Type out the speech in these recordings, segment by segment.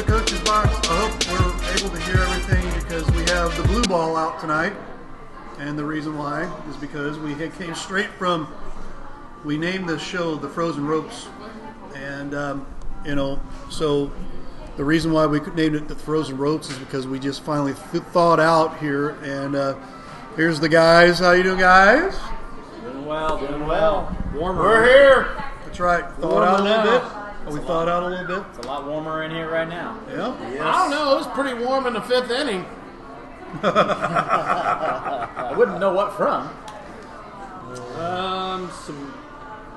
the Coach's Box. I hope we're able to hear everything because we have the blue ball out tonight. And the reason why is because we came straight from, we named the show The Frozen Ropes. And, so the reason why we named it The Frozen Ropes is because we just finally thawed out here. And here's the guys. How you doing, guys? Doing well. Warmer. We're here. That's right. Thawed out a little bit. We thawed out a little bit. It's a lot warmer in here right now. Yeah. Yes. I don't know. It was pretty warm in the 5th inning. I wouldn't know what from.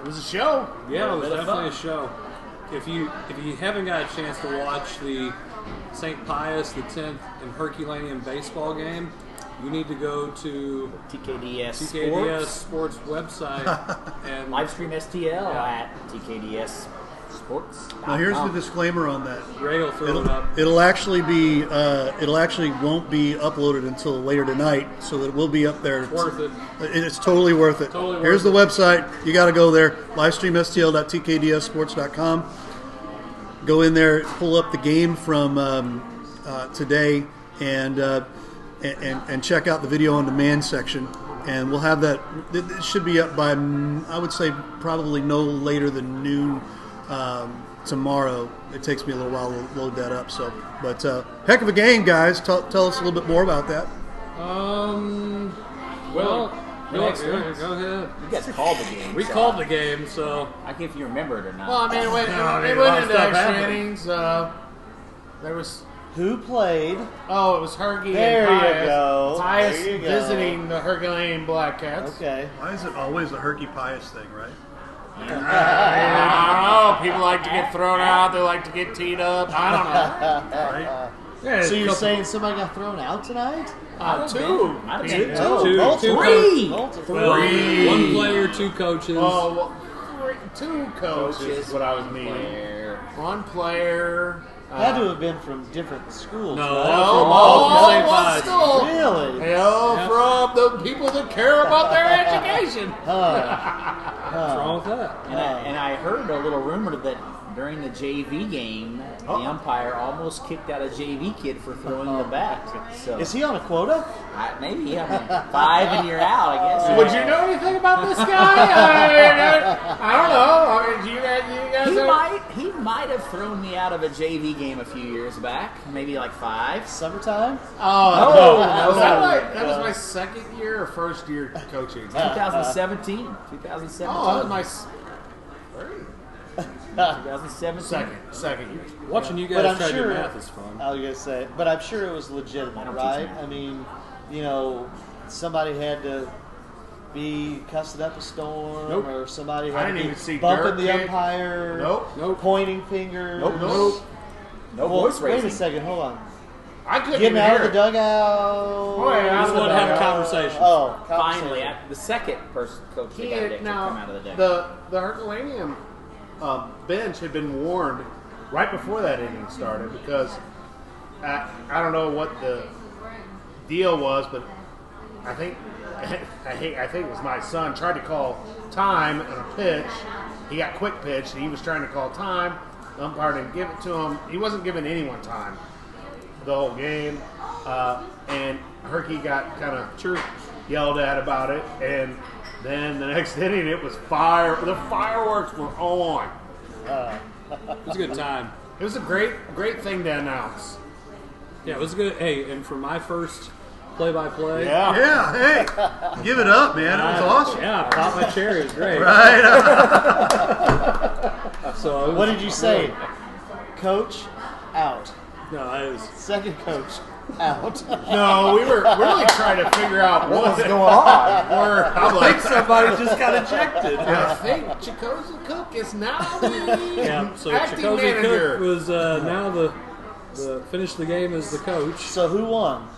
It was a show. Yeah, it was definitely a show. If you haven't got a chance to watch the St. Pius X and Herculaneum baseball game, you need to go to TKDS Sports website and Livestream STL at TKDS Sports. Now here's the disclaimer on that. Ray will throw it up. It'll actually won't be uploaded until later tonight, so it will be up there. It's worth it. It's totally worth it. Here's the website. You got to go there. livestreamstl.tkdssports.com. Go in there, pull up the game from today, and check out the video on demand section. And we'll have that. It should be up by, I would say, probably no later than noon tomorrow. It takes me a little while to load that up. So, but heck of a game, guys. Tell us a little bit more about that. Go ahead. You guys called the game. We called the game, so I can't if you remember it or not. Well, I mean, it went into extra innings. There was. Who played? Oh, it was Hergy There and Pius. you go. Pius There you go. visiting the Herculaneum Black Cats. Okay. Why is it always a Herky Pius thing, right? I don't know. People like to get thrown out. They like to get teed up. I don't know. Right? Yeah, So you're saying somebody got thrown out tonight? two. Three. Three. one player, two coaches. Oh, two coaches is what I was meaning. One player. Had to have been from different schools. No, right? all from all from St. Pius. School. Really? Hell, from the people that care about their education. What's wrong with that? And I heard a little rumor that during the JV game, the umpire almost kicked out a JV kid for throwing the bat. So Is he on a quota? maybe 5 and you're out, I guess. Would you know anything about this guy? I don't know. I mean, do you guys He might have thrown me out of a JV game a few years back, maybe like 5. Summertime? Oh, no. That was my second year or first year coaching. 2017. 2017. Oh, that was my 2017. second year. Watching you But guys I'm try to do sure- math is fun. I was going to say, but I'm sure it was legitimate, I don't right? teach math. I mean, somebody had to be cussing up a storm, Nope. or somebody I had didn't to even see be bumping Dirk the kick. umpire, Nope. pointing fingers. Nope. No Well, voice wait raising. a second, hold on. I couldn't Getting even out hear of the it. dugout. Oh, yeah, Just want to have a conversation. Oh, Finally, conversation. the second person coach that got to come out of the deck. The Herculaneum bench had been warned right before that inning started because I don't know what the deal was, but I think it was my son tried to call time on a pitch. He got quick pitch, and he was trying to call time. The umpire didn't give it to him. He wasn't giving anyone time the whole game, and Herky got kind of yelled at about it, and then the next inning it was fire. The fireworks were on. It was a good time. It was a great thing to announce. Yeah, it was good. Hey, and for my first play-by-play. Yeah, hey, give it up, man. It was awesome. Yeah, I popped my cherry. It was great. Right? So What did you say? Coach, out. No, it was. Second coach, out. No, we were really trying to figure out what was going on. I'm like, Somebody just got ejected. I think Chicozy Cook is now the Yeah, so acting Chicozy manager. Cook was now the finished the game as the coach. So who won?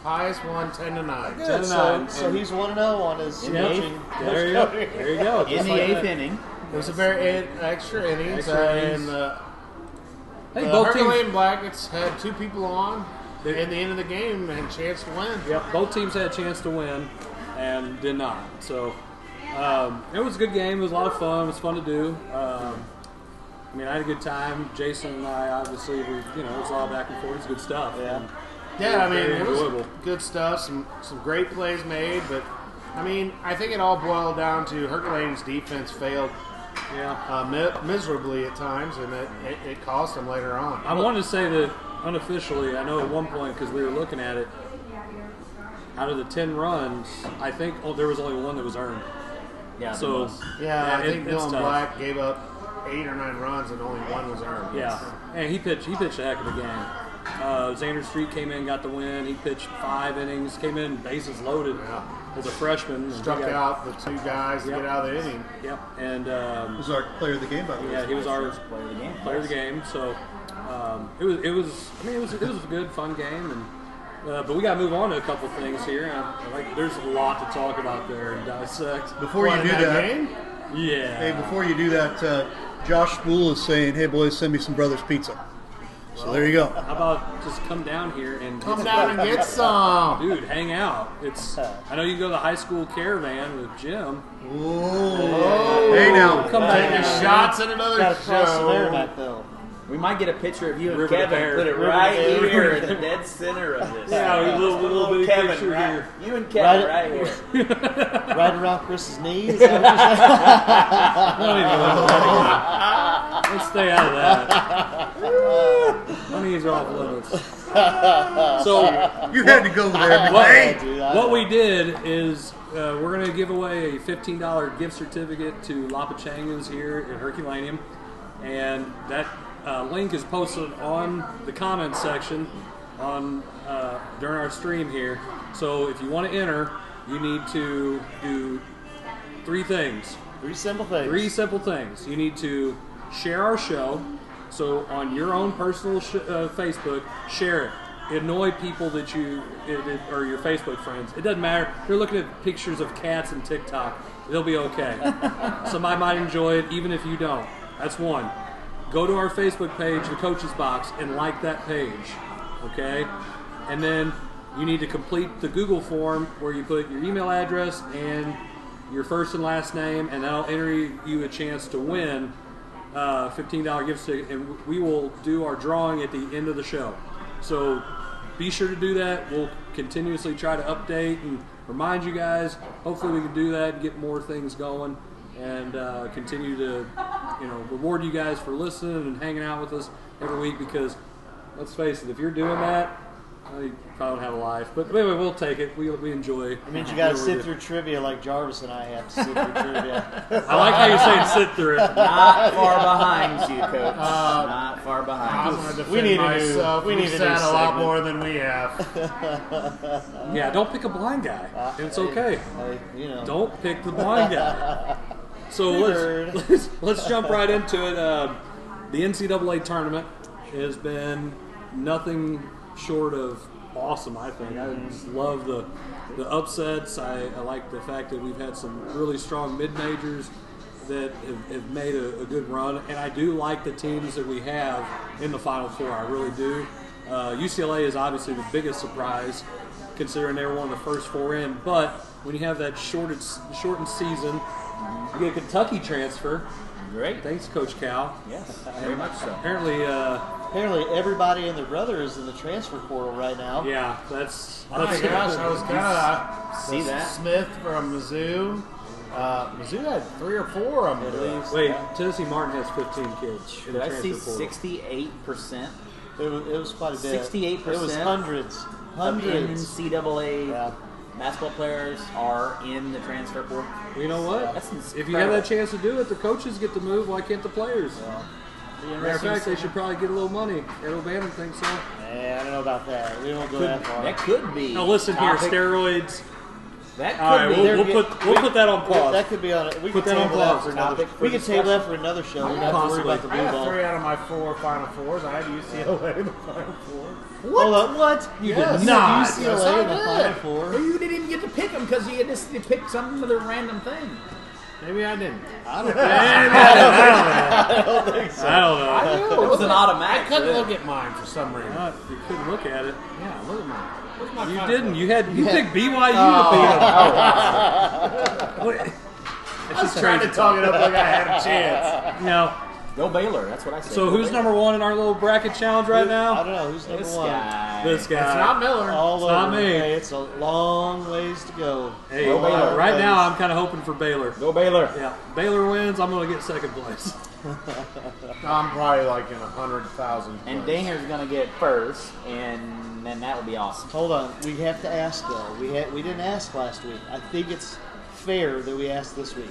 Pius won 10-9. Good. So he's 1-0 on his coaching. There you go. There you go. In Just the like 8th that. inning. It was a very extra innings, Extra innings. and Hey, the both Herculaneum teams. Blackets had 2 people on in the end of the game and a chance to win. Yep, both teams had a chance to win and did not. So it was a good game. It was a lot of fun. It was fun to do. mean, I had a good time. Jason and I, obviously, it's all back and forth. It's good stuff. Yeah. Yeah, I mean, Very it was enjoyable. good stuff. Some great plays made, but I mean, I think it all boiled down to Herculaneum's defense failed miserably at times, and it cost them later on. I wanted to say that unofficially, I know at one point, because we were looking at it, out of the 10 runs, I think there was only one that was earned. Yeah. So, Yeah, I think it's Dylan tough. Black gave up 8 or 9 runs, and only one was earned. Yeah, and he pitched a heck of a game. Xander Street came in, got the win. He pitched 5 innings, came in bases loaded as a freshman. Struck out the 2 guys to get out of the inning. Yep, and He was our player of the game, by the way. yeah, he was our Player of the game. player of the game. So it was a good, fun game, and but we got to move on to a couple things here. And there's a lot to talk about there and dissect. Before you do that, game? Yeah. hey, before you do that, Josh Spool is saying, "Hey boys, send me some Brothers Pizza." So there you go. How about just come down here and Come down and get some. dude, hang out. I know you can go to the high school caravan with Jim. Whoa. Hey now. Come back Taking here. shots at another Got to cross the show. Merrimack, though. We might get a picture of you and River to Kevin Bear. and put it River to right Bear. here in the dead center of this. Yeah, a little bitty Kevin, picture right, here. you and Kevin Right- right here. Right around Chris's knee. Is that what you're saying? Let's stay out of that. Money are off limits. So You had to go there. what, Hey. Dude, I what know. we did is we're going to give away a $15 gift certificate to La Pachangas here at Herculaneum, and that link is posted on the comments section on during our stream here. So if you want to enter, you need to do 3 things. 3 simple things. 3 simple things. You need to share our show. So on your own personal Facebook, share it. Annoy people that or your Facebook friends. It doesn't matter. If you're looking at pictures of cats and TikTok, they'll be okay. Somebody might enjoy it, even if you don't. That's one. Go to our Facebook page, the Coach's Box, and like that page. Okay? And then you need to complete the Google form where you put your email address and your first and last name, and that'll enter you a chance to win $15 gift certificate, and we will do our drawing at the end of the show. So be sure to do that. We'll continuously try to update and remind you guys. Hopefully we can do that and get more things going and continue to reward you guys for listening and hanging out with us every week, because let's face it, if you're doing that, you probably don't have a life. But anyway, we'll take it. We enjoy. It means you got to sit through trivia like Jarvis and I have to sit through trivia. I like how you're saying sit through it. Not far behind you, Coach. Not far I'm behind. going to defend We need a new- myself. we need a We've new said a lot segment. more than we have. Yeah, don't pick a blind guy. It's okay. Hey, Don't pick the blind guy. So Nerd. let's jump right into it. The NCAA tournament has been nothing short of awesome, I think. I just love the upsets. I like the fact that we've had some really strong mid-majors that have made a good run. And I do like the teams that we have in the Final Four. I really do. UCLA is obviously the biggest surprise, considering they were one of the first 4 in. But when you have that shortened season, you get a Kentucky transfer. Great. Thanks, Coach Cal. Yes, very much so. Apparently, everybody and their brother is in the transfer portal right now. Yeah, that's Oh my gosh, I was kind of See that? Smith from Mizzou. Mizzou had 3 or 4 of them. Wait, Tennessee Martin has 15 kids in Did the I see transfer portal. 68% It was quite a bit. 68% It was hundreds. of Hundreds. NCAA Yeah. basketball players are in the transfer portal? Well, you know what? That's If you have incredible. that chance to do it, the coaches get to move. Why can't the players? Matter of fact, they should probably get a little money. Ed O'Bannon thinks so. I don't know about that. We don't go that far. That could be. Now listen topic. here, steroids. That could All right, be. we'll put that on pause. That could be on. We Put can that on table that pause. for another. Topic for We can table discussion. that for another show. We don't have to worry Possibly. about the I blue had ball. 3 out of my 4 Final Fours. I had UCLA in the Final Four. Hold on, what? You Yes. did Not. not. Yes, UCLA I in the did. Final Four. Well, you didn't even get to pick them because you just picked some other random thing. Maybe I didn't. I don't think so. I don't know. It was an I automatic. couldn't for look them. at mine for some reason. You couldn't look at it. Yeah, look at mine. Where's my You Final didn't. Four? You picked BYU to beat them. I was trying to talk it up like I had a chance. No, Go Baylor. That's what I said. So Go who's Baylor. number one in our little bracket challenge right I now? don't know. Who's number This one? guy. This guy. It's not Miller. All It's over. not me. Hey, it's a long ways to go. Hey, Go Baylor. right now I'm kind of hoping for Baylor. Go Baylor. Yeah, Baylor wins. I'm going to get second place. I'm probably like in 100,000. And Daner's going to get first, and then that would be awesome. Hold on. We have to ask, though. We didn't ask last week. I think it's fair that we ask this week.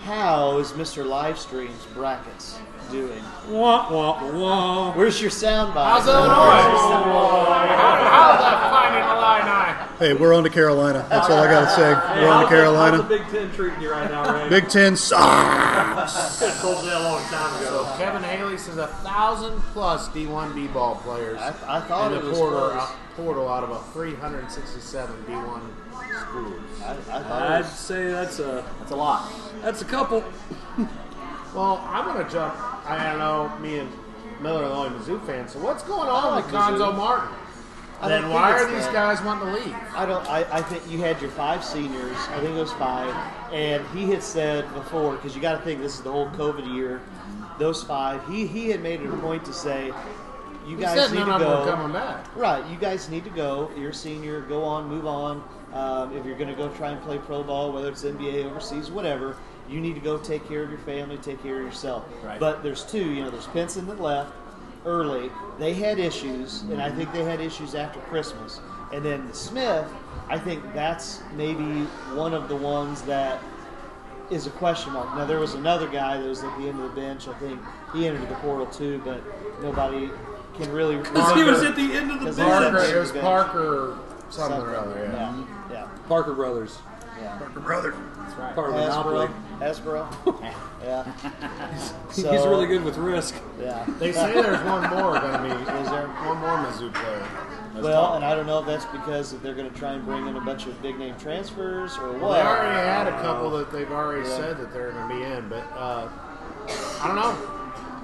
How is Mr. Livestream's brackets doing? Wah, wah, wah. Where's your soundbite? How's Illinois? How's that Fighting Illini? Hey, we're on to Carolina. That's all I got to say. We're on to How's Carolina. the Big Ten treating you right now, Ray? Big Ten sucks. Could have told you that a long time ago. So Kevin Haley says 1,000 plus D1 B-ball players I thought in it the was portal, close. portal out of a 367 D1 schools. I thought it I'd was. say that's a lot. couple. Well, I'm going to jump. I don't know, me and Miller are the only Mizzou fans. So what's going I on like with Gonzo Mizzou. Martin? I Then don't why think are it's these that. guys wanting to leave? I think you had your 5 seniors. I think it was 5. And he had said before, because you got to think this is the whole COVID year, those 5, he had made it a point to say, you He guys said need none to of them go. were coming back. Right, you guys need to go. You're a senior. Go on, move on. If you're going to go try and play pro ball, whether it's NBA, overseas, whatever, you need to go take care of your family, take care of yourself. Right. But there's 2. There's Pinson that left early. They had issues, and I think they had issues after Christmas. And then the Smith, I think that's maybe one of the ones that is a question mark. Now, there was another guy that was at the end of the bench. I think he entered the portal too, but nobody can really Because he was at the end of the 'Cause bench. Parker, bench. it was Parker something or other, yeah. Yeah. Parker Brothers. Parker Brothers. That's right. Part of Monopoly. Hasbro. Yeah. He's So- really good with Risk. Yeah. They say there's one more going to be. Is there? One more Mizzou player. Well, and I don't know if that's because they're going to try and bring in a bunch of big name transfers or what. Well, they already had a couple that they've already said that they're going to be in, but I don't know.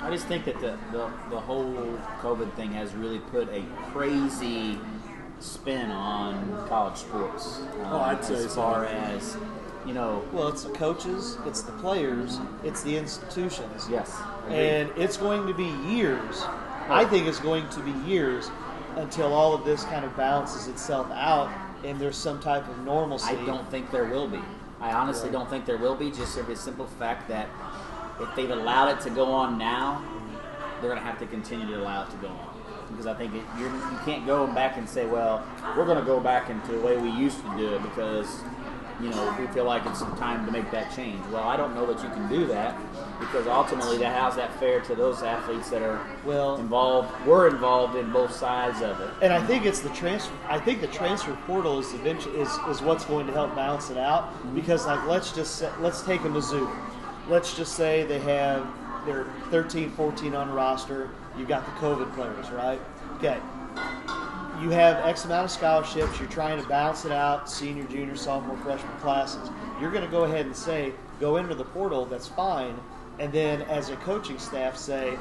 I just think that the whole COVID thing has really put a crazy spin on college sports. I'd say as so. far as, Well, it's the coaches, it's the players, it's the institutions. yes. And it's going to be years. I think it's going to be years until all of this kind of balances itself out and there's some type of normalcy. I don't think there will be. I honestly don't think there will be, just for the simple fact that if they've allowed it to go on now, they're going to have to continue to allow it to go on. Because I think you can't go back and say, well, we're going to go back into the way we used to do it because, we feel like it's time to make that change. Well, I don't know that you can do that because ultimately, how's that fair to those athletes that are were involved in both sides of it? And I think it's the transfer. I think the transfer portal is what's going to help balance it out. Because let's take a Mizzou. Let's just say they're 13, 14 on the roster. You've got the COVID players, right? Okay. You have X amount of scholarships. You're trying to balance it out, senior, junior, sophomore, freshman classes. You're going to go ahead and say, go into the portal, that's fine. And then as a coaching staff say,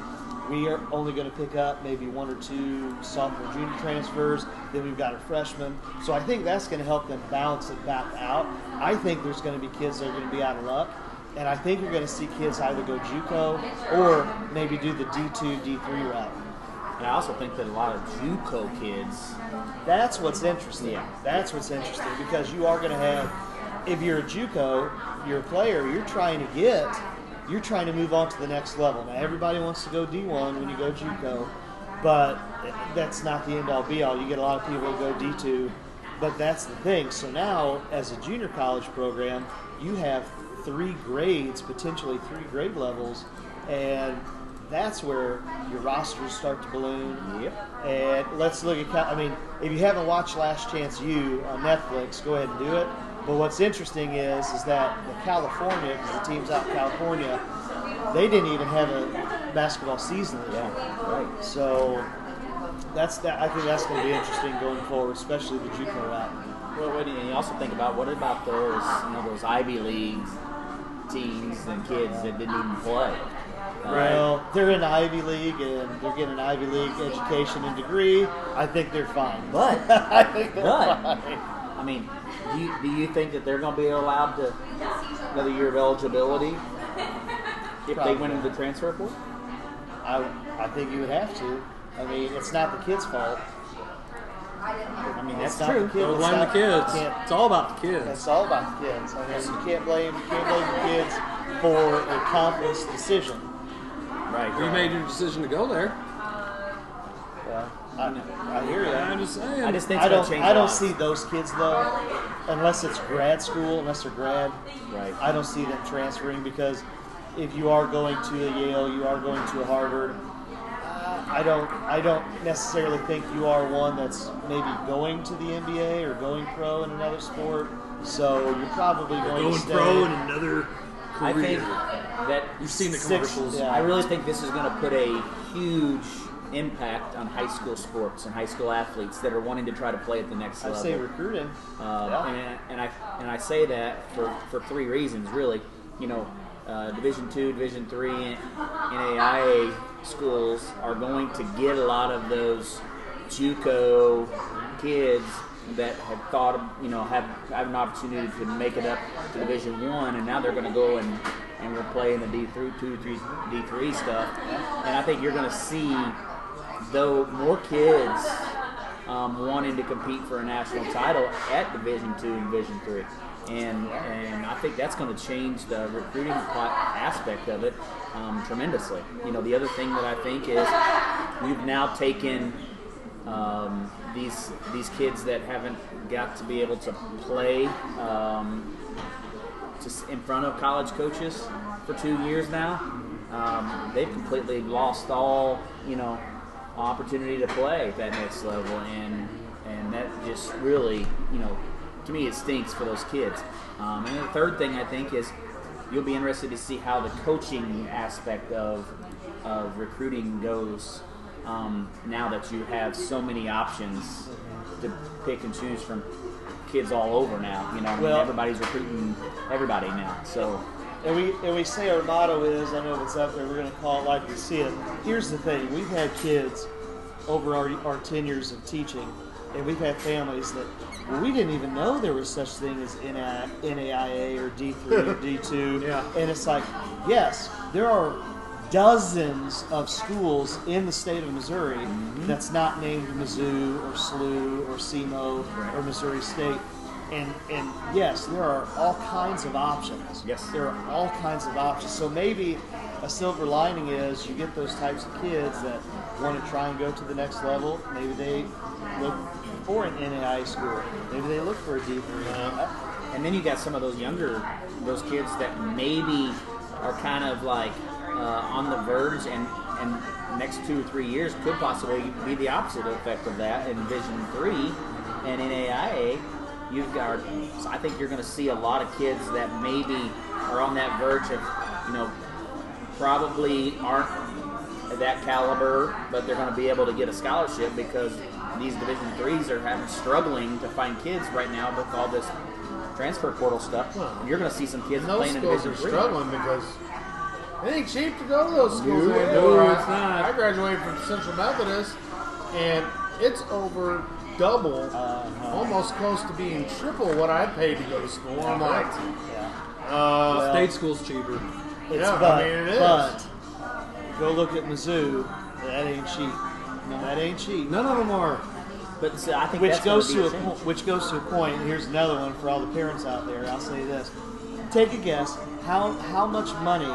we are only going to pick up maybe 1 or 2 sophomore, junior transfers. Then we've got a freshman. So I think that's going to help them balance it back out. I think there's going to be kids that are going to be out of luck. And I think you're going to see kids either go JUCO or maybe do the D2, D3 route. And I also think that a lot of JUCO kids. That's what's interesting. Yeah. That's what's interesting because you are going to have, if you're a JUCO, you're a player, you're trying to move on to the next level. Now, everybody wants to go D1 when you go JUCO, but that's not the end-all be-all. You get a lot of people who go D2, but that's the thing. So now, as a junior college program, you have 3 grades, potentially 3 grade levels, and that's where your rosters start to balloon. Yep. And let's look at, if you haven't watched Last Chance U on Netflix, go ahead and do it. But what's interesting is that the California, because the team's out in California, they didn't even have a basketball season this year. Right. So I think that's going to be interesting going forward, especially the JUCO route. Well, you also think about what about those Ivy League teams and kids that didn't even play. Well, they're in the Ivy League and they're getting an Ivy League education and degree. I think they're fine. But I think they're fine. do you think that they're going to be allowed to another year of eligibility if they went into the transfer portal? I think you would have to. I mean, it's not the kids' fault. I mean, that's It's not true. the kids. Don't It's blame the not- kids. you can't- It's all about the kids. It's all about the kids. I mean, you can't blame the kids for a conference decision. Right. You made your decision to go there. Yeah, I hear you. I'm just saying. I just think I it's going don't. to change I don't lives. see those kids though, unless it's grad school, unless they're grad. Right. I don't see them transferring because if you are going to a Yale, you are going to a Harvard. I don't necessarily think you are one that's maybe going to the NBA or going pro in another sport. So you're probably going to stay. another I think that You've seen the Six- commercials. yeah. I really think this is going to put a huge impact on high school sports and high school athletes that are wanting to try to play at the next I'd level. say recruiting. Yeah. And I say that for three reasons really. You know, Division II, Division III, NAIA schools are going to get a lot of those JUCO kids that have thought of, have an opportunity to make it up to Division I, and now they're going to go and we're playing the D3 stuff. And I think you're going to see though more kids wanting to compete for a national title at Division II and Division III. And I think that's going to change the recruiting aspect of it tremendously. The other thing that I think is we've now taken these kids that haven't got to be able to play just in front of college coaches for 2 years now. They've completely lost all opportunity to play at that next level, and that just really to me it stinks for those kids. And the third thing I think is you'll be interested to see how the coaching aspect of recruiting goes now that you have so many options to pick and choose from kids all over now. Well- everybody's recruiting everybody now. So And we say our motto is, I know if it's up there, we're going to call it like we see it. Here's the thing. We've had kids over our 10 years of teaching, and we've had families that, we didn't even know there was such thing as NAIA or D3 or D2. Yeah. And it's like, yes, there are dozens of schools in the state of Missouri that's not named Mizzou or SLU or SEMO or Missouri State. And yes, there are all kinds of options. Yes. There are all kinds of options. So maybe a silver lining is you get those types of kids that want to try and go to the next level. Maybe they look for an NAIA school. Maybe they look for a D3. and then you got some of those kids that maybe are kind of like on the verge, and next 2 or 3 years could possibly be the opposite effect of that. In Division III and NAIA, so I think you're going to see a lot of kids that maybe are on that verge of, probably aren't at that caliber, but they're going to be able to get a scholarship because these Division IIIs are struggling to find kids right now with all this transfer portal stuff. And you're going to see some kids And those playing in schools Division are III. struggling because it ain't cheap to go to those schools No, anymore. it's not. I graduated from Central Methodist, and it's over double, almost close to being triple what I paid to go to school. I'm like, Yeah. State school's cheaper. It's Yeah, I but, mean, it is. but go look at Mizzou. That ain't cheap. No, that ain't cheap. None of them are. But see, I think Which that's goes gonna to be a change. which goes to a point. And here's another one for all the parents out there. I'll say this: take a guess how much money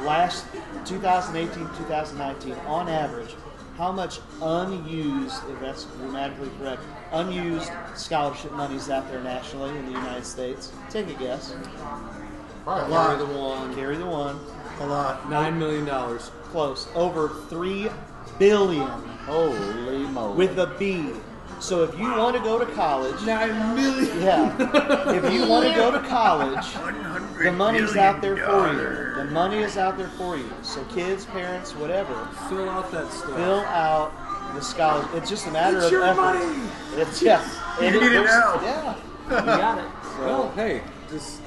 last 2018, 2019 on average. How much unused, if that's grammatically correct, unused scholarship money is out there nationally in the United States? Take a guess. probably Carry the one. Carry the one. A lot. $9 million. Close. Over $3 billion Holy moly. with a B. So if you want to go to college, $9 million. yeah. If you want to go to college, the money's out there for you. The money is out there for you. So kids, parents, whatever, Fill out that stuff. fill out the scholarship. It's just a matter It's of your effort. money. It's yeah. You need it there's- now. Yeah. You got it. Well, hey, just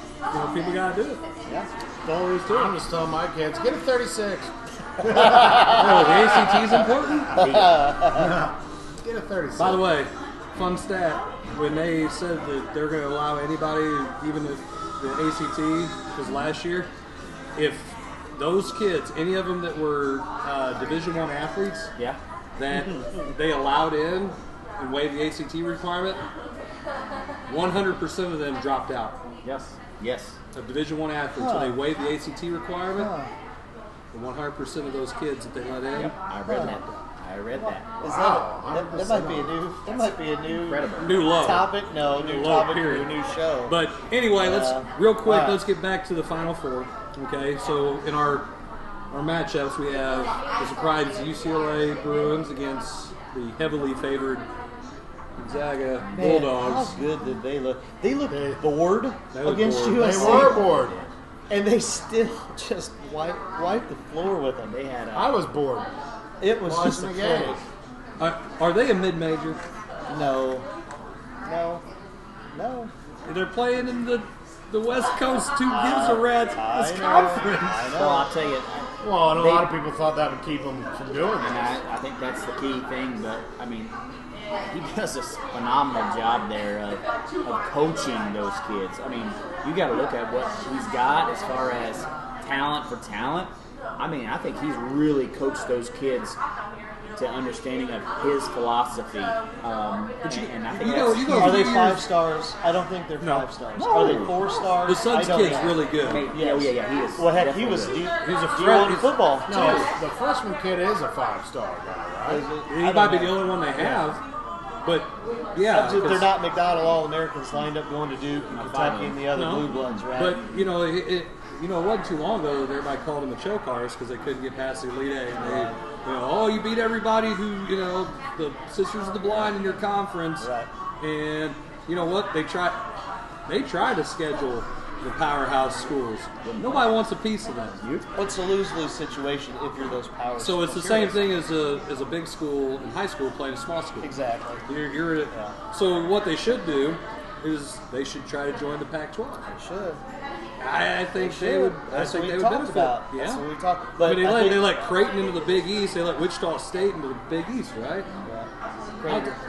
people gotta do it. Yeah. That's all there is to I'm it. just telling my kids, get a 36. Oh, the ACT's important. Get a 36. By the way, fun stat: when they said that they're going to allow anybody, even if the ACT was last year, if those kids, any of them that were Division I athletes, Yeah. that they allowed in and waived the ACT requirement, 100% of them dropped out Yes. Yes. of Division I athletes. When they waived the ACT requirement, the 100% of those kids that they let in. Yep. I read that. I read that. Is that might be a new Incredible. New low. topic? No, new low, topic for period. a new show. But anyway, let's real quick. All right. Let's get back to the Final Four. Okay, so in our matchups, we have the surprise UCLA Bruins against the heavily favored Gonzaga Man, Bulldogs. how good did they look? They looked bored They looked against bored. USC. They were bored. And they still just wiped the floor with them. They had I was bored. It was just a Watching the game. game. Are they a mid-major? No. They're playing in the West Coast. Who gives a rat's I know. conference? I know. Well, I'll tell you. Well, and a lot of people thought that would keep them from doing And this. I think that's the key thing, but I mean, he does a phenomenal job there of coaching those kids. I mean, you got to look at what he's got as far as talent for talent. I mean, I think he's really coached those kids to understanding of his philosophy. And I think you go Are they 3 5 years. stars? I don't think they're No. 5 stars. No. Are they 4 stars? The Suns I don't kid's know. really good. Yeah, he is. Well, heck, he definitely was good. He's a D1 threat. football. No, too. the freshman kid is a 5-star guy, right? He might be the only one they have, but yeah, They're not McDonald All-Americans lined up going to Duke and Not Kentucky and the other No. blue bloods, right? But it wasn't too long ago that everybody called them a choke artist because they couldn't get past the Elite Eight. And they, you beat everybody who, the Sisters of the Blind in your conference. Right. And you know what? They try to schedule the powerhouse schools. Nobody wants a piece of them. What's a lose-lose situation if you're those power So it's the schools? same thing as a big school in high school playing a small school. Exactly. So what they should do is they should try to join the Pac-12. They should. I think they would. I That's think what they we would talked benefit. about. Yeah. That's what we talked. I But mean, I think, they let Creighton into the Big East. They let Wichita State into the Big East, right?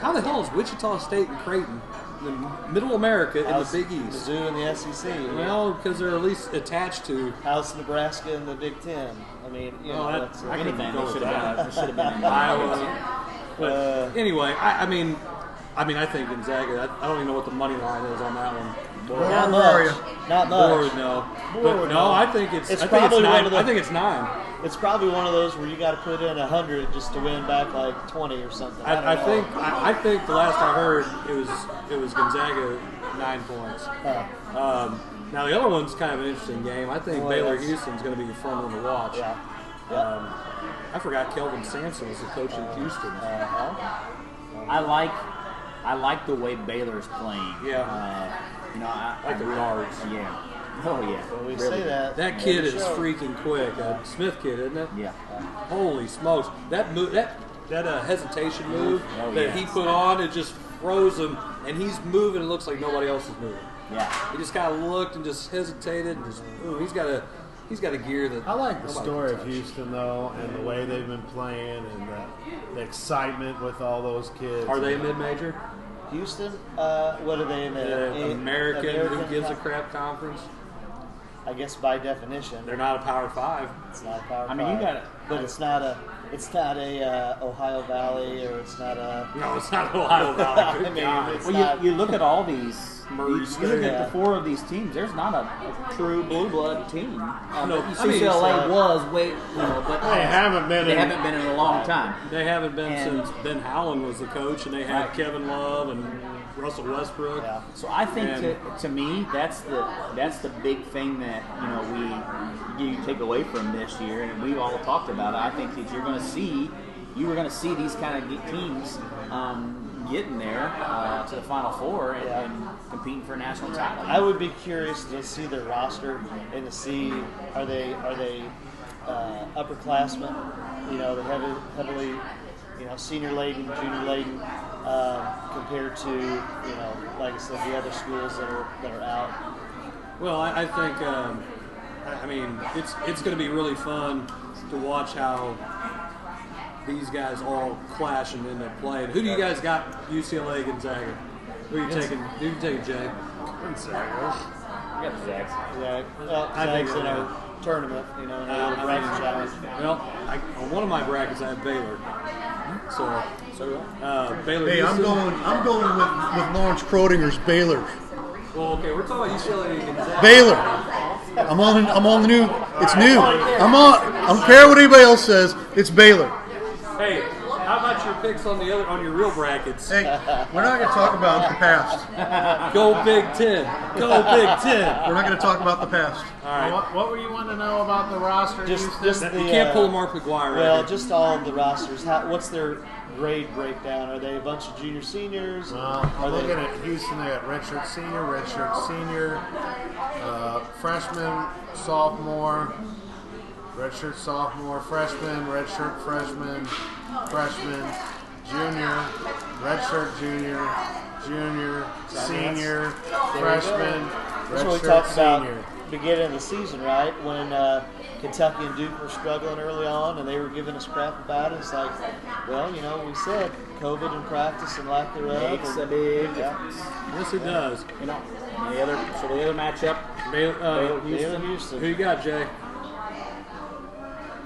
How the hell is Wichita State and Creighton in Middle America in the how's Big East? Mizzou and the SEC. Well, because they're at least attached to. How's Nebraska in the Big Ten? I mean, that's I If couldn't anything, go they with should have that. been. They should have been in Iowa. But anyway, I mean, I think Gonzaga. I don't even know what the money line is on that one. not Where are much. you? Not much. Bored, no. But Bored, no, no. I think it's. It's I think probably it's one 9. of the- I think it's 9. It's probably one of those where you got to put in 100 just to win back like 20 or something. I don't think know. I think the last I heard it was Gonzaga 9 points. Now the other one's kind of an interesting game. I think Boy, Baylor that's- Houston's going to be a fun one to watch. Yeah. I forgot Kelvin Sampson was the coach at Houston. I like the way Baylor's playing. Yeah. I Like the guards. Yeah. Oh yeah. When we Really say good. that That kid is show. freaking quick. Smith kid, isn't it? Yeah. Holy smokes! That move, that hesitation move Oh, that yeah. he put on, it just froze him, and he's moving. It looks like nobody else is moving. Yeah. He just kind of looked and just hesitated, and just he's got a gear that I like the nobody story can of touch. Houston, though, and the way they've been playing and the excitement with all those kids. Are they a mid-major? Houston, what are they in the American who gives a crap conference? I guess by definition, They're not a Power 5. it's not a Power I mean, you Five. gotta- But it's not a Ohio Valley, or it's not a. No, it's not Ohio Valley. I Good mean, God. it's Well, not. you look at all these. Murray You look State. at the 4 of these teams. There's not a true blue blood team. No, I mean, UCLA was but They haven't been They in- haven't been in a long time. They haven't been And- since Ben Howland was the coach, and they had Right. Kevin Love and Russell Westbrook. Yeah. So I think And- to me that's the big thing that you take away from this year, and we've all talked about it. I think that you were going to see these kind of teams getting there to the Final Four and competing for a national title. I would be curious to see their roster and to see are they upperclassmen, the heavily senior laden, junior laden, compared to like I said, the other schools that are out. Well, I think, I mean, it's going to be really fun to watch how these guys all clash and end up playing. Who do you guys got? UCLA, Gonzaga. Who are you taking? Who are you taking, Jay? Gonzaga. You got the Zags. Yeah, I think Zags in our tournament, you know, in a ranking challenge. Well, on one of my brackets, I have Baylor. So Baylor. Hey, I'm Houston. going with Lawrence Krotinger's Baylor. Well, okay, we're talking about UCLA and Gonzaga. Baylor. I'm on the new. It's new. I don't care what anybody else says. It's Baylor. Hey, how about your picks on your real brackets? Hey, we're not going to talk about the past. Go Big Ten. Go Big Ten. We're not going to talk about the past. All right. What were you wanting to know about the roster? Just Houston? the, You can't pull Mark McGuire. Well, right just all of the rosters. What's their grade breakdown? Are they a bunch of junior seniors? I'm looking at Houston. They got redshirt senior, freshman, sophomore, redshirt sophomore, freshman, redshirt freshman, junior, redshirt junior, senior, freshman, That's what we redshirt talked senior. about beginning of the season, right? When Kentucky and Duke were struggling early on, and they were giving us crap about it. It's like, well, you know, we said COVID in practice and lack thereof. Makes a big difference. Yes, it does. You know, the other matchup, Baylor, Houston. Who you got, Jay?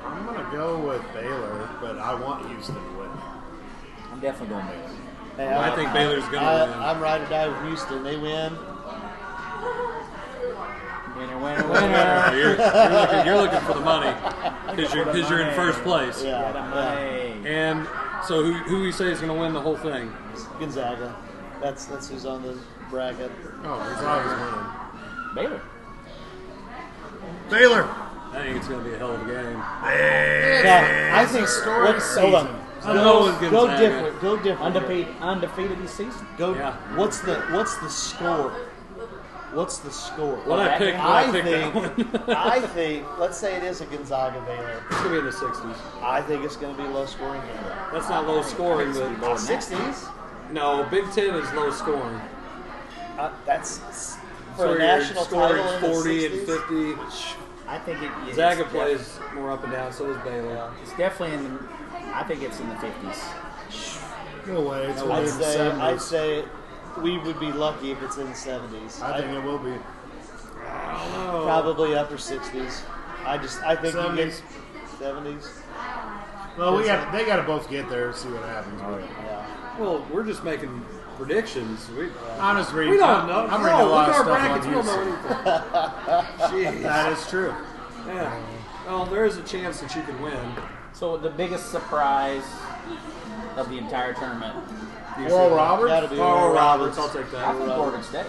I'm gonna go with Baylor, but I want Houston to win. I'm definitely going Baylor. Hey, I think Baylor's going to win. I'm ride or die with Houston. They win. Winner. You're looking for the money because you're in first place. Yeah. And so who you say is going to win the whole thing? Gonzaga. That's who's on the bracket. Oh, Gonzaga's winning. Baylor. Baylor. I think it's going to be a hell of a game. Now, I think hold on. I'm going with Go Gonzaga. different. Go different. Undefeated this season. Go. Yeah. What's the score? What's the score? What I picked that one. I think. Let's say it is a Gonzaga Baylor. It's going to be in the 60s. I think it's going to be low scoring. That's not low scoring, but 60s. no, Big Ten is low scoring. That's for So a you're national scoring title in the 40 and 60s? 50. I think it. Gonzaga plays more up and down, so does Baylor. It's definitely in the. I think it's in the 50s. No way. It's No, way in the 70s. I'd say we would be lucky if it's in the 70s. I think it will be. Probably upper 60s. I think 70s. you get 70s. Well, they got to both get there and see what happens. Yeah. Well, we're just making predictions. I'm just reading. We don't know. I'm reading a lot look of at our stuff brackets. We don't on know Houston. anything. That is true. Yeah. Well, there is a chance that you can win. So the biggest surprise of the entire tournament. Oral Roberts? Gotta be Oral Oral Roberts. Roberts. I'll take I that. think Oregon State.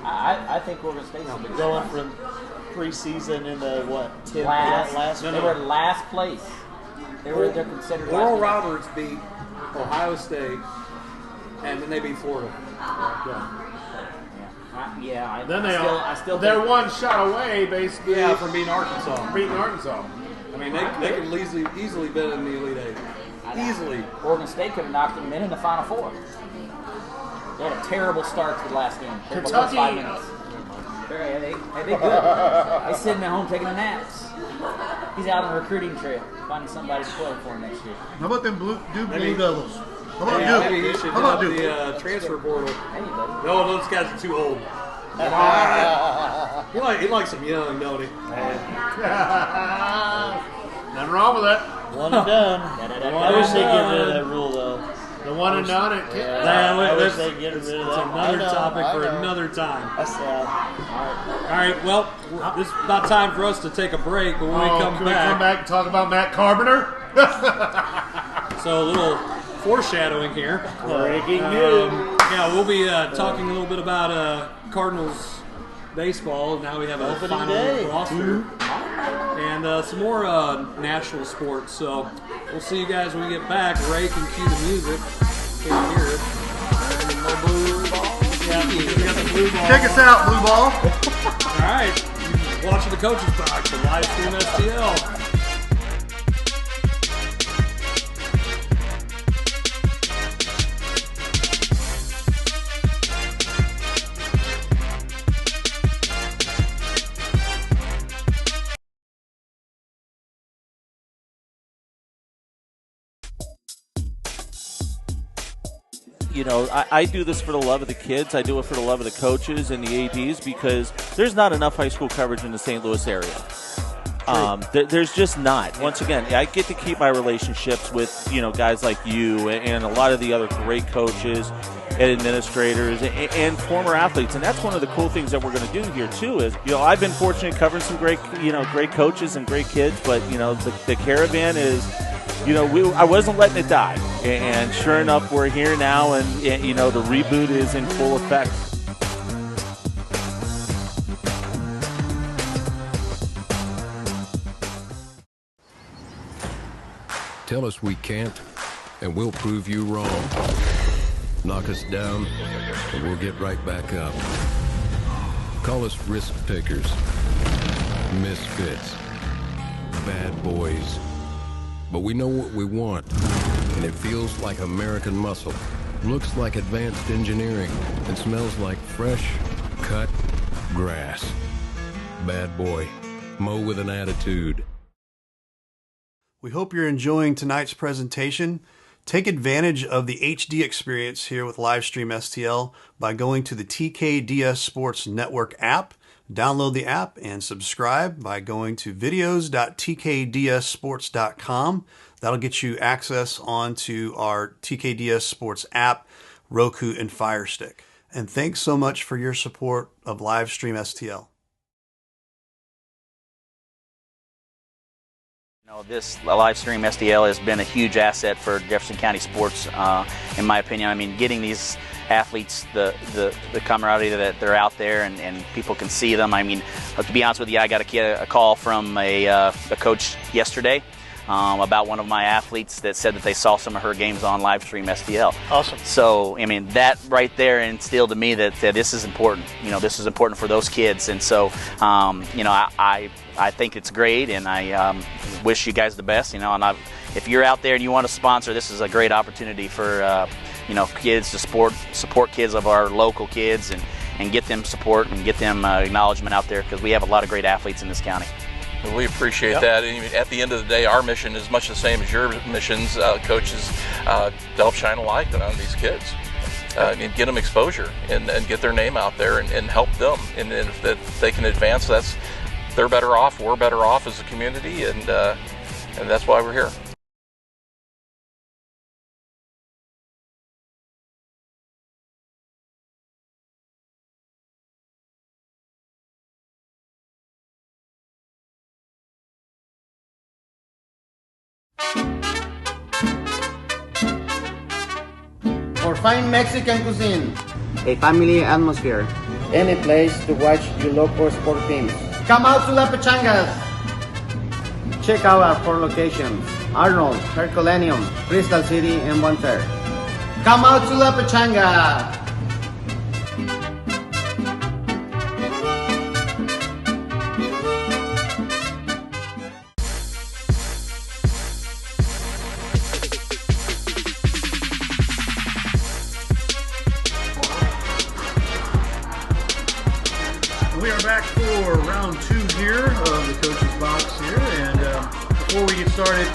I think Oregon State's the biggest Going surprise. from preseason in the 10th last. last They were last place. They're considered. Oral last Roberts beat Ohio State, and then they beat Florida. Yeah. Then I still they're think, one shot away, basically, Yeah, from beating Arkansas. beating Arkansas. I mean, they could easily been in the Elite Eight. Easily. Oregon State could have knocked them in the Final Four. They had a terrible start to the last game. They were up Kentucky- 5 minutes. They good. They sitting at home taking a naps. He's out on a recruiting trail, finding somebody to play for him next year. How about them Blue Devils? How about Yeah, maybe he Duke? should How hit about up Duke? the transfer portal. Hey, buddy. No, those guys are too old. He likes them young, don't he? Nothing wrong with that. One and done. I wish they'd get rid of that rule, though. The one and done it. I wish they'd get rid of It's that. another topic for I know. another time. That's sad. All right, well, this is about time for us to take a break, but when we come Can we come back, back and talk about Matt Carpenter? so a little foreshadowing here. Breaking news. Yeah, we'll be talking a little bit about Cardinals baseball. Now we have a Opening final day. roster. And some more national sports. So we'll see you guys when we get back. Ray can cue the music. Can't hear it. Yeah, we got the blue ball. Check us out, Blue Ball. All right. Watching the Coaches Box, the live stream STL. You know, I do this for the love of the kids. I do it for the love of the coaches and the ADs because there's not enough high school coverage in the St. Louis area. There's just not. Once again, I get to keep my relationships with guys like you and a lot of the other great coaches and administrators and former athletes, and that's one of the cool things that we're going to do here too. Is I've been fortunate covering some great great coaches and great kids, but the caravan is. I wasn't letting it die, and sure enough, we're here now, and the reboot is in full effect. Tell us we can't, and we'll prove you wrong. Knock us down, and we'll get right back up. Call us risk takers, misfits, bad boys. But we know what we want, and it feels like American muscle, looks like advanced engineering, and smells like fresh, cut grass. Bad boy. Mow with an attitude. We hope you're enjoying tonight's presentation. Take advantage of the HD experience here with Livestream STL by going to the TKDS Sports Network app. Download the app and subscribe by going to videos.tkdssports.com. That'll get you access onto our TKDS Sports app, Roku, and Fire Stick. And thanks so much for your support of Livestream STL. This Livestream STL has been a huge asset for Jefferson County sports, in my opinion. I mean, getting these athletes the camaraderie that they're out there and people can see them. I mean, to be honest with you, I got a call from a coach yesterday about one of my athletes that said that they saw some of her games on Livestream STL. Awesome. So, I mean, that right there instilled to me that this is important. This is important for those kids. And so, I think it's great, and I wish you guys the best. And if you're out there and you want to sponsor, this is a great opportunity for kids to support kids of our local kids and get them support and get them acknowledgement out there, because we have a lot of great athletes in this county. Well, we appreciate that. And at the end of the day, our mission is much the same as your missions, coaches, to help shine a light on these kids and get them exposure and get their name out there and help them. And if they can advance, they're better off, we're better off as a community, and that's why we're here. For fine Mexican cuisine, a family atmosphere, any place to watch your local sport teams. Come out to La Pechangas. Check out our 4 locations: Arnold, Herculaneum, Crystal City, and Bonne. Come out to La Pechanga. We are back for round 2 here of the Coach's Box here, and before we get started,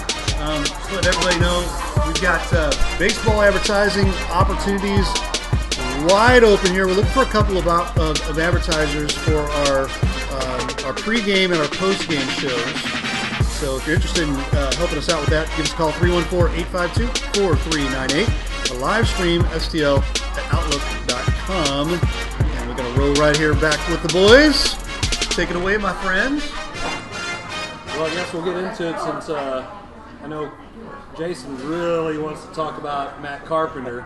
just let everybody know we've got baseball advertising opportunities wide open here. We're looking for a couple of advertisers for our pregame and our postgame shows. So if you're interested in helping us out with that, give us a call, 314-852-4398, a live stream, stl@outlook.com. And we're going to roll right here back with the boys. Take it away, my friends. Well, I guess we'll get into it since I know Jason really wants to talk about Matt Carpenter.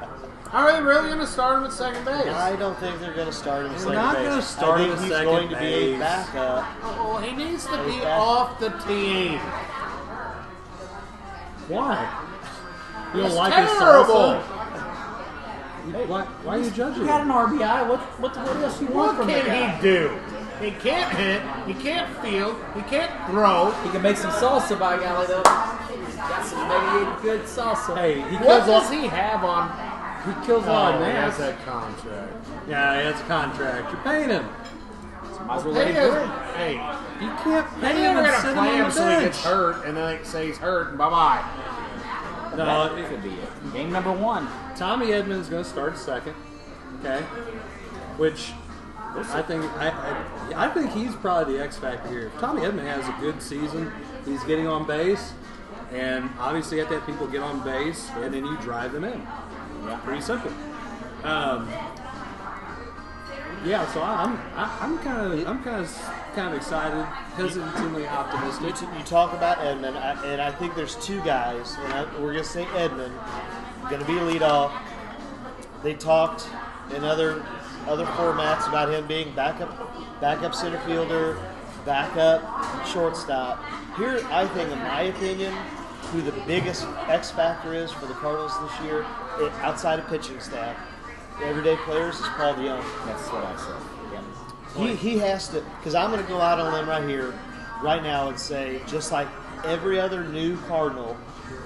Are they really going to start him at second base? I don't think they're going to start him at second not base. gonna start him I at think he's second going to be a base. backup. Oh, he needs to be off the team. Why? You don't It's like his terrible. salsa? Why are you judging You got him? an RBI. What else you want What from the can guy? he do? He can't hit. He can't field. He can't throw. He can make some salsa, by golly, though. Got some maybe good salsa. Hey, he What kills does he have on? He kills a lot of he has man. that contract. Yeah, he has a contract. You're paying him. Might as well let Hey, him do it. hey, You can't pay they him never and gonna sit him play on him the so he bench. gets hurt, and then they say he's hurt, and bye-bye. No, That could be it. Game number 1. Tommy Edmonds going to start second, okay? Which I think he's probably the X factor here. If Tommy Edman has a good season, he's getting on base, and obviously you have to have people get on base, and then you drive them in. Yeah, pretty simple. Yeah, so I'm kind of excited, hesitantly optimistic. You talk about Edman, and I think there's two guys, and we're going to say Edman, going to be leadoff. They talked in other formats about him being backup center fielder, backup shortstop. Here, I think, in my opinion, who the biggest X factor is for the Cardinals this year, outside of pitching staff, everyday players, is Paul DeYoung. That's what I said. Yeah. He has to, because I'm going to go out on a limb right here, right now, and say, just like every other new Cardinal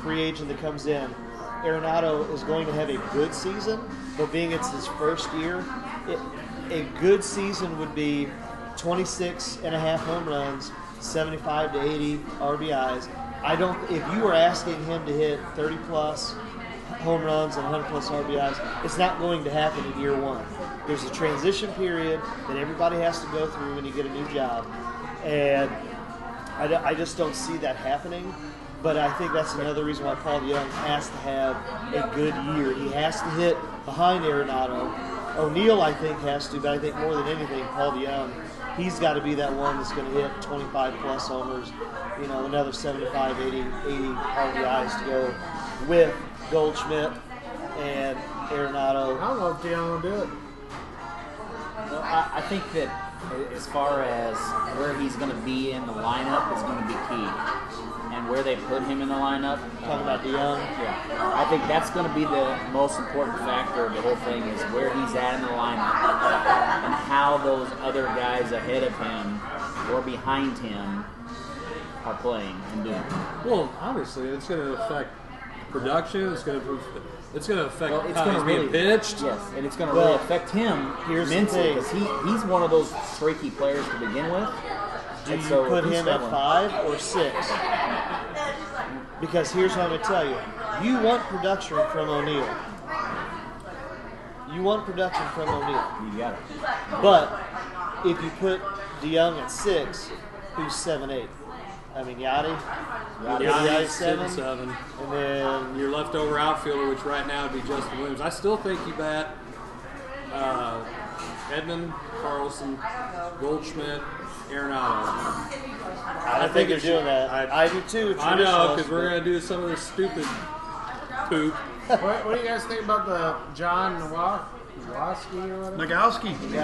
free agent that comes in, Arenado is going to have a good season, but being it's his first year, a good season would be 26 and a half home runs, 75 to 80 RBIs. If you were asking him to hit 30 plus home runs and 100 plus RBIs, it's not going to happen in year one. There's a transition period that everybody has to go through when you get a new job, and I just don't see that happening. But I think that's another reason why Paul DeYoung has to have a good year. He has to hit behind Arenado. O'Neill, I think, has to, but I think more than anything, Paul DeYoung, he's got to be that one that's going to hit 25 plus homers, another 75, 80 RBIs to go with Goldschmidt and Arenado. I don't know if DeYoung will do it. Well, I think that as far as where he's going to be in the lineup is going to be key. And where they put him in the lineup. Talking about DeYoung? Yeah. I think that's going to be the most important factor of the whole thing is where he's at in the lineup and how those other guys ahead of him or behind him are playing and doing. Well, obviously, it's going to affect production. It's going to affect how he's being pitched. Yes, and it's going to really affect him mentally because he's one of those streaky players to begin with. Do you put him at 5 or 6? Because here's what I'm going to tell you. You want production from O'Neill. You got it. But if you put DeYoung at 6, who's 7-8? I mean, Yachty's 7. And then your leftover outfielder, which right now would be Justin Williams. I still think you bat Edman, Carlson, Goldschmidt, Arenado. I think they're doing that. I do too. I know, because we're going to do some of this stupid poop. What do you guys think about the John Nowakowski or whatever? Nagowski. The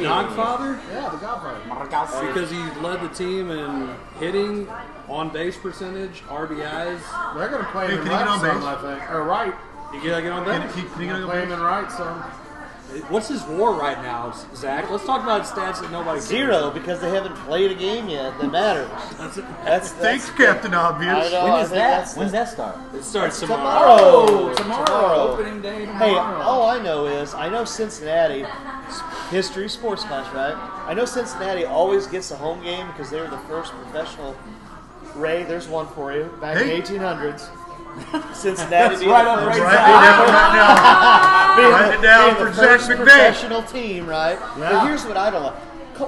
Godfather? Yeah, the Godfather. Because he led the team in hitting, on base percentage, RBIs. They're going to play him in can he get on right some, base? I think. Or right. You gotta get on base. Can he get on Play him base? in right some. What's his WAR right now, Zach? Let's talk about stats that nobody cares 0 about. because they haven't played a game yet that matters. Thanks, Captain Obvious. I know, When is that? When's that start? It starts tomorrow. Tomorrow. Opening day tomorrow. Hey, all I know is Cincinnati, history, sports class, right? I know Cincinnati always gets a home game because they were the first professional. Ray, there's one for you. Back in the 1800s. Cincinnati being right the up first Write it down for Zach first McVay. professional team, right? Yeah. But here's what I don't like.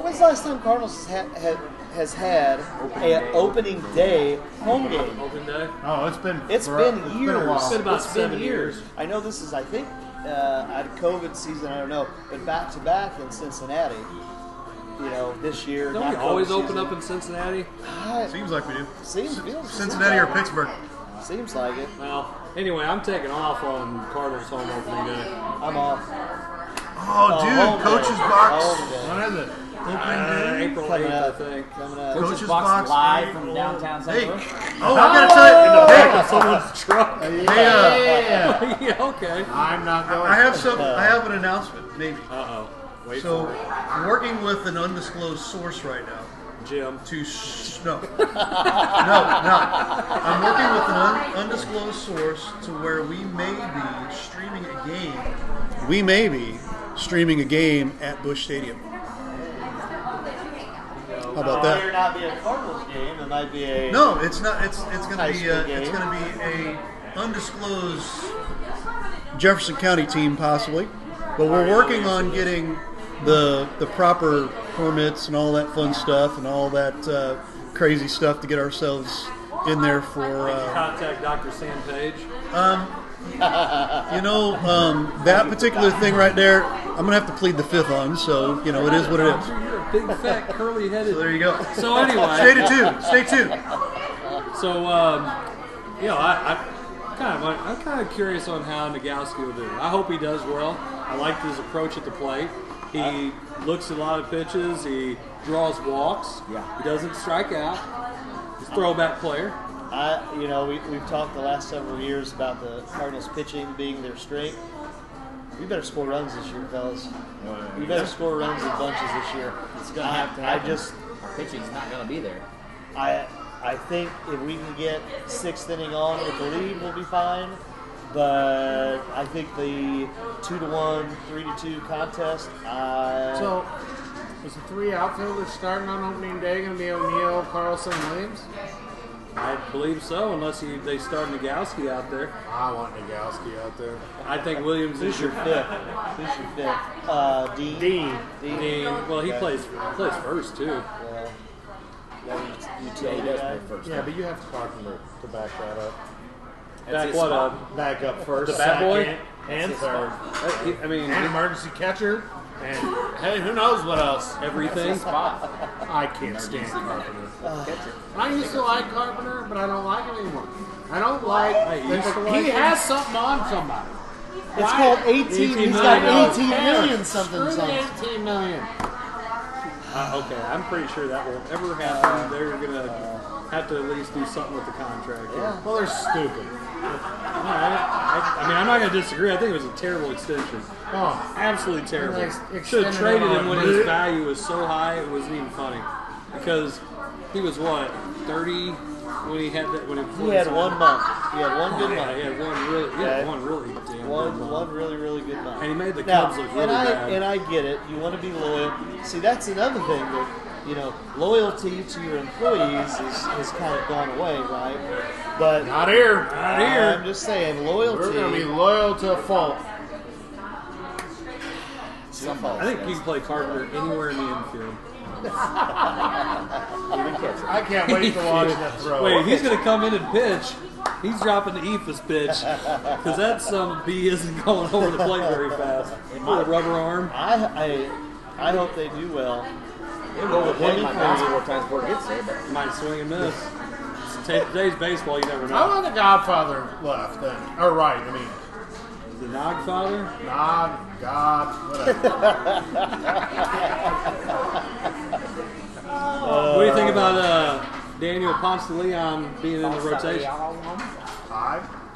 When's the last time Cardinals has had an opening day home game? Open day. Oh, it's been It's forever. been years. It's been a while. It's been about 7 years. I know this is, I think, out of COVID season, I don't know, but back to back in Cincinnati. This year. Don't not we always COVID open season. up in Cincinnati? Seems like we do. Feels Cincinnati or like Pittsburgh. it. Seems like it. Well, anyway, I'm taking off on Cardinals home opening day. I'm off. Oh, dude, home Coach's day. Box. Home day. When is it? April Coming 8th, I up. think. Coming up. Coach's Coach's Box Box live April. from downtown Hey, St. Louis. I gotta tell you, Someone's truck. Yeah. Yeah, okay. I'm not going. I have an announcement, maybe. Uh-oh. Wait So, for it. I'm working with an undisclosed source right now. Jim. No. I'm working with an undisclosed source to where we may be streaming a game. We may be streaming a game at Busch Stadium. How about It might that? not be a Cardinals game. It might be a. No, it's not. It's going High to be school game. it's going to be a undisclosed Jefferson County team possibly, but we're working on getting the proper permits and all that fun stuff and all that crazy stuff to get ourselves in there for. Contact Dr. Sam Page. That particular thing right there, I'm gonna have to plead the fifth on. So it is what it is. You're a big, fat, curly-headed. So there you go. So anyway, Stay tuned. So I'm kind of curious on how Nagowski will do. I hope he does well. I liked his approach at the plate. He looks at a lot of pitches. He draws walks. Yeah. He doesn't strike out. He's a throwback player. We've talked the last several years about the Cardinals pitching being their strength. We better score runs this year, fellas. We better score runs in bunches this year. It's going to have to happen. Our pitching's not going to be there. I think if we can get sixth inning on with the lead, we'll be fine. But I think the 2-1, 3-2 contest. So, is the three outfielders starting on opening day going to be O'Neill, Carlson, and Williams? I believe so, unless they start Nagowski out there. I want Nagowski out there. I think Williams Who's is your fifth? Dean. Dean. Well, he plays first too. He does play first. Yeah, but you have Carpenter to back that up. Back what up? Back up first, The bad boy? second, and third. I mean, And emergency catcher. And hey, who knows what else? everything. I can't stand Carpenter. I used to like Carpenter, but I don't like him anymore. I don't like. He has something on somebody. It's called 18. He's got 18 million something. Screw the 18 million. Okay, I'm pretty sure that won't ever happen. They're gonna have to at least do something with the contract. Yeah. Well, they're stupid. I mean, I'm not going to disagree. I think it was a terrible extension. Oh, Absolutely terrible. Like, Should have extended traded him him on. when his value was so high it wasn't even funny. Because he was what, 30 when he had that? When He had 1 month. He had one good Yeah, month. he had one really damn good month. One really good month. And he made the Now, Cubs look really bad. and I get it. You want to be loyal. See, that's another thing that loyalty to your employees is kind of gone away, right? But not here. Not here. I'm just saying, loyalty. We're going to be loyal to a fault. I think you can play Carpenter anywhere in the infield. I can't wait to watch that throw. Wait, he's going to come in and pitch. He's dropping the Ephus pitch because that some B isn't going over the plate very fast. With a rubber arm. I hope they do well. He'll go over the plate like that 4 times before it gets there, but Might swing and miss. Today's baseball, you never know. I want the Godfather left then. Or right, I mean. The Nogfather? God, whatever. What do you think about Daniel Ponce de Leon being in the rotation?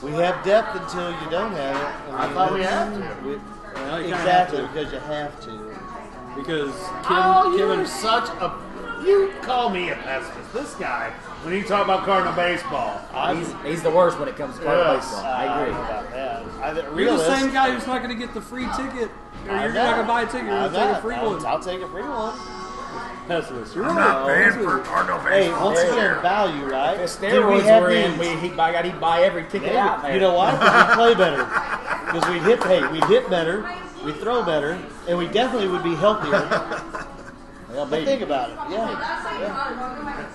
We have depth until you don't have it. I thought we had to. Well, you kinda Exactly, have to. because you have to. Because You're such a. You call me a pessimist. This guy, when you talk about Cardinal baseball, he's the worst when it comes to Cardinal Yes. baseball. I agree. About that. you're the same guy who's not going to get the free ticket. Or you're not going to buy a ticket. You're going to take a free one. I'll take a free one. Pessimist. You're I'm right. not paying for Cardinal Hey, baseball. once again, value, right? If Did steroids have were in, needs? he'd buy every ticket out there. You know why? Because we play better. Because we hit better, we throw better, and we definitely would be healthier. Well, But think about it. Yeah.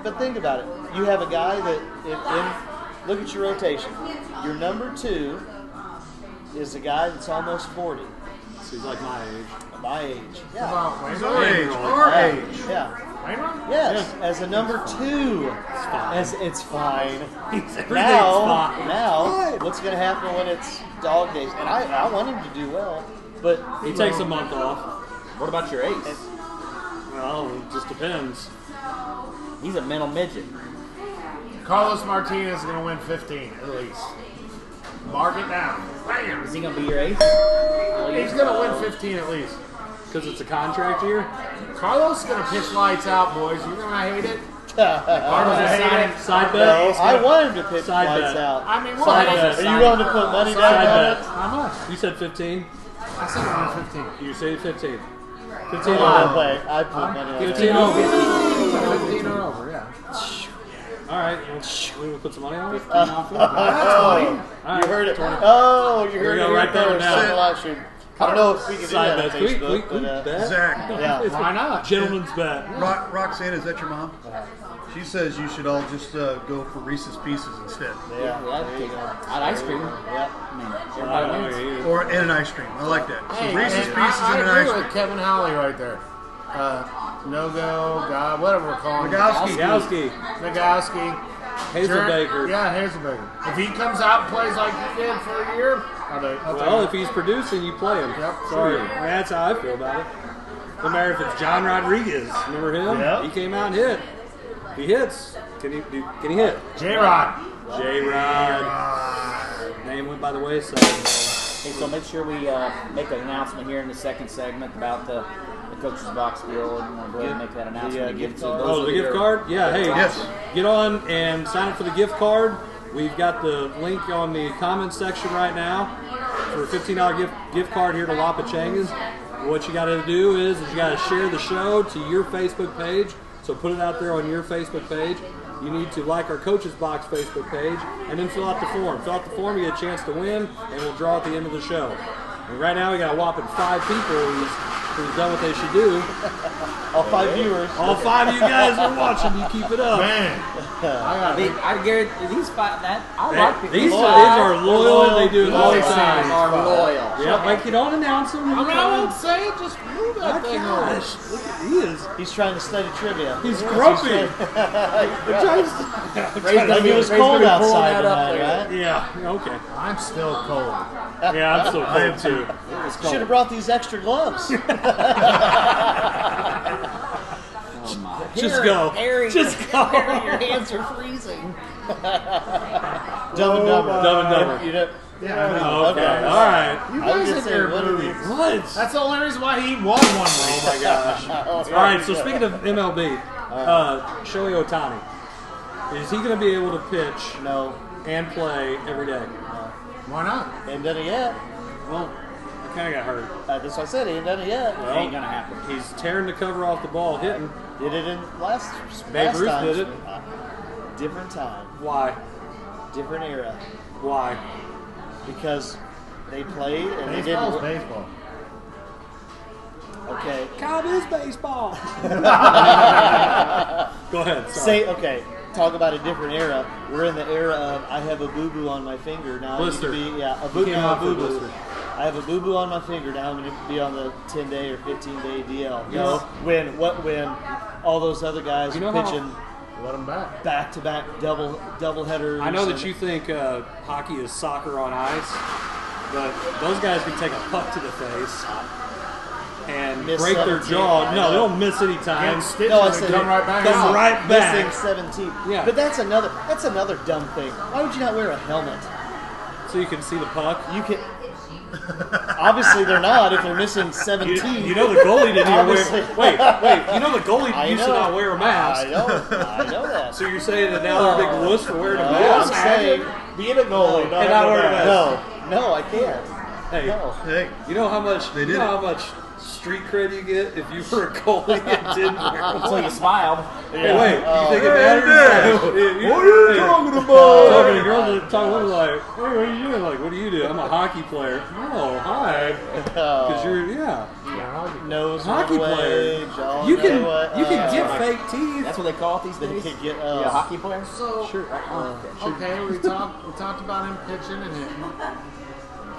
But think about it. You have a guy that, look at your rotation. Your number 2 is a guy that's almost 40. So he's like my age. My age. Yeah. Our age. Yeah. Yes. As a number 2. As it's fine. Everything's fine. Now, what's going to happen when it's dog days? And I want him to do well, but He takes a month off. What about your ace? Well, it just depends. He's a mental midget. Carlos Martinez is going to win 15 at least. Mark it down. Bam. Is he going to be your ace? He's going to win 15 at least. Because it's a contract year? Carlos is going to pitch lights out, boys. You're going to hate it. Carlos is signing. Side bet? No, I want him to pitch Side lights bet. out. I mean, what? Side bet. Are you willing to put money down Side on bet. it? How much? You said 15? I said around 15. You say 15. 15 I over. put money on 15 it. over. 15 or over, yeah. All right. We will put some money on it? Oh, All right. you heard it. Oh, you Here heard we it go, right there now. Shoot. I don't know if we can do Side that on bet. Facebook, We but bet. Zach, yeah. Why not? Gentleman's bet. Roxanne, is that your mom? She says you should all just go for Reese's Pieces instead. Yeah. There you go. Ice cream. Yeah. I mean, everybody wins. Or and an ice cream. I like that. So Hey, Reese's hey, Pieces I and an agree ice with cream. Kevin Howley right there. No go, God, whatever we're calling him. Nagowski. Nagowski. Hazelbaker. Yeah, Hazelbaker. If he comes out and plays like he did for a year, I'll Well, if he's producing, you play him. Yep. Sorry. That's how I feel about it. No matter if it's John Rodriguez. Remember him? Yep. He came out and hit. If he hits, can he hit? J-Rod. J-Rod. Name went by the wayside. Hey, so make sure we make an announcement here in the second segment about the Coach's Box deal. And we'll go ahead and make that announcement. and give it to those Oh, of the you gift that card? Yeah, hey, Yes. get on and sign up for the gift card. We've got the link on the comments section right now for a $15 gift card here to La Pachangas. What you got to do is you got to share the show to your Facebook page. So put it out there on your Facebook page. You need to like our Coach's Box Facebook page and then fill out the form. Fill out the form, you get a chance to win, and we'll draw at the end of the show. And right now we got a whopping 5 people who's done what they should do. All 5 viewers. All 5 of you guys are watching. You keep it up. Man. I guarantee these five. I like people. These are loyal. They do it all the These time. are loyal. Yeah, like you don't announce them. I won't say it, just move that thing over. Gosh, look at he is. He's trying to study trivia. He's grumpy. Like it was cold outside tonight, right? Yeah. Okay. I'm still cold. Yeah, I'm still cold too. Should have brought these extra gloves. Oh my. Just go. Harry, Just go. Harry, your hands are freezing. Dumb and Dumber. Dumb and Dumber. You know, Oh, okay. All right. You I was guys gonna in say, there, what are movies. these? What? That's the only reason why he won one Oh week. my gosh. All right. So speaking of MLB, Shohei Ohtani, is he going to be able to pitch No. and play every day? Why not? Ain't done it yet. Well, I kind of got hurt. That's what I said. He ain't done it yet. Well, Ain't gonna happen. He's tearing the cover off the ball, hitting. Did it in last Babe Ruth times. did it. Different time. Why? Different era. Why? Because they played and they Baseball's didn't. baseball. Okay. Cowboys baseball. Go ahead. Sorry. Say okay. Talk about a different era. We're in the era of I have a boo boo on my finger now. Blister. I need to be, yeah, a You came off boo with boo. blister. I have a boo boo on my finger now. I'm going to be on the 10-day or 15-day DL. You know- when all those other guys You know are how- pitching Let him back. back-to-back double headers. I know that and- you think hockey is soccer on ice, but those guys can take a puck to the face and Miss break their 17. jaw. I No, know. they don't miss any time. Against Stitches, No, I they said come right back come out. right back. Missing 17. Yeah. But that's another dumb thing. Why would you not wear a helmet? So you can see the puck. You can. Obviously, they're not if they're missing 17. You know the goalie didn't even Obviously. wear. Wait. You know the goalie I used to know. not wear a mask. I know that. So you're saying that now they're a big wuss for wearing a No, mask? I'm saying Being a goalie, And not wearing a mask. no, I can't. Hey, No. Hey, you know how much? They You did know it. how much street cred you get if you were a goalie and didn't wear a Until you mask? smiled. Hey, wait, you think it Hey, matters? Dad. What are you talking about? Talking to girls that talk women like, hey, what are you doing? Like, what do you do? I'm a hockey player. Oh, hi. Because you're, yeah, Nose hockey wedge, player. all You know can, what, you can get fake teeth. That's what they call it these Then you days. could get. You a hockey player? So, Sure. okay, we talked about him pitching and hitting.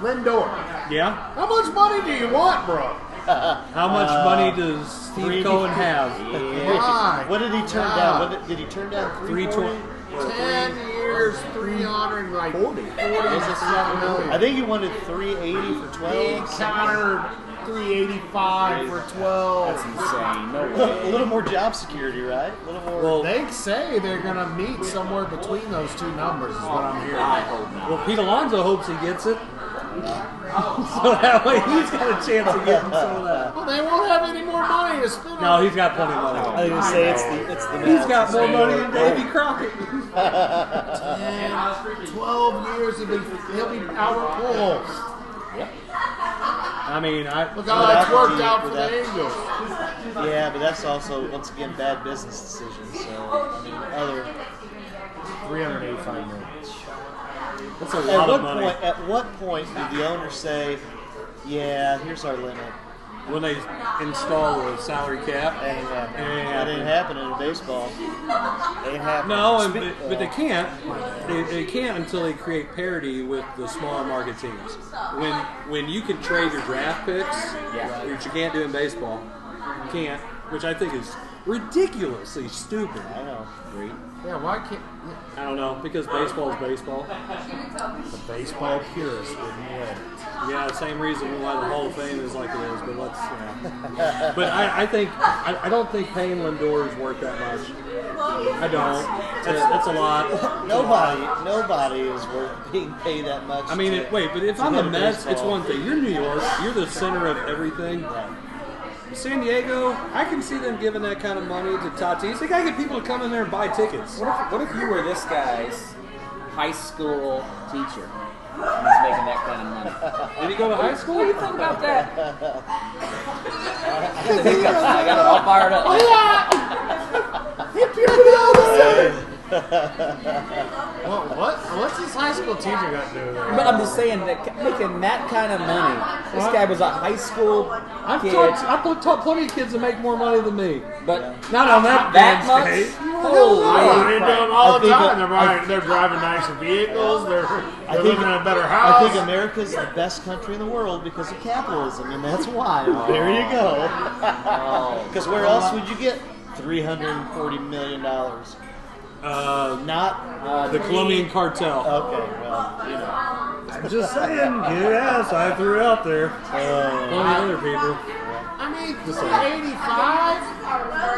Lindor, Yeah. how much money do you want, bro? How much money does Steve Cohen have? Why? What did he turn Yeah. down? Did he turn down 340? 10 years, 347 million. I think he wanted 380 for He 12. countered 385 for 12. That's insane. No A way. little more job security, right? A little more. Well, They say they're going to meet somewhere between those two numbers, is what I'm hearing. I hope not. well, Pete Alonso hopes he gets it. So that way he's got a chance of getting some of that. Well, they won't have any more money to spend No, on he's got plenty of money. I was gonna say it's the. He's got more money than Davy Crockett. 10, 12 years. He'll be Albert Pujols. I mean, Look how that's worked out for that. the Angels. Yeah, but that's also once again bad business decisions. So I mean, other. 385 million. that's a lot of money. At what point did the owner say, Yeah, here's our limit. When they install the salary cap. Ain't happening. That ain't happening in baseball. Ain't happening. No, but they can't. They can't until they create parity with the smaller market teams. When you can trade your draft picks, which you can't do in baseball, you can't, which I think is ridiculously stupid. I know. Great. Yeah, why can't... I don't know, because baseball is baseball. The baseball purist wouldn't let it. Yeah, same reason why the Hall of Fame is like it is, but let's, But I don't think paying Lindor is worth that much. I don't. That's a lot. Nobody is worth being paid that much. I mean, but if I'm the Mets, it's one thing. You're New York. You're the center of everything. Right. San Diego, I can see them giving that kind of money to Tatis. They gotta get people to come in there and buy tickets. What if you were this guy's high school teacher? And he's making that kind of money. Did he go to high school? What do you think about that? I got it all fired up. What's this high school teacher got to do with it? But I'm just saying that making that kind of money. This guy was a high school kid. I've taught plenty of kids to make more money than me, but not on that much. Holy Holy they're doing all the time. They're driving nicer vehicles. They're living in a better house. I think America's the best country in the world because of capitalism, and that's why. There you go. Because where else would you get $340 million? Not the Colombian cartel. Okay, well, you know. I'm just saying, yes, I threw it out there. Plenty of other people. I mean, 85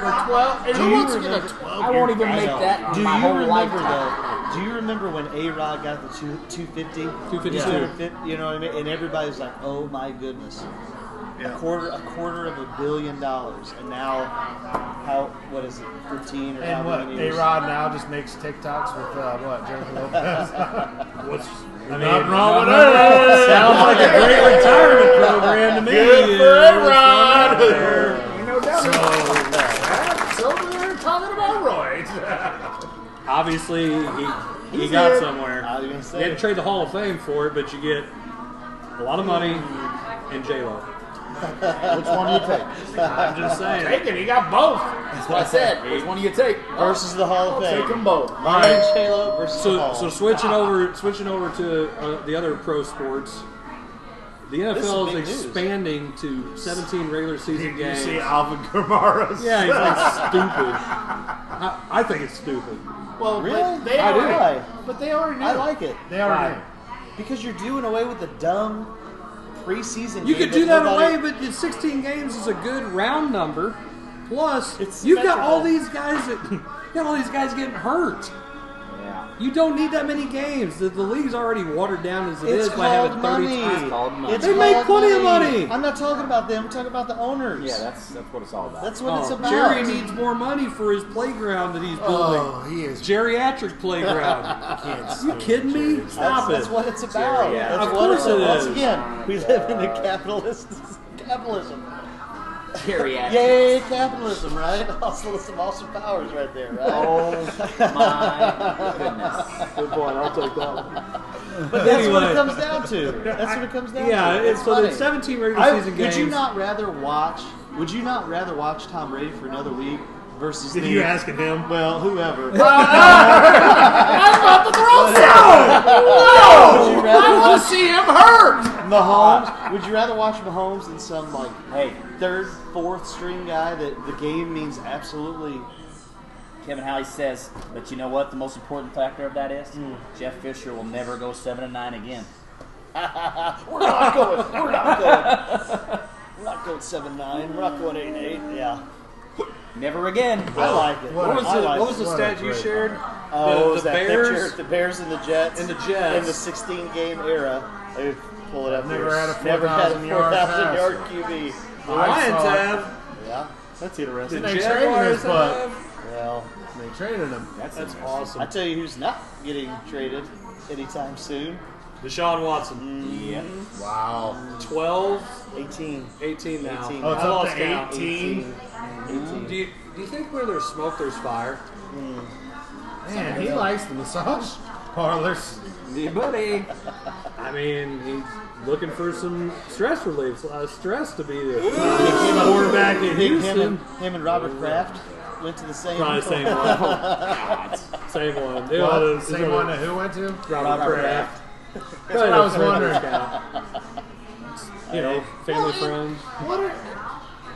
or 12. Do you remember? I won't even make that my whole lifetime. Do you remember when A-Rod got the 250? 252. 250, you know what I mean? And everybody's like, oh my goodness. Yeah. A quarter of $1 billion. And now, what is it, 15 or And how what? many years? A-Rod now just makes TikToks with Jennifer Lopez. Nothing wrong with that. Sounds like a great retirement program to me. Good for A-Rod. No doubt. So we're talking about roids. Obviously, he got somewhere. I was gonna say. You had to trade the Hall of Fame for it, but you get a lot of money and J-Lo. Which one do you take? I'm just saying. Take it. He got both. That's what I said. Which one do you take? Versus the Hall of Fame. Take them both. Money and J-Lo versus the Hall. So switching over to the other pro sports. The NFL is expanding to 17 regular season You games. see Alvin Kamara's. Yeah, he's like stupid. I think it's stupid. Well, Really? They I do. already, but they already knew. I like it. They already knew. Because you're doing away with the dumb preseason You game could do that nobody- away, but 16 games is a good round number. Plus, It's you've got all symmetrical. these guys getting hurt. Yeah. You don't need that many games. The league's already watered down as it It's is by having called 30 money. It's called money. It's They make called plenty of money. I'm not talking about them. I'm talking about the owners. Yeah, that's what it's all about. That's what it's about. Jerry needs more money for his playground that he's building. Oh, he is. Geriatric playground. You kidding me? Stop That's it. what it's about. Yeah. That's Of what course it's it Once is. again, we live in a capitalism. Geriatric. Yay, capitalism, right? Also, some awesome powers right there, right? Oh my goodness. Good point. I'll take that one. But that's what Anyway. it comes down to. That's what it comes down Yeah, to. it's so funny. there's 17 regular season games. Would you not rather watch Tom Brady for another week versus Did the, you asking him? Well, whoever. I want to see him hurt. Mahomes. Would you rather watch Mahomes than some like Hey, third, fourth string guy that the game means absolutely? Kevin Howley says, but you know what? The most important factor of that is Jeff Fisher will never go 7-9 again. We're not going. We're not going 7-9. We're not going 8-8. Yeah. Never again. I like it. What was I like the it. stat you shared? Oh, the that Bears picture, the Bears and the Jets. and the Jets. In the 16-game era. They pull it up. Never there. had a Never had a 4,000 4,000-yard QB. The Lions saw it. have. Yeah, that's interesting. They Jaguars traded his butt. have. Well, They traded him. That's awesome. I tell you who's not getting traded anytime soon. Deshaun Watson. Yeah. Wow. 12, 18. 18 now. 18. Oh, it's I up lost to count. 18. 18. Do you think where there's smoke, there's fire? Man, he likes the massage parlors. Yeah, buddy. I I mean, he's looking for some stress relief. A lot of stress to be the quarterback in Houston. Him and Robert Kraft went to the same. Probably the same one. Same one. Same one that who went to? Robert Kraft. That's what I was wondering. You know, family friends.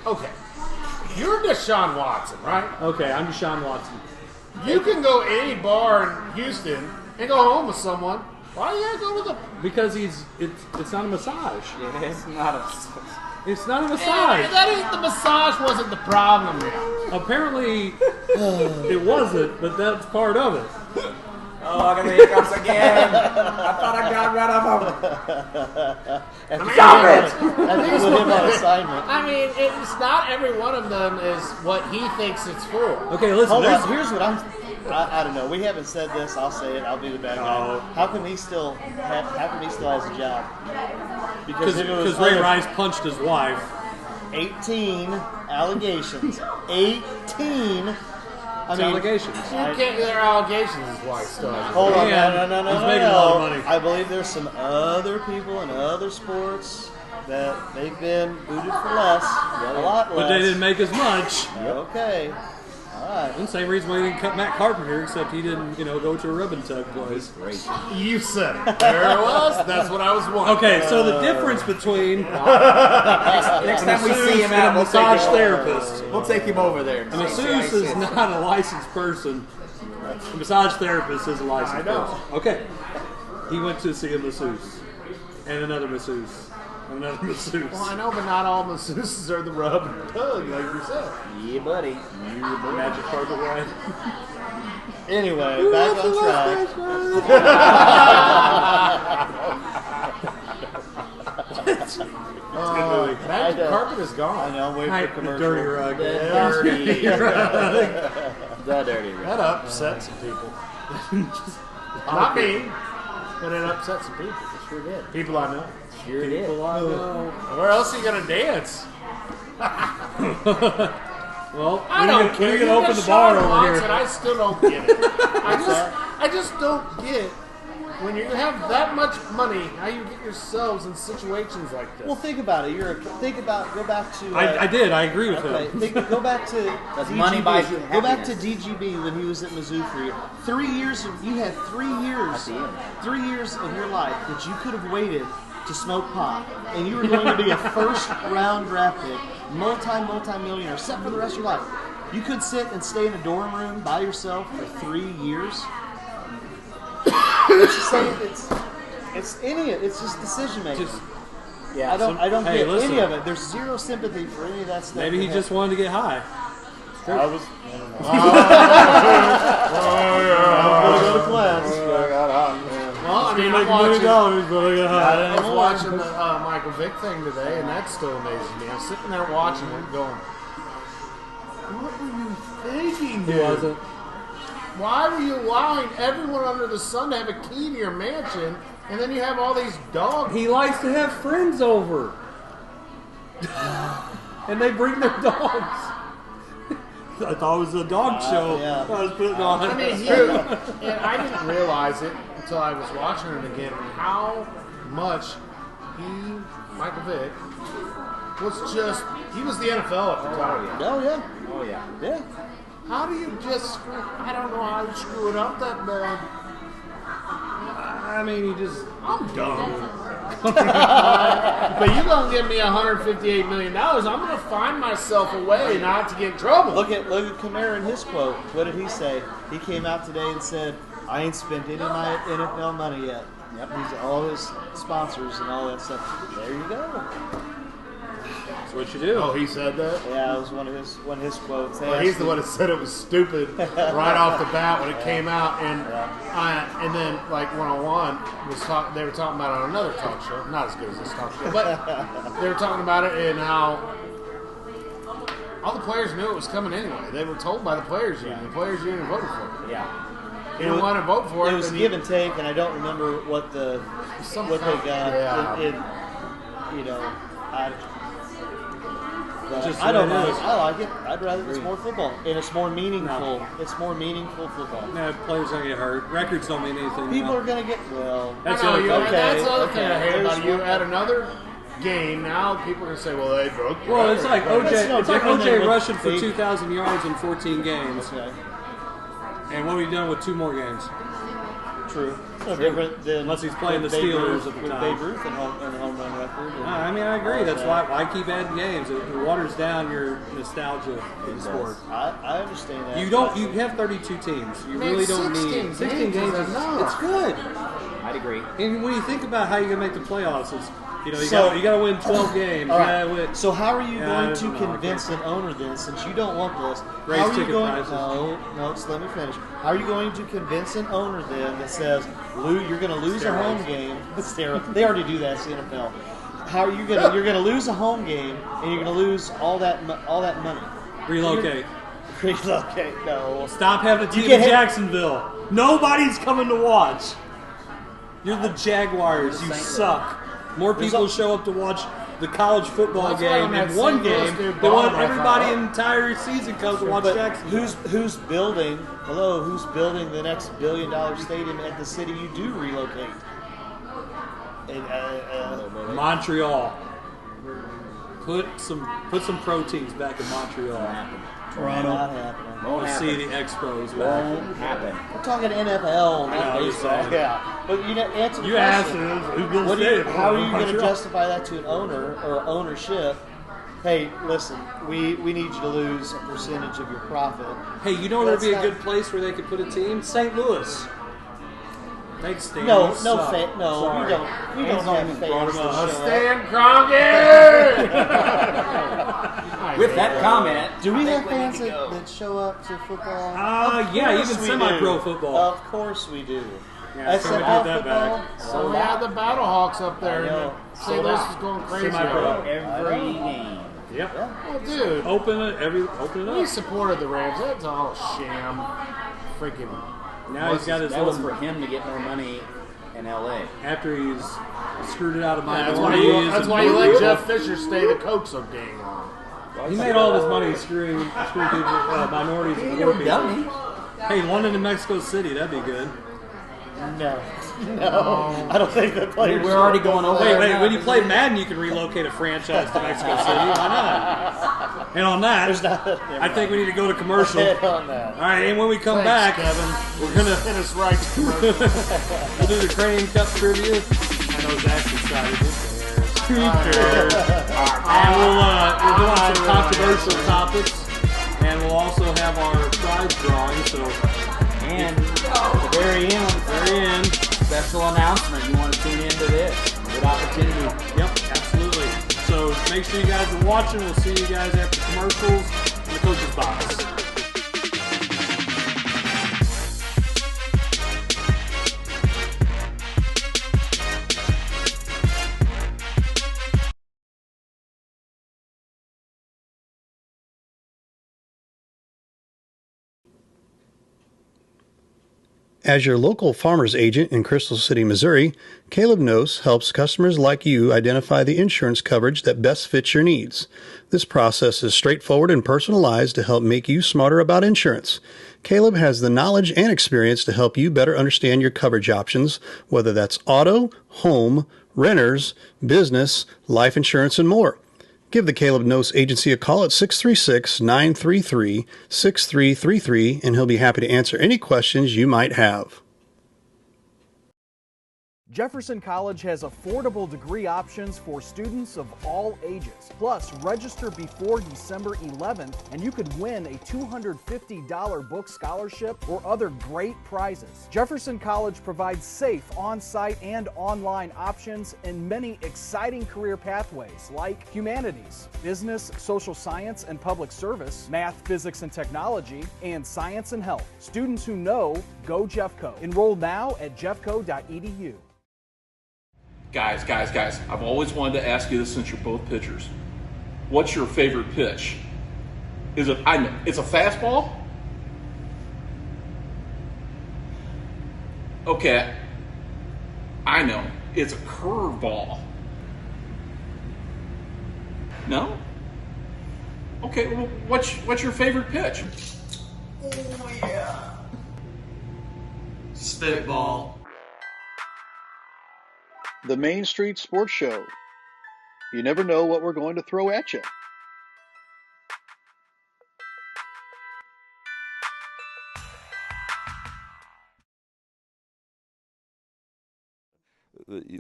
Okay. You're Deshaun Watson, right? Okay, I'm Deshaun Watson. You can go any bar in Houston and go home with someone. Why you gotta go with a... Because it's not a massage. Yeah, it's not a. It's not a massage. That ain't the massage wasn't the problem here. Apparently, it wasn't, but that's part of it. Oh, I got the hiccups again. I thought I got rid of them. Stop it! I think it's with him on assignment. I mean, it's not every one of them is what he thinks it's for. Okay, listen. Hold on. Here's what I don't know. We haven't said this. I'll say it. I'll be the bad guy. How come he still has a job? Because Ray Rice punched his wife. 18 allegations. 18. Allegations. Their allegations is why it's still. Hold on. No. He's making a lot of money. I believe there's some other people in other sports that they've been booted for less. A lot less. But they didn't make as much. Okay. All right. And same reason why they didn't cut Matt Carpenter, except he didn't, go to a rub and tug place. You said it. There it was. That's what I was wondering. Okay, so the difference between Next time we see him and a out, massage therapist. We'll take him over there. A masseuse is not a licensed person. A massage therapist is a licensed person. Okay. He went to see a masseuse. And another masseuse. And another masseuse. Well, I know, but not all masseuses are the rub and tug, like you said. Yeah, buddy. Magic carpet ride. Anyway, back on track. Magic carpet is gone. I know, I'm waiting for commercial. Dirty rug. The dirty rug. That upset some people. Not me, but it upset some people. It sure did. People I know. Sure did. Where else are you gonna dance? Well, I don't care. We can open the bar over here. I still don't get it. I just don't get when you have that much money, how you get yourselves in situations like this. Well, think about it. Go back to. I did. I agree with Okay, him. go back to DGB. money buys you Go back to happiness. DGB when he was at Mizzou for you. 3 years. You had 3 years. At the end. 3 years of your life that you could have waited to smoke pot, and you were going to be a first-round draft pick, multi-millionaire, set for the rest of your life. You could sit and stay in a dorm room by yourself for 3 years. It's the same. It's just decision making. Yeah. I don't hey, get listen. any of it. There's zero sympathy for any of that stuff. Maybe he just wanted to get high. I was gonna go to class. Well, I mean, I'm watching the Michael Vick thing today, and that still amazes me. I'm sitting there watching it going, what were you thinking, dude? Who was it? Why were you allowing everyone under the sun to have a key to your mansion, and then you have all these dogs? He likes to have friends over. And they bring their dogs. I thought it was a dog show yeah. I was putting on. I mean, and I didn't realize it until I was watching it again, how much Michael Vick, he was the NFL at the time. Oh yeah. Oh yeah. Yeah. How do you just I don't know how you screw it up that bad. I mean, I'm dumb. But you're going to give me $158 million. I'm going to find myself a way not to get in trouble. Look at Kamara in his quote. What did he say? He came out today and said, "I ain't spent any of my NFL money yet." Yep. These are all his sponsors and all that stuff. There you go. That's what you do. Oh, he said that? Yeah, it was one of his quotes. Well, he's the one that said it was stupid right off the bat when it came out, and then like 101 they were talking about it on another talk show, not as good as this talk show, but they were talking about it and how all the players knew it was coming anyway. They were told by the players union. The players union voted for it. Yeah. He didn't want to vote for it. It was a give and take, and I don't remember what they got. Yeah. that. Just I don't the way it know. is. I like it. I'd rather it's more football and it's more meaningful. No. It's more meaningful football. Yeah, players don't get hurt. Records don't mean anything. People now. are gonna get That's I know, the you, other thing. that's the other thing I hate There's about you. one- At another game now, people are gonna say, "Well, they broke." the Well, it's record." like OJ. It's It's like when they OJ went rushing for big. 2,000 yards in 14 games. Okay. And what have you done with 2 more games? True. No different than Unless he's playing with the Babe Steelers Ruth- at the with time. Babe Ruth and home run record. and I mean, I agree. all That's that. why I keep adding games. It waters down your nostalgia in the sport. I understand that. You don't. You have 32 teams. You Man, really don't 16 need 16 games games. is enough. It's good. I'd agree. And when you think about how you're gonna make the playoffs, it's you So- got to win 12 games. All You right. gotta win. So how are you Yeah, going to no, I convince an owner then, since you don't want this? Raise How are you ticket going? prices. No, just let me finish. How are you going to convince an owner then that says, you're going to lose a home game? Steroids. They already do that. It's the NFL. How are you going to? You're going to lose a home game, and you're going to lose all that money. Relocate. Relocate? No. Stop having a You team get in hit- Jacksonville. Nobody's coming to watch. You're the Jaguars. You suck. More people show up to watch the college football That's why game on that in one St. Louis game. dude, They want Bonne, I everybody thought. in the entire season comes to watch But Jacksonville. who's building? Hello, who's building the next $1 billion stadium at the city you do relocate? And, Montreal. Put some proteins back in Montreal. Toronto. Not happening. Won't We'll see happen. the Expos back. Won't happen. We're talking NFL, I know, not I'm just baseball. saying. Yeah, but answer the You asked question. who builds What do you, stadium? how are you going to Montreal. justify that to an owner or ownership? Hey, listen, we need you to lose a percentage of your profit. Hey, you know where would be a That's good place where they could put a team? St. Louis. Thanks, Stan. No, You no, suck. no, Sorry. we don't have fans brought that him up. show up. Stan Kroenke! With that comment, Do we I have think fans need to go. that show up to football? Yeah, Of even course we semi-pro do. football. Of course we do. Yeah, so we SML take that football. back. So we had the Battlehawks up there, I know. and St. Louis is going crazy. Semi-pro. Every game. Yep. Oh, dude, Open it we up. supported the Rams. That's all sham. Freaking. Now he's got his That was little. for him to get more money in LA. After he's screwed it out of That's minorities. why you let Jeff Fisher stay the coach so dang long. He made all of his money screwing people, minorities and poor people. Dummy. Hey, London and Mexico City, that'd be good. No, I don't think the players. We're already going over Wait, there wait. now. When you play Madden, you can relocate a franchise to Mexico City. Why not? And on that, There's not. I think we need to go to commercial. Hit All on that. right, and when we come Thanks, back, Kevin. we're gonna Hit us right to commercial. we'll do the Cranium Cup trivia. I know Zach's excited. And we'll go on some controversial topics, and we'll also have our prize drawing. So, And at the very end, special announcement. You want to tune into this. Good opportunity. yep, absolutely. So make sure you guys are watching. We'll see you guys after commercials in the coach's box. As your local farmer's agent in Crystal City, Missouri, Caleb Nose helps customers like you identify the insurance coverage that best fits your needs. This process is straightforward and personalized to help make you smarter about insurance. Caleb has the knowledge and experience to help you better understand your coverage options, whether that's auto, home, renters, business, life insurance, and more. Give the Caleb Nose Agency a call at 636-933-6333, and he'll be happy to answer any questions you might have. Jefferson College has affordable degree options for students of all ages. Plus, register before December 11th and you could win a $250 book scholarship or other great prizes. Jefferson College provides safe on-site and online options and many exciting career pathways like humanities, business, social science and public service, math, physics and technology, and science and health. Students who know, go Jeffco. Enroll now at jeffco.edu. Guys, I've always wanted to ask you this since you're both pitchers. What's your favorite pitch? It's a fastball? Okay, I know. It's a curveball. No? Okay, well, what's your favorite pitch? Oh, yeah. Spitball. The Main Street Sports Show. You never know what we're going to throw at you.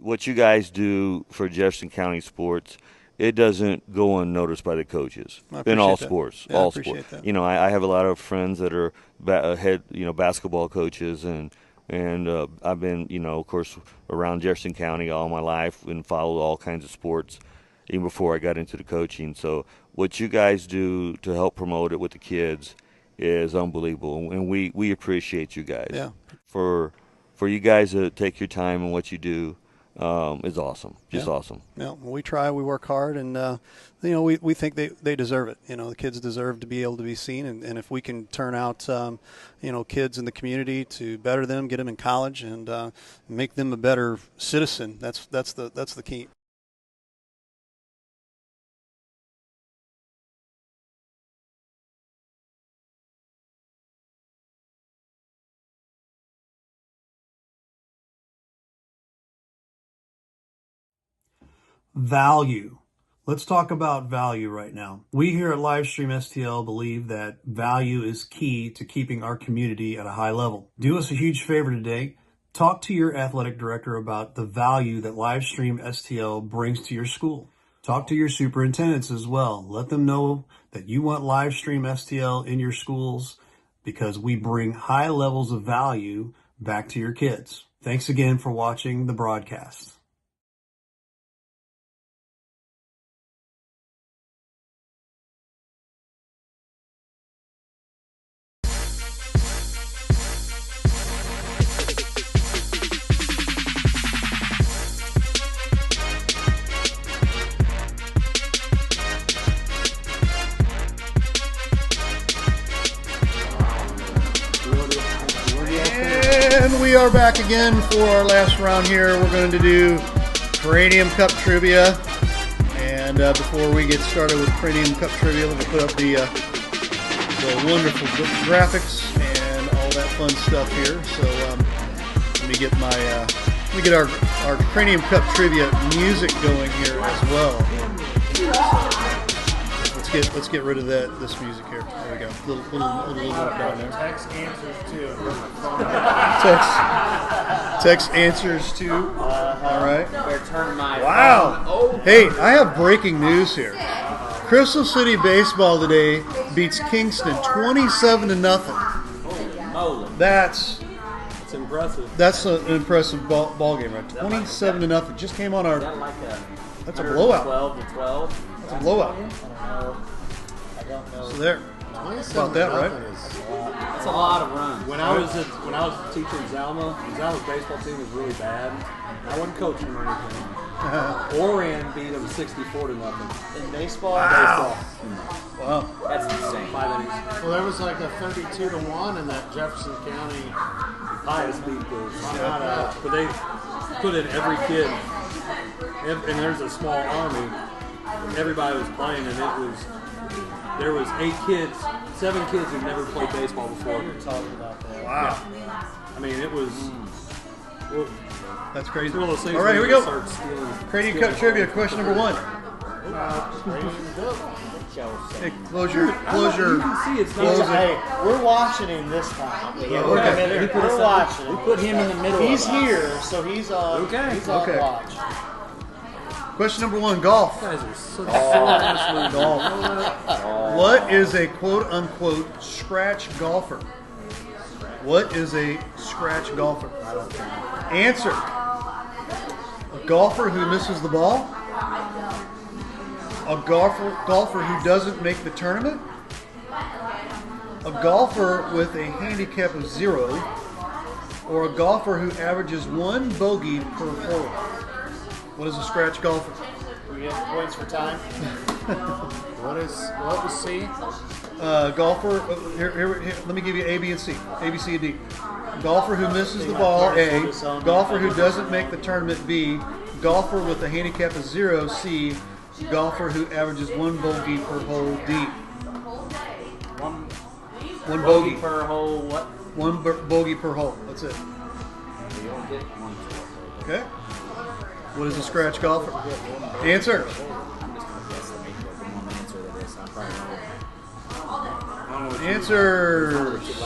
What you guys do for Jefferson County sports, it doesn't go unnoticed by the coaches in all sports. Yeah, all I appreciate sports. that. You know, I have a lot of friends that are head, basketball coaches, and I've been, of course, around Jefferson County all my life and followed all kinds of sports, even before I got into the coaching. So what you guys do to help promote it with the kids is unbelievable, and we appreciate you guys. Yeah. For you guys to take your time and what you do is awesome. Just awesome. Yeah, we try, we work hard, and we think they deserve it. The kids deserve to be able to be seen, and if we can turn out kids in the community to better them, get them in college, and make them a better citizen, that's the key. Value. Let's talk about value right now. We here at Livestream STL believe that value is key to keeping our community at a high level. Do us a huge favor today. Talk to your athletic director about the value that Livestream STL brings to your school. Talk to your superintendents as well. Let them know that you want Livestream STL in your schools because we bring high levels of value back to your kids. Thanks again for watching the broadcast. And we are back again for our last round here. We're going to do Herculaneum Cup Trivia. And before we get started with Herculaneum Cup Trivia, let me put up the wonderful graphics and all that fun stuff here. So let me get our Herculaneum Cup Trivia music going here as well. Let's get rid of this music here. There we go. Little down there. Text answers too. Text answers too. All right. Better turn my Wow. phone over. Hey, I have breaking news here. Crystal City baseball today beats Kingston 27-0. Holy moly. That's impressive. That's an impressive ball game, right? 27-0. Just came on our. Is that like That's a blowout. 12-12. That's a blowout. I don't know. So there. About that, right? That's a lot of runs. When I was teaching Zalma's baseball team was really bad. I wasn't coaching them or anything. Orion beat them 64-0 in baseball. Wow. That's insane. 5 innings. Well, there was like a 32-1 in that Jefferson County. Pius beat the but they put in every kid, and there's a small army. Everybody was playing, and there was 7 kids who never played baseball before. We were talking about that. Wow. Yeah. I mean, it was. That's crazy. All right, here we go. Herculaneum Cup Trivia, question number 1. Hey, close your. Hey, we're watching him this time. Yeah, we're watching. We put him in the middle. He's here, so he's on. He's on watch. Question number 1, golf. You guys are such Golf. What is a quote-unquote scratch golfer? What is a scratch golfer? Answer. A golfer who misses the ball? A golfer who doesn't make the tournament? A golfer with a handicap of 0? Or a golfer who averages 1 bogey per hole? What is a scratch golfer? Do we have points for time? What was C? Golfer. Here, let me give you A, B, and C. A, B, C, and D. Golfer who misses the ball, A. Golfer who doesn't make the tournament, B. Golfer with a handicap of 0, C. Golfer who averages 1 bogey per hole, D. One bogey. per hole. What? One bogey per hole. That's it. You don't get one. Okay. What is a scratch golfer? Answer. I'm just gonna guess the one answer to this. I'm probably wrong. Answers.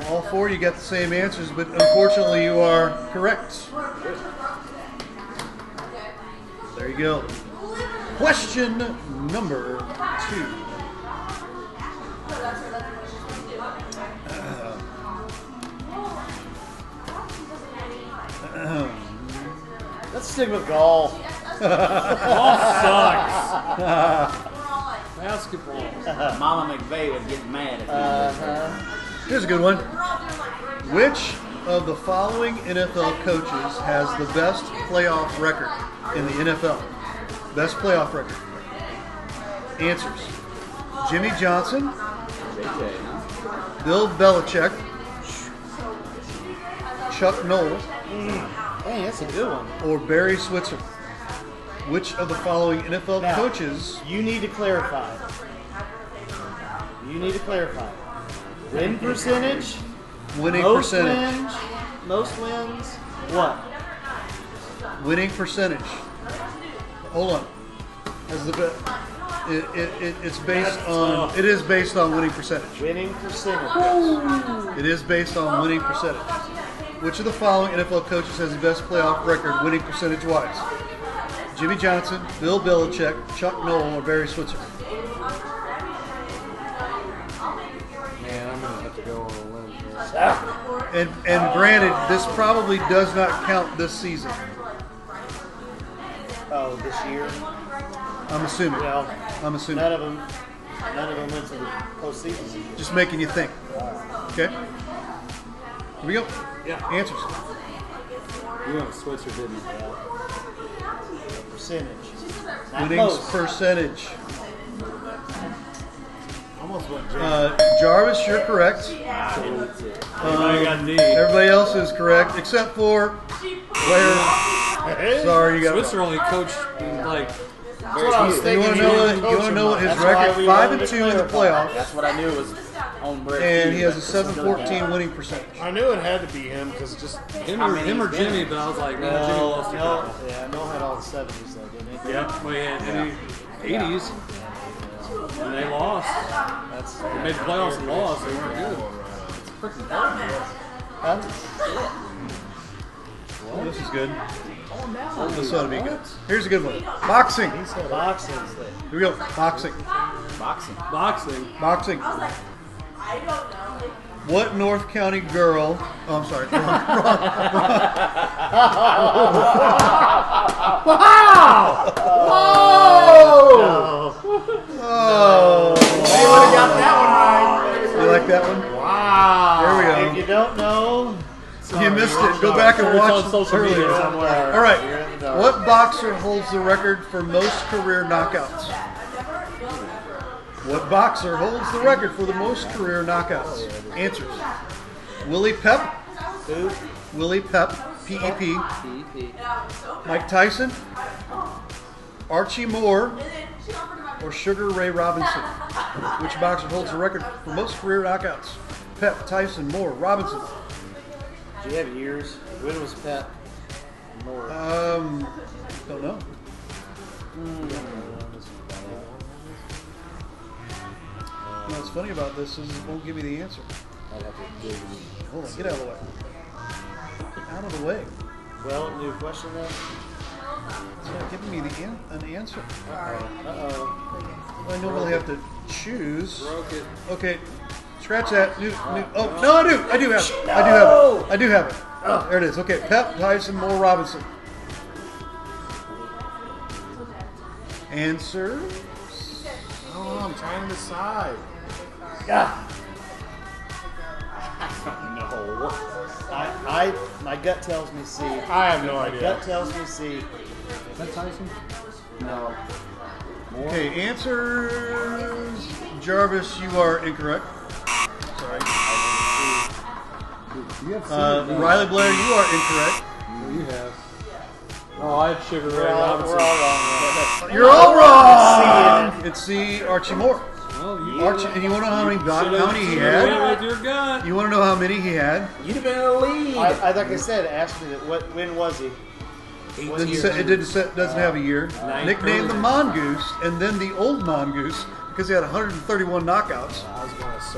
All four, you got the same answers, but unfortunately, you are correct. There you go. Question number 2. Let's stick with golf. Golf sucks. Basketball. Mama McVeigh would get mad if Here's a good one. Which of the following NFL coaches has the best playoff record in the NFL? Best playoff record. Answers. Jimmy Johnson, Bill Belichick, Chuck Noll, Hey, that's a good one. or Barry Switzer. Which of the following NFL Now, coaches? You need to clarify. Win percentage. Winning most percentage. Wins, most wins. What? Winning percentage. Hold on. As the it's based on. It is based on winning percentage. Winning percentage. It is based on winning percentage. Which of the following NFL coaches has the best playoff record winning percentage wise? Jimmy Johnson, Bill Belichick, Chuck Noll, or Barry Switzer? Man, I'm gonna have to go on a limb here. And granted, this probably does not count this season. Oh, this year. I'm assuming. Well, I'm assuming. None of them went to the postseason. Just making you think. Okay. Here we go. Yeah. Answers. You went with Switzer, didn't you? Percentage. Not Winnings most. percentage. Almost went Jarvis, you're correct. Everybody got D. Everybody else is correct except for Blair. Sorry, you got it Switzer only coached like. You want to know what his That's record? why we 5-2 in the playoffs, That's what I knew was on break. and he has a 714 winning percentage. I knew it had to be him because just Him or Jimmy, but I was like, man, Jimmy lost to No, yeah, Noel had all the 70s though, didn't he? Yeah, well, he had 80s, and they lost. They made the playoffs and lost. They weren't good. Oh, this is good. This ought to be good. Here's a good one. Boxing. Boxing. Here we go. Boxing. Boxing. What North County girl? Oh, I'm sorry. Oh! Hey, would have got that one right. You like that one? wow. There we If go. you don't know, You missed it. Go back and watch earlier. somewhere. All right. What boxer holds the record for most career knockouts? What boxer holds the record for the most career knockouts? Answers. Willie Pep. Who? Willie Pep. P-E-P. Mike Tyson. Archie Moore. Or Sugar Ray Robinson. Which boxer holds the record for most career knockouts? Pep, Tyson, Moore, Robinson. Do you have years? When was Pep? More. Don't know. What's funny about this is it won't give me the answer. Hold on, get out of the way. Out of the way. Well, new question then. It's not giving me an answer. Uh-oh. I normally have to choose. Broke it. Okay, scratch that. New. Oh no, I do have it. I do have it. Oh, there it is. Okay, Pep, Tyson, Moore, Robinson. Answers. Oh, I'm trying to decide. My gut tells me C. I have no idea. Gut tells me C. Is that Tyson? No. Okay, answers. Jarvis, you are incorrect. Sorry. Riley Blair, you are incorrect. You have. Oh, I have Sugar Ray Robinson. We're all wrong. You're all wrong. It's C. Archie Moore. Well, Archie, and you want to know how many he went had? with your gut. You want to know how many he had? You'd have been in the lead. Like I said, asked me when was he? Doesn't have a year. Nicknamed the Mongoose, and then the Old Mongoose because he had 131 knockouts.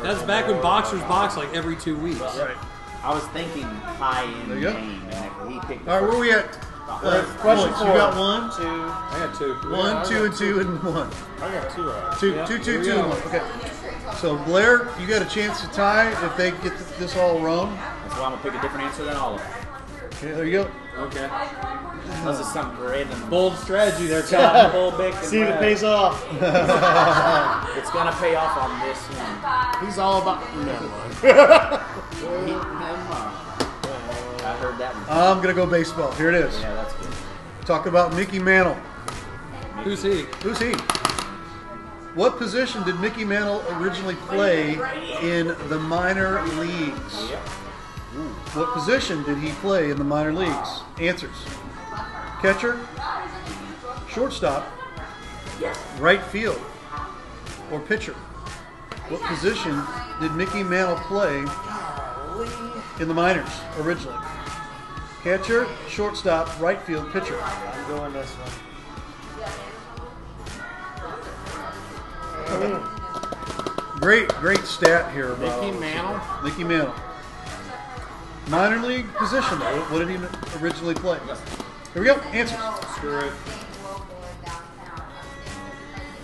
That's back when boxers boxed like every 2 weeks. Right. I was thinking high in There you go. game, and he picked. All right, where are we at? Question Points. 4. You got 1, Two. I got 2. 1, 2, and 2, and 1. I got 2 out. 2, Yeah, 2, here 2, we 2, go. and 1. Okay. So Blair, you got a chance to tie if they get this all wrong. That's why I'm gonna pick a different answer than all of them. Okay, there you go. Okay. Unless it's something random. Bold strategy there, Tom. Tom. Bull Bick and See if it Red. pays off. It's gonna pay off on this one. He's all about. Never mind. I heard that one. I'm going to go baseball. Here it is. Yeah, that's good. Talk about Mickey Mantle. Who's he? Who's he? What position did Mickey Mantle originally play in the minor leagues? What position did he play in the minor leagues? Answers. Catcher, shortstop, right field, or pitcher? What position did Mickey Mantle play in the minors originally? Catcher, shortstop, right field, pitcher. I'm going this one. Great stat here about Mickey Mantle? Mickey Mantle. Minor league position, though. What did he originally play? Here we go. Answers. Screw it.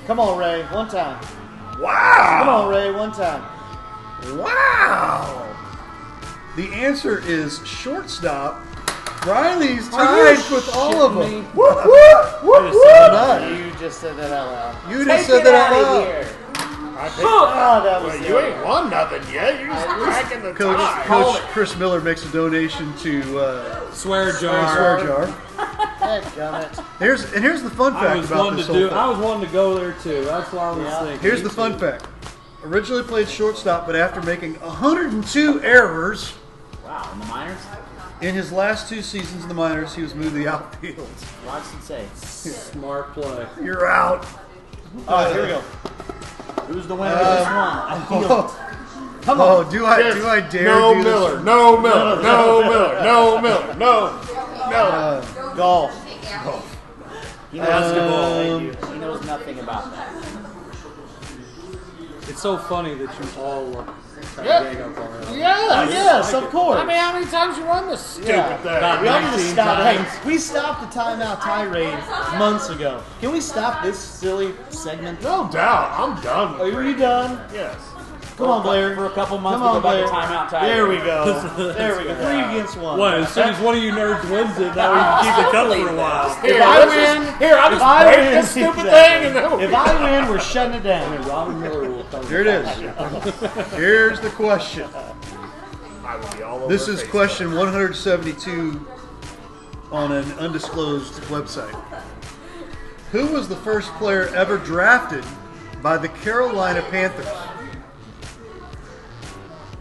Come on, Ray. One time. Wow. Come on, Ray. One time. Wow. The answer is shortstop. Riley's tied with all of them. Whoop, whoop, whoop, whoop. You just said that out loud. You just said that out loud. Oh, that was You ain't won nothing yet. You're just cracking the tie. Coach Chris Miller makes a donation to Swear Swear jar. Jar. Dadgummit. Here's the fun I fact was about wanting this to whole do. thing. I was wanting to go there too. That's what I was thinking. Here's the fun fact. Originally played shortstop, but after making 102 errors Wow, in the minors? in his last 2 seasons in the minors, he was moved to the outfield. Watch and say. Smart play. You're out. All right, here we go. Who's the winner of this one? I feel it. Come on. Do I dare No do Miller. this? No Miller. No Miller. No Miller. No. No. Golf. He knows basketball. He knows nothing about that. It's so funny that you all kind Yeah. of gang up on it. Yeah. Yes, of course. I mean, how many times you won this stupid Yeah. thing? About We all need to 19 stop. times. Hey, we stopped the timeout tirade months ago. Can we stop this silly segment? No doubt. I'm done. Are you done? Yes. Come on, Blair. For a couple months, Come on, we go back Blair. to timeout time. There we go. There we go. 3 against 1. What? As soon as one of you nerds wins it, now we can keep the cup for a while. Here, I I'll win- just, here, I'll if just I break win- this stupid exactly. thing and then we'll If I win, we're shutting it down. Robin Miller will come. Here it is. Here's the question. I will be all over This is Facebook. question 172 on an undisclosed website. Who was the first player ever drafted by the Carolina Panthers?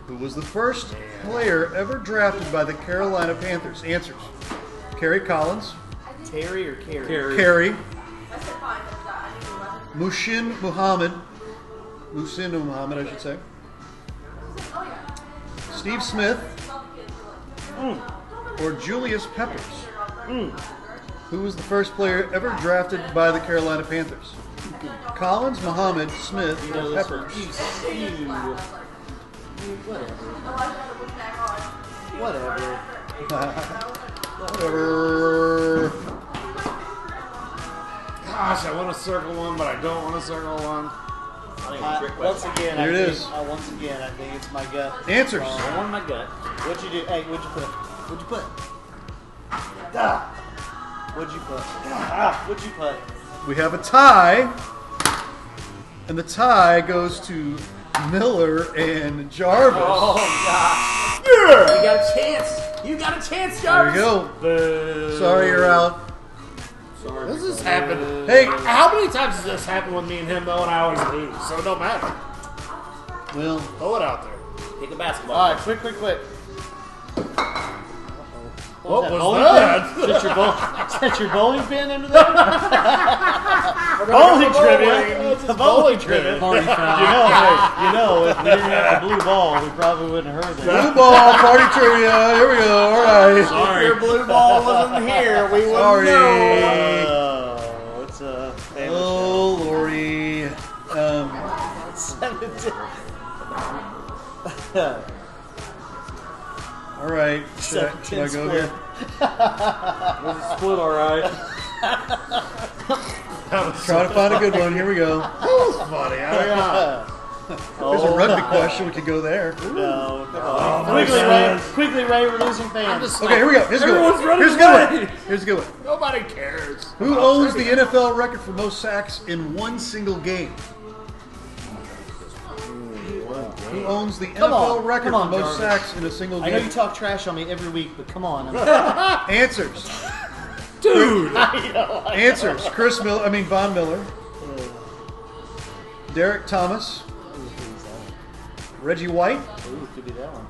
Who was the first player ever drafted by the Carolina Panthers? Answers. Kerry Collins, Terry or Carrie? Kerry, Muhsin Muhammad, I should say. Steve Smith, or Julius Peppers. Who was the first player ever drafted by the Carolina Panthers? Collins, Muhammad, Smith, or Peppers? Whatever. Whatever. Gosh, I want to circle one, but I don't want to circle one. Once again, Here it is. I think it's my gut. Answers. I won my gut. What'd you do? Hey, what'd you put? What'd you put? What'd you put? What'd you put? We have a tie, and the tie goes to Miller and Jarvis. Oh, gosh. Yeah. You got a chance. You got a chance, There Jarvis. you go. Sorry, you're out. This has happened. Hey, How many times has this happened with me and him, though, and I always lose, so it don't matter. well, Throw it out there. Pick a basketball. All right, quick. What was bowling that? pin? Is that your bowling pin under there? Bowling trivia. It's a bowling trivia. Party foul. You know, if we didn't have the blue ball, we probably wouldn't have heard that. Blue ball party trivia. Here we go. All right. If your blue ball wasn't here, we wouldn't Sorry. know. Oh, it's a famous Oh, Lordy. All right. Should I go here? Was it split all right? Try to find a good one. Here we go. That was funny. There's a rugby question. We could go there. No, come on. Quickly, Ray, we're losing fans. Okay, here we go. Here's a good Everyone's one. running Here's a good away. one. Here's a good one. Nobody cares. Who owns the NFL record for most sacks in one single game? Who owns the NFL record for most sacks in a single I know you game? talk trash on me every week, but come on. Answers. Dude! Answers. Von Miller. Derek Thomas. Reggie White. Ooh, could be that one.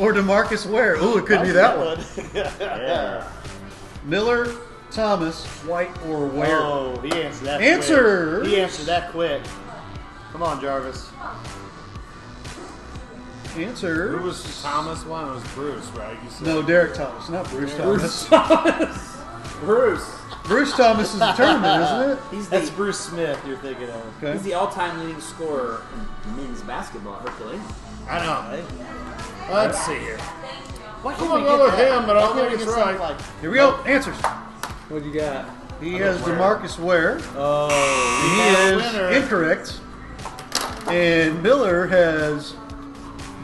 Or DeMarcus Ware. Ooh, it could be that one. Yeah. Miller, Thomas, White, or Ware. Oh, he answered that Answer. quick. He answered that quick. Come on, Jarvis. Answer. Who was Thomas one? It was Bruce, right? You said No, Derek Thomas, not Bruce Thomas. Bruce Thomas is the tournament, isn't it? That's Bruce Smith you're thinking of. Okay. He's the all-time leading scorer in men's basketball, Herculaneum. I know. Let's see here. Why I'm can't gonna we go get with that? him, but I don't Why think can't we it's get right. something like- Here we go. Answers. What do you got? He has DeMarcus Ware. Oh, He is winner. incorrect. And Miller has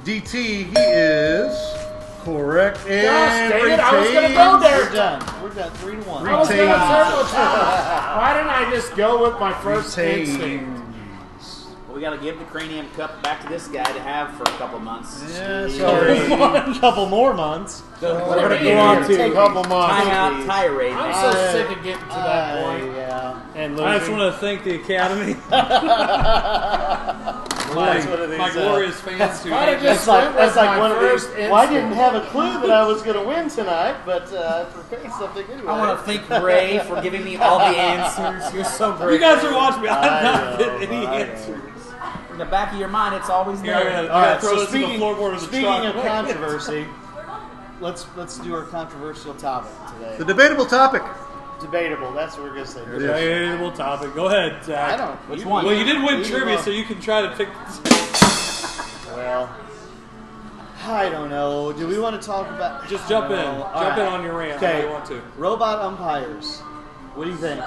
DT. He is correct. And Gosh, dang it, I was gonna go there. We're done. We're done. 3-1. I was gonna Retains. turtle trip. Why didn't I just go with my first instinct? Well, we got to give the Cranium Cup back to this guy to have for a couple months. Yeah, sorry. A couple more months. We're We're going to gonna go on take to a couple months. timeout tirade. I'm man. so sick of getting to that point. Yeah. And I just losing. want to thank the Academy. That's one of these, my glorious fans who Why did That's you- like, that's That like was one my of these. first Well, I instinct. didn't have a clue that I was going to win tonight, but I prepared something anyway. I want to thank Ray for giving me all the answers. You're so great. You guys are watching me. I I'm not know, getting any I know. answers. In the back of your mind, it's always Here, I there. gotta All right, throw so this in the speaking, floorboard with a speaking truck. of controversy, let's do our controversial topic today. The debatable topic. Debatable. That's what we're going to say. Debatable topic. Go ahead, Zach. I don't. Which one? Well, you did win You trivia, won. so you can try to pick. Well, I don't know. Do we want to talk about? Just jump in. No. All Jump in right. on your rant Okay. if you want to. Robot umpires. What do you think?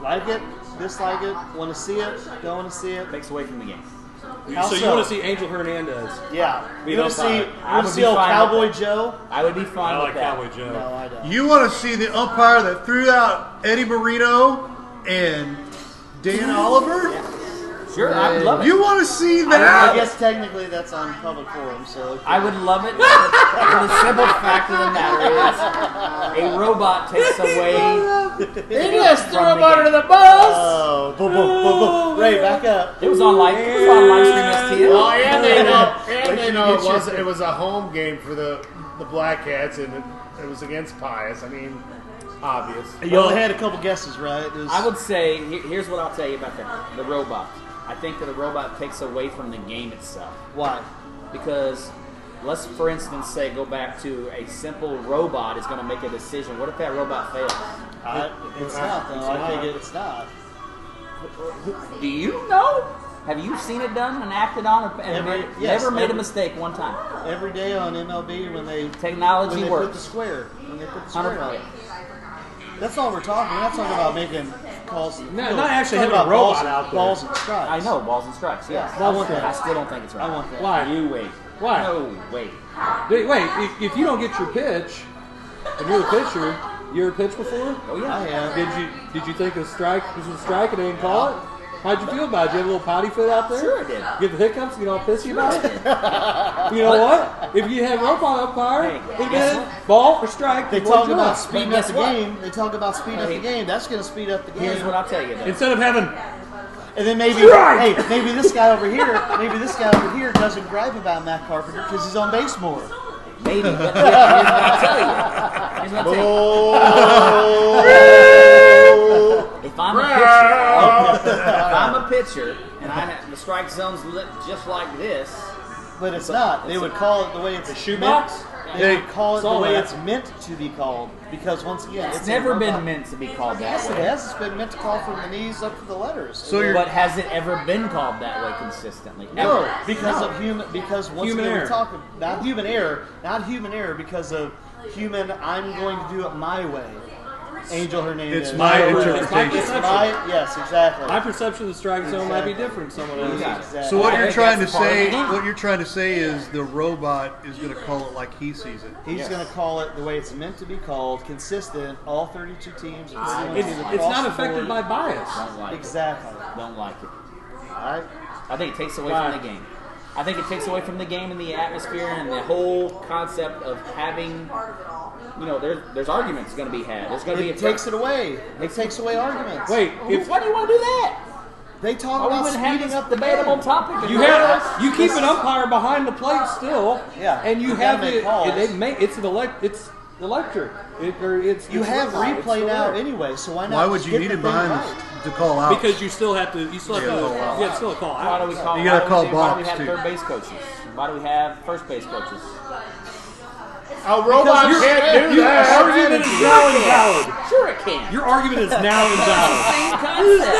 Like it? Dislike it? Want to see it? Don't want to see it? Takes away from the game. How So you so? want to see Angel Hernandez? Yeah. We You want to don't see? buy it. You I want would to see be old fine with Cowboy that. Joe? I would be fine I with like that. Cowboy Joe. No, I don't. You want to see the umpire that threw out Eddie Marino and Dan Oliver? Sure, I would love it. You want to see I that? guess technically that's on public forum, so. I would love it. For the simple fact of the matter is, a robot takes away. He just threw from him the under game. the bus. Oh, boom, boom, boom, boom. Ray, back up. It was on live. It was on live stream STL. Well, and they know, Wait till you it get your- was it was a home game for the Black Cats, and it was against Pius. I mean, obvious. You only had a couple guesses, right? It was- I would say, here's what I'll tell you about the robot. I think that the robot takes away from the game itself. Why? Because let's, for instance, say go back to a simple robot is going to make a decision. What if that robot fails? It's not, though. I think it's not. Do you know? Have you seen it done and acted on and Yes, never made a every- mistake one time? Every day on MLB when they Technology put works. the square. When they put the square 100%. on it. That's all we're talking. We're not talking about making calls. No, not actually We're having talking a robot balls, out there. Balls and strikes. I know, balls and strikes, yes. I want that. I still don't think it's right. I want that. Why? You wait. Why? No, wait. Wait, if you don't get your pitch, and you're the pitcher, you ever pitched before? Oh, I yeah. have. Did you think a strike was a strike and they didn't call it? How'd you feel about it? Did you have a little potty fit out there? Sure I did. Get the hiccups? Get all pissy about it? You know what? If you had robot umpire, Hey, it guess did what? ball or strike. They one talk job. about speeding But up the guess what? game. They talk about speeding up the game. That's going to speed up the game. Here's what I'll tell you, though. Instead of having And then maybe, Strike! hey, maybe this guy over here doesn't gripe about Matt Carpenter because he's on base more. Maybe, but here's what I'll tell you. Here's what I'll tell you. If I'm a pitcher, and the strike zone's lit just like this. But it's not. They would call it the way it's shoebox. They would call it the way it's meant to be called. Because once again, it's never been meant to be called that yes, way. Yes, it has. It's been meant to call from the knees up to the letters. But has it ever been called that way consistently? No, Ever? because of human. Because once Human again, error. we're talking not human error, because of human. I'm going to do it my way. Angel Hernandez. It's my interpretation. Yes, exactly. My perception of the strike zone might be different from someone else's. Exactly. So what you're trying to say is the robot is going to call it like he sees it. He's going to call it the way it's meant to be called, consistent. All 32 teams. It's not affected by bias. Don't like exactly. It. Don't like it. All right. I think it takes away from the game. I think it takes away from the game and the atmosphere and the whole concept of having. There's arguments going to be had. There's going to be. It takes it away. It takes away arguments. Wait, why do you want to do that? They talk about speeding up the debatable topic. You keep an umpire behind the plate still, and you have it. It's electric. You have replay now anyway, so why not? Why would you need it behind to call out? Because you still have to. You still have to. Yeah, still a call out. Why do we call? You got to call box Why do we have too. third base coaches? Why do we have first base coaches? A robot can't do Your that. argument is now invalid. Sure it can. Your argument is now invalid. Same concept.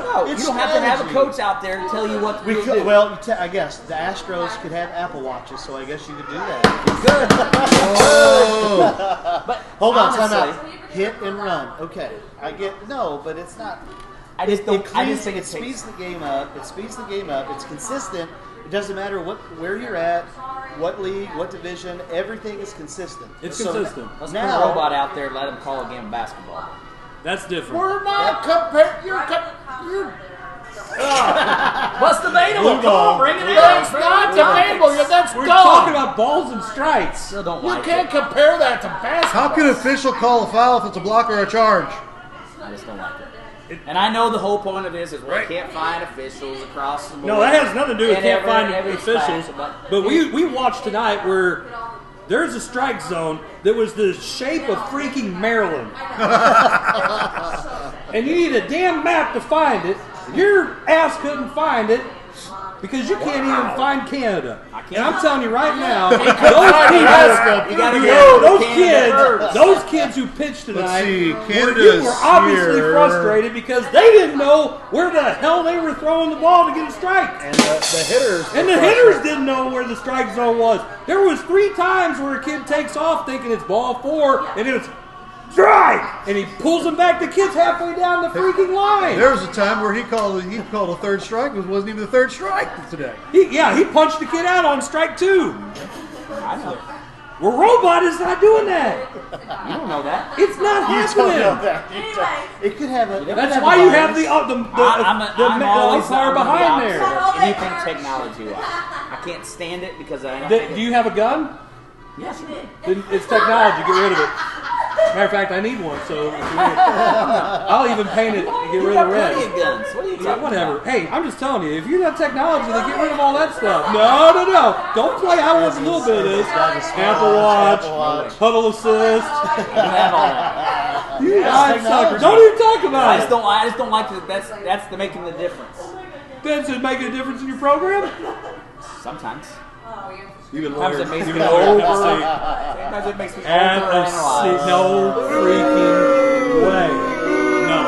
No, you don't have to have a coach out there to tell you what to do. Well, I guess the Astros could have Apple Watches, so I guess you could do that. But hold on, honestly, time out. Hit and run. Okay, I get but it's not. I just think it speeds the game up. It speeds the game up. It's consistent. It doesn't matter where you're at, what league, what division. Everything is consistent. It's consistent. Let's put a robot out there and let him call a game of basketball. That's different. We're not comparing. What's debatable? Come on, bring it in. That's not debatable. That's We're dumb. talking about balls and strikes. Still don't You like can't it. compare that to basketball. How can an official call a foul if it's a block or a charge? I just don't like it. And I know the whole point of this is we can't find officials across the board. No, that has nothing to do with And can't find every officials. fact, But we watched tonight where there's a strike zone that was the shape of freaking Maryland. And you need a damn map to find it. Your ass couldn't find it because you can't even find Canada. And I'm telling you right now, those kids who pitched tonight, you were obviously frustrated because they didn't know where the hell they were throwing the ball to get a strike. And the hitters didn't know where the strike zone was. There was 3 times where a kid takes off thinking it's ball 4, and it's strike, and he pulls them back. The kid's halfway down the freaking line. There was a time where he called a third strike. It wasn't even the third strike today. He punched the kid out on strike 2. I know. Well, robot is not doing that. You don't know that. It's not happening. It could have a. That's why you have the umpire behind there. Anything technology-wise, I can't stand it because I. Do you have a gun? Yes, you do. Then it's technology. Get rid of it. Matter of fact, I need one, so I'll even paint it and get rid of the red. Plenty of guns. What are you talking whatever. about? Hey, I'm just telling you, if you're not technology, then get rid of all that stuff. No. Don't play. I want a little bit of this. Apple Watch, Huddle Assist. You sucker. Don't even talk about I it. just don't like that. That's the making the difference. Does it make a difference in your program? Sometimes. Sometimes it makes me Sometimes it makes me overanalyze. No freaking way. No.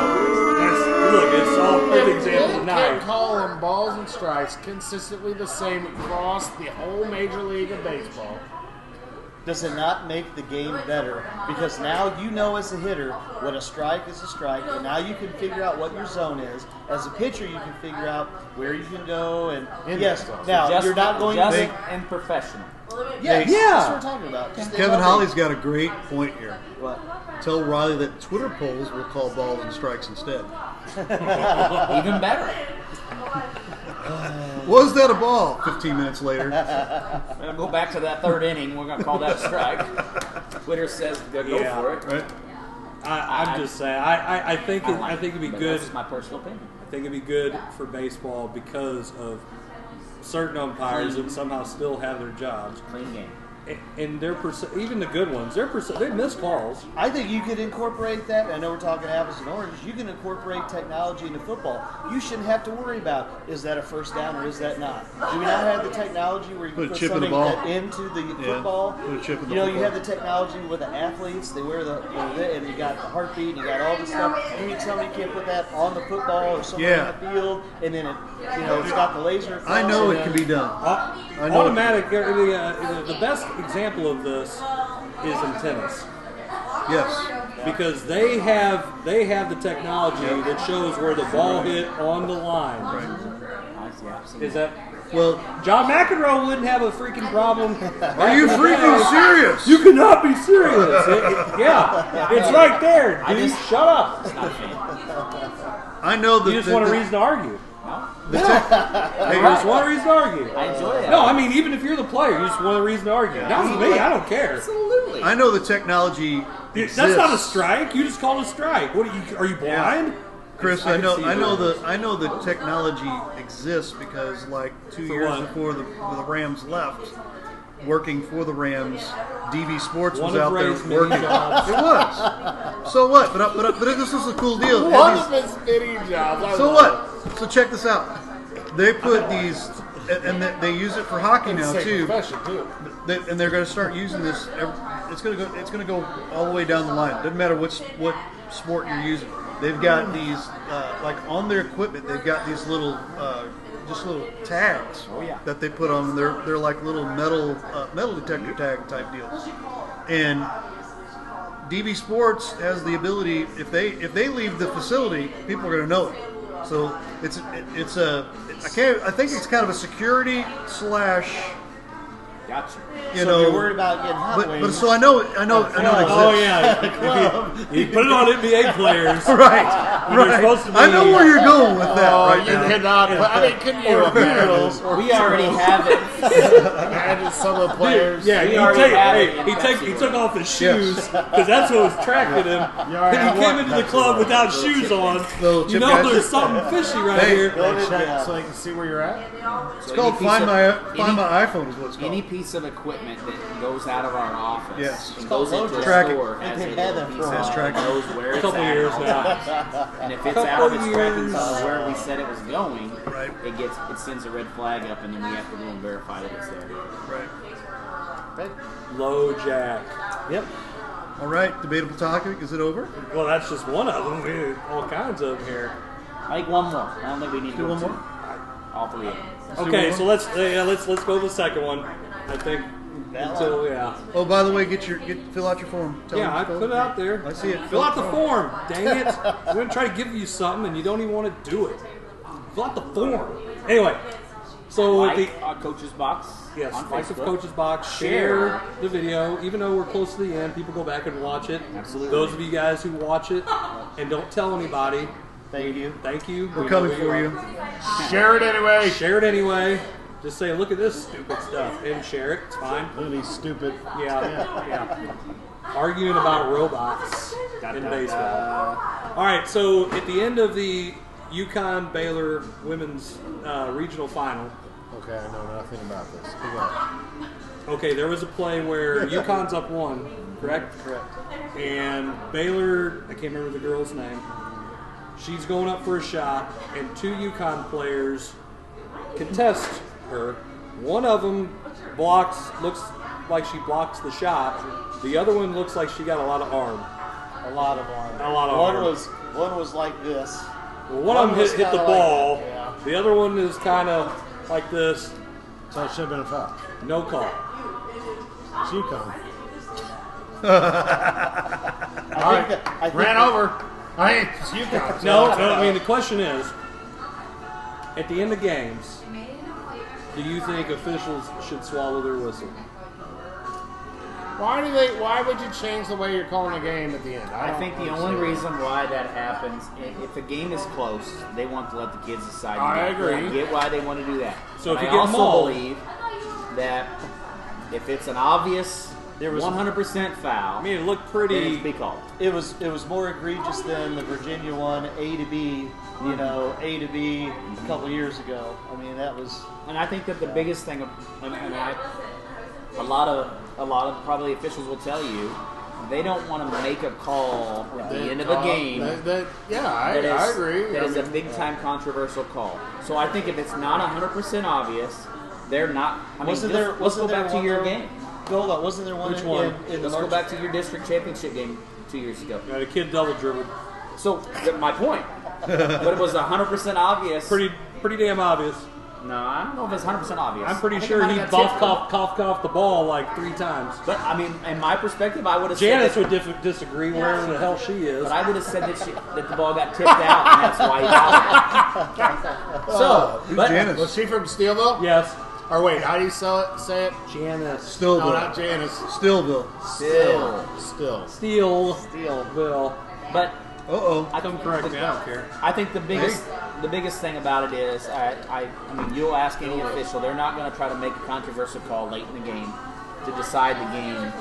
Look, it's all good examples They tonight. can't call them balls and strikes consistently the same across the whole Major League of Baseball. Does it not make the game better? Because now you know as a hitter what a strike is a strike, and now you can figure out what your zone is. As a pitcher, you can figure out where you can go, and now you're not going to think and professional. Yes, that's what we're talking about. Kevin Holly's got a great point here. What? Tell Riley that Twitter polls will call balls and strikes instead. Even better. Was that a ball? 15 minutes later. We're going to go back to that third inning. We're going to call that a strike. Twitter says go for it. Right. I'm just saying. I think it'd be good. That's my personal opinion. I think it'd be good for baseball because of certain umpires that somehow still have their jobs. Clean game. And even the good ones, they miss calls. I think you could incorporate that. I know we're talking apples and oranges. You can incorporate technology into football. You shouldn't have to worry about, is that a first down or is that not? Do we not have the technology where you Put a put chip in the something ball. into the football? Put a chip in the You football. have the technology with the athletes. They wear and you got the heartbeat, and you got all this stuff. You mean tell me you can't put that on the football or somewhere in the field, and then it's got the laser. I know it can be done. Automatic. The best example of this is in tennis. Yes. Because they have the technology that shows where the ball hit on the line. Is that John McEnroe wouldn't have a freaking problem? Are you freaking serious? You cannot be serious. It's right there, dude. Shut up. I know that you just want a reason to argue. You just want a reason to argue. I enjoy it. No, I mean, even if you're the player, you just want a reason to argue. Not me, I don't care. Absolutely. I know the technology exists. That's not a strike. You just called a strike. What are you blind? Chris, I know the technology exists because like 2 years before the Rams left, working for the Rams, DB Sports was out there working. It was. So what? But this is a cool deal. One of his many jobs. So what? So check this out. They put these, and they use it for hockey now too. And they're going to start using this. It's going to go all the way down the line. Doesn't matter what sport you're using. They've got these like on their equipment. They've got these little just little tags that they put on. They're like little metal detector tag type deals. And DB Sports has the ability, if they leave the facility, people are going to know it. So I think it's kind of a security / Gotcha. So you're worried about getting hot wings. But so I know it exists. Oh yeah, you put it on NBA players. Right. I know where you're going with that right you now. cannot. I mean, couldn't you imagine? We already have it. Imagine some of the players. Yeah, he took off his shoes because that's what was tracking him. And he came into the club without shoes on. You know, there's something fishy right here. Check so I can see where you're at. It's called Find My iPhone is what it's called. Any piece of equipment that goes out of our office and called goes into a tracking. store has Has tracking. knows where it's couple at. years now. And if it's out of its tracking zone where we said it was going, it sends a red flag up, and then we have to go and verify that it's there. Right. Low jack. Yep. All right. Debatable topic. Is it over? Well, that's just one of them. We have all kinds of them here. I think one more. I don't think we need to Do go one two. more? All three of them. Okay, so let's go to the second one. I think Oh, by the way, fill out your form. Tell them I to fill put it out there. I see it. Fill out the form. Dang it! I'm gonna try to give you something, and you don't even want to do it. Fill out the form. Anyway, so Like our coach's box. yes, on like the Facebook. coach's box. Share the video, even though we're close to the end. People go back and watch it. Absolutely. Those of you guys who watch it and don't tell anybody, Thank you. thank you. We're coming for you. Share it anyway. Share it anyway. Just say, look at this stupid stuff, and share it. It's fine. Look at these stupid. Yeah. Arguing about robots in baseball. All right, so at the end of the UConn Baylor women's regional final. Okay, I know nothing about this. Go on. Okay, there was a play where UConn's up 1, correct? Correct. And Baylor, I can't remember the girl's name. She's going up for a shot, and 2 UConn players contest her. One of them looks like she blocks the shot. The other one looks like she got a lot of arm. A lot of arm. A lot of arm. One was like this. Well, one of them hit the kinda ball. like that, The other one is kind of like this. So it should have been a foul. No call. It's UConn. I think Ran over. It's UConn. No, I mean the question is, at the end of games, do you think officials should swallow their whistle? Why would you change the way you're calling a game at the end? I think the only reason why that happens, if a game is close, they want to let the kids decide. I agree. I get why they want to do that. So but if you I get also mauled- believe that if it's an obvious there was 100% foul. I mean, it looked Then pretty. it's be called. It was more egregious than the Virginia one, A to B. You know, A to B a couple years ago. I mean, that was. And I think that the biggest thing, a lot of probably officials will tell you, they don't want to make a call at the end of a game. I agree. That is a big time controversial call. So I think if it's not 100% obvious, they're not. Let's go back to your game. Hold on, wasn't there one? Which one? Let's go back to your district championship game 2 years ago. The kid double dribbled. So my point, but it was 100% obvious. Pretty damn obvious. No, I don't know if it's 100% obvious. I'm pretty sure he coughed the ball like 3 times. But I mean, in my perspective, I would have. Janice would disagree wherever the hell she is. But I would have said that the ball got tipped out, and that's why he fouled it. So, Who's Janice? Was she from Steelville? Yes. Or wait, how do you say it? Janice. No, Stillville. not Janice. Stillville. Steelville. But I come correct me. I don't care. I think the biggest thing about it is, I mean, you'll ask any official, they're not going to try to make a controversial call late in the game to decide the game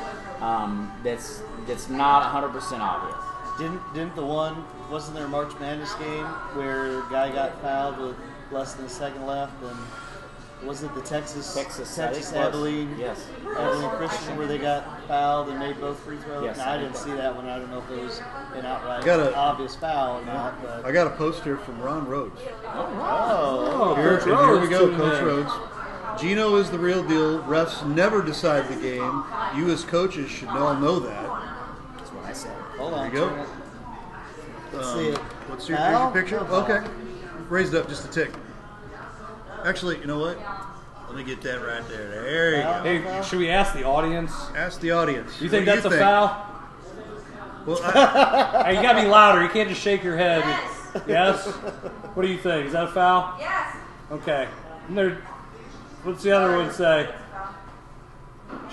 that's not 100% obvious. Didn't the one, wasn't there a March Madness game where a guy got fouled with less than a second left, and wasn't it the Texas Abilene Christian where they got fouled and made both free throws? Yes, now, I didn't see that one. I don't know if it was an outright obvious foul or not. But I got a post here from Ron Rhodes. Coach Here we go, Coach Rhodes. Gino is the real deal. Refs never decide the game. You as coaches should all know that. That's what I said. Hold on. There you go. Let's see it. What's your picture? Okay. Raise it up just a tick. Actually, you know what? Let me get that right there. There you go. Hey, should we ask the audience? Ask the audience. You think that's a foul? Well, Hey, you gotta be louder. You can't just shake your head. Yes? What do you think? Is that a foul? Yes. Okay. What's the other one say?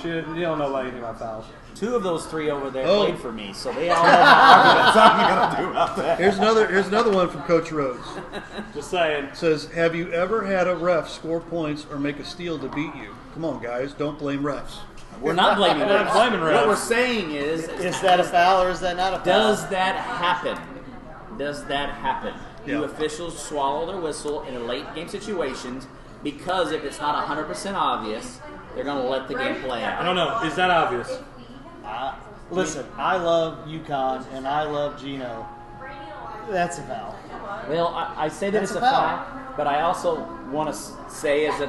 You don't know about anything about fouls. 2 of those 3 over there played for me, so they all know what I'm going to do about that. Here's another one from Coach Rhodes. Just saying. It says, have you ever had a ref score points or make a steal to beat you? Come on, guys. Don't blame refs. We're not blaming refs. refs. What we're saying is that a foul or is that not a foul? Does that happen? Does that happen? Yeah. Do officials swallow their whistle in late game situations because if it's not 100% obvious, they're going to let the game play out? I don't know. Is that obvious? Listen, I love UConn and I love Gino. That's a foul. Well, I say that That's it's a a foul. foul, but I also want to say as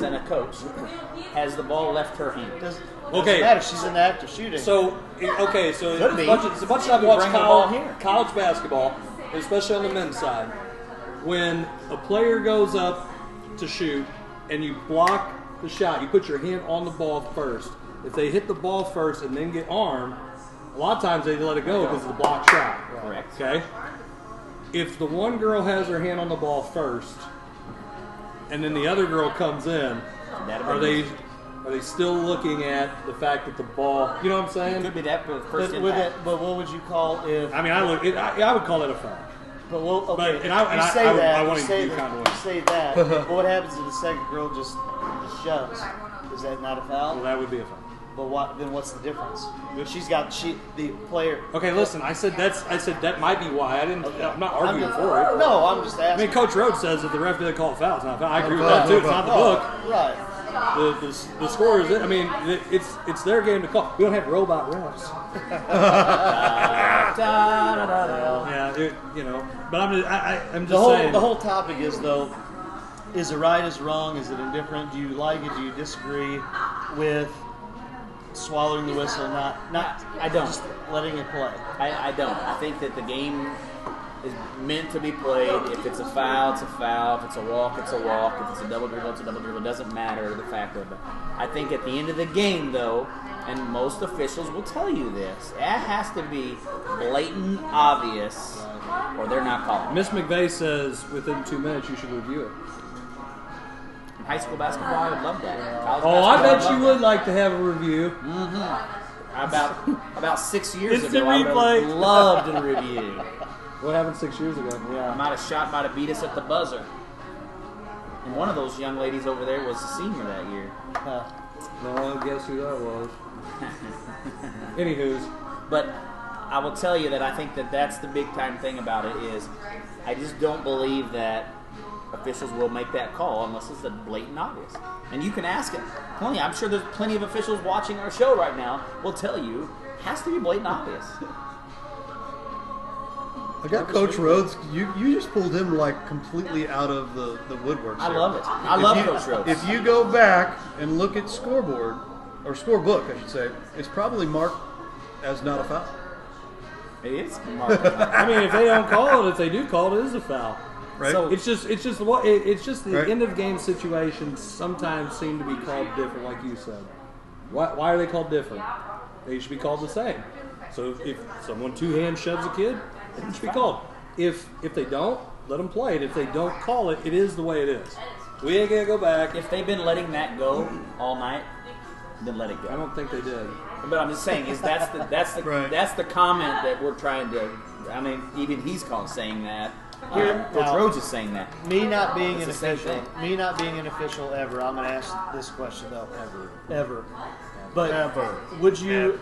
a coach, has the ball left her hand? Doesn't Okay. matter. She's in the act of shooting. So it's Could be. a bunch Could I've be watched bringing the ball here. college basketball, especially on the men's side. When a player goes up to shoot and you block the shot, you put your hand on the ball first. If they hit the ball first and then get armed, a lot of times they let it go because it's a blocked shot. Correct. Okay? If the one girl has her hand on the ball first and then the other girl comes in, are they still looking at the fact that the ball, you know what I'm saying? It could be that first but impact. what would you call if? I mean, I would call that a foul. But okay, But- and I- you say I would- that. I You wanted say you that. kind of You way. say that. But what happens if the second girl just shoves? Is that not a foul? Well, that would be a foul. But then what's the difference? The player. Okay, listen. I said that might be why. I'm not arguing for it. No, I'm just I asking. mean, Coach Rhodes says that the ref didn't call it foul. It's not a foul. I agree with that too. It's not the book. Right. The score is. I mean, it's their game to call. We don't have robot refs. Yeah, But I'm just saying. The whole topic is though, is it right? Is it wrong? Is it indifferent? Do you like it? Do you disagree with swallowing the whistle? Not. I don't. Just letting it play. I don't. I think that the game is meant to be played. If it's a foul, it's a foul. If it's a walk, it's a walk. If it's a double dribble, it's a double dribble. It doesn't matter the fact of it. I think at the end of the game, though, and most officials will tell you this, it has to be blatant, obvious, or they're not calling. Miss McVeigh says within 2 minutes you should review it. In high school basketball, I would love that. College I basketball, bet you would like to have a review. About 6 years Instant ago, I would replay. have loved a review. What happened 6 years ago? Might have beat us at the buzzer. And one of those young ladies over there was a senior that year. No, guess who that was? Anywho's. But I will tell you that I think that that's the big time thing about it is I just don't believe that officials will make that call unless it's a blatant obvious. And you can ask it. I'm sure there's plenty of officials watching our show right now will tell you it has to be blatant obvious. I got Coach Rhodes. You just pulled him like completely out of the woodworks. I love it. I love Coach Rhodes. If you go back and look at scoreboard, or scorebook, I should say, it's probably marked as not a foul. It is marked. I mean, if they don't call it, if they do call it, it is a foul. Right. So it's just the end of game situations sometimes seem to be called different, like you said. Why are they called different? They should be called the same. So if someone two-hand shoves a kid, it should be called. If they don't, let them play it. If they don't call it, it is the way it is. We ain't gonna go back. If they've been letting that go all night, then let it go. I don't think they did. But I'm just saying is that's the comment that we're trying to. I mean, even he's saying that. Coach Rhodes is saying that. Me not being It's an the same official. thing. Me not being an official ever. I'm going to ask this question though. Ever. But would you?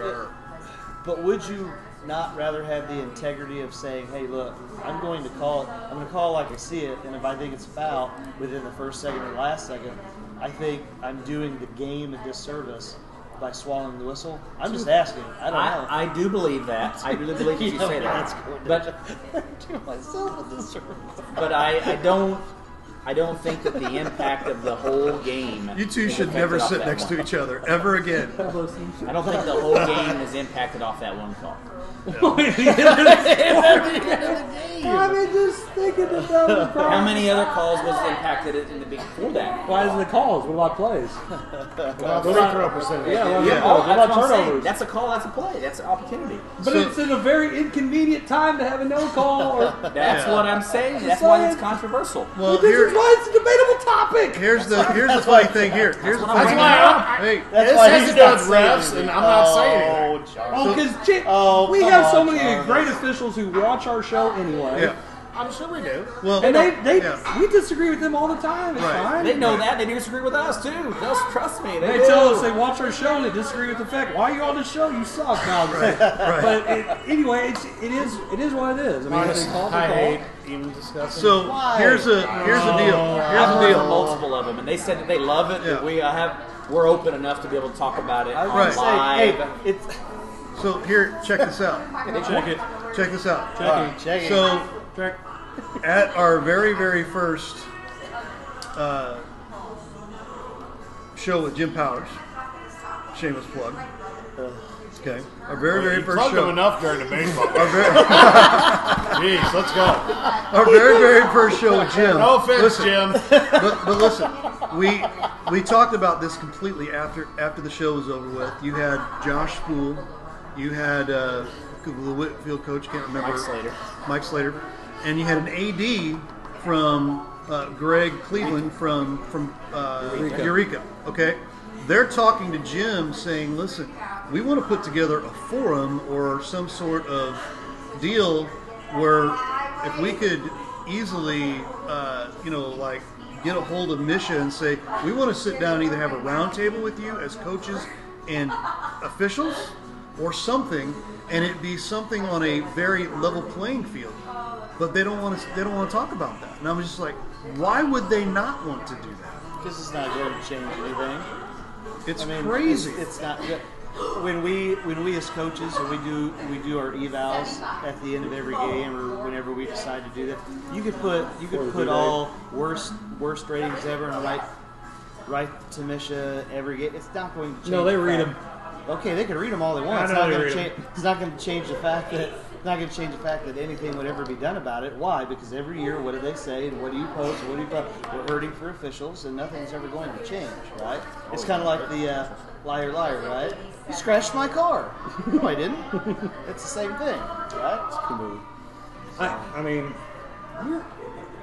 But would you not rather have the integrity of saying, "Hey, look, I'm going to call it. I'm going to call it like I see it, and if I think it's a foul within the first second or last second, I think I'm doing the game a disservice by swallowing the whistle." I'm just asking. I don't know. I do believe that. I really believe that you say that. But do myself a disservice. But I don't think that the impact of the whole game. You two is should never affected sit off next that to one. each other ever again. I don't think the whole game is impacted off that one call. I'm just thinking about How many other calls was impacted in the before that? Why isn't it calls? What about plays? Free throw percentage. What That's about what I'm saying. turnovers? That's a call. That's a play. That's an opportunity. But it's in a very inconvenient time to have a no call. That's what I'm saying. That's why it's controversial. Well, This is why it's a debatable topic. Here's the funny thing here. Here's the funny thing. Hey, That's why he's not refs, saying and I'm not saying it. Oh, because we come have so on, many Charles. great officials who watch our show anyway. Yeah. I'm sure we do. Well, And we disagree with them all the time. It's Right. fine. They know that. They disagree with us too. They'll trust me. They do. tell us they watch our show and they disagree with the fact. Why are you on the show? You suck. No, But anyway, it is what it is. I mean, if they call, I they hate call. even discussing. So here's the deal. Here's I've the heard deal. multiple of them, and they said that they love it. Yeah. That we're open enough to be able to talk about it on Right. live. Hey, it's So here, check this out. Check it. Check this out. check it. So Check. at our very, very first show with Jim Powers, shameless plug. Okay, our very, very You first plugged show. him enough during the baseball game. Our very, Jeez, let's go. our very, very first show with Jim. No offense, Listen, Jim. but listen, we talked about this completely after the show was over with. You had Josh Spool, you had the Whitfield coach, can't remember, Mike Slater, and you had an AD from Greg Cleveland from Eureka. Okay, they're talking to Jim, saying, "Listen, we want to put together a forum or some sort of deal where if we could easily, like get a hold of Misha and say, we want to sit down and either have a round table with you as coaches and officials or something, and it be something on a very level playing field." But they don't want to talk about that. And I'm just like, why would they not want to do that? Because it's not going to change anything. It's crazy. It's not good. When we as coaches, or we do our evals at the end of every game, or whenever we decide to do that, you could put all worst ratings ever and write to Misha every game. It's not going to change. No, they read them. Okay, they can read them all they want. It's not going to change the fact that anything would ever be done about it. Why? Because every year, what do they say, and what do you post, and what do you post? We're hurting for officials, and nothing's ever going to change, right? It's kind of like the liar, liar, right? You scratched my car. No, I didn't. It's the same thing, right? I mean, you're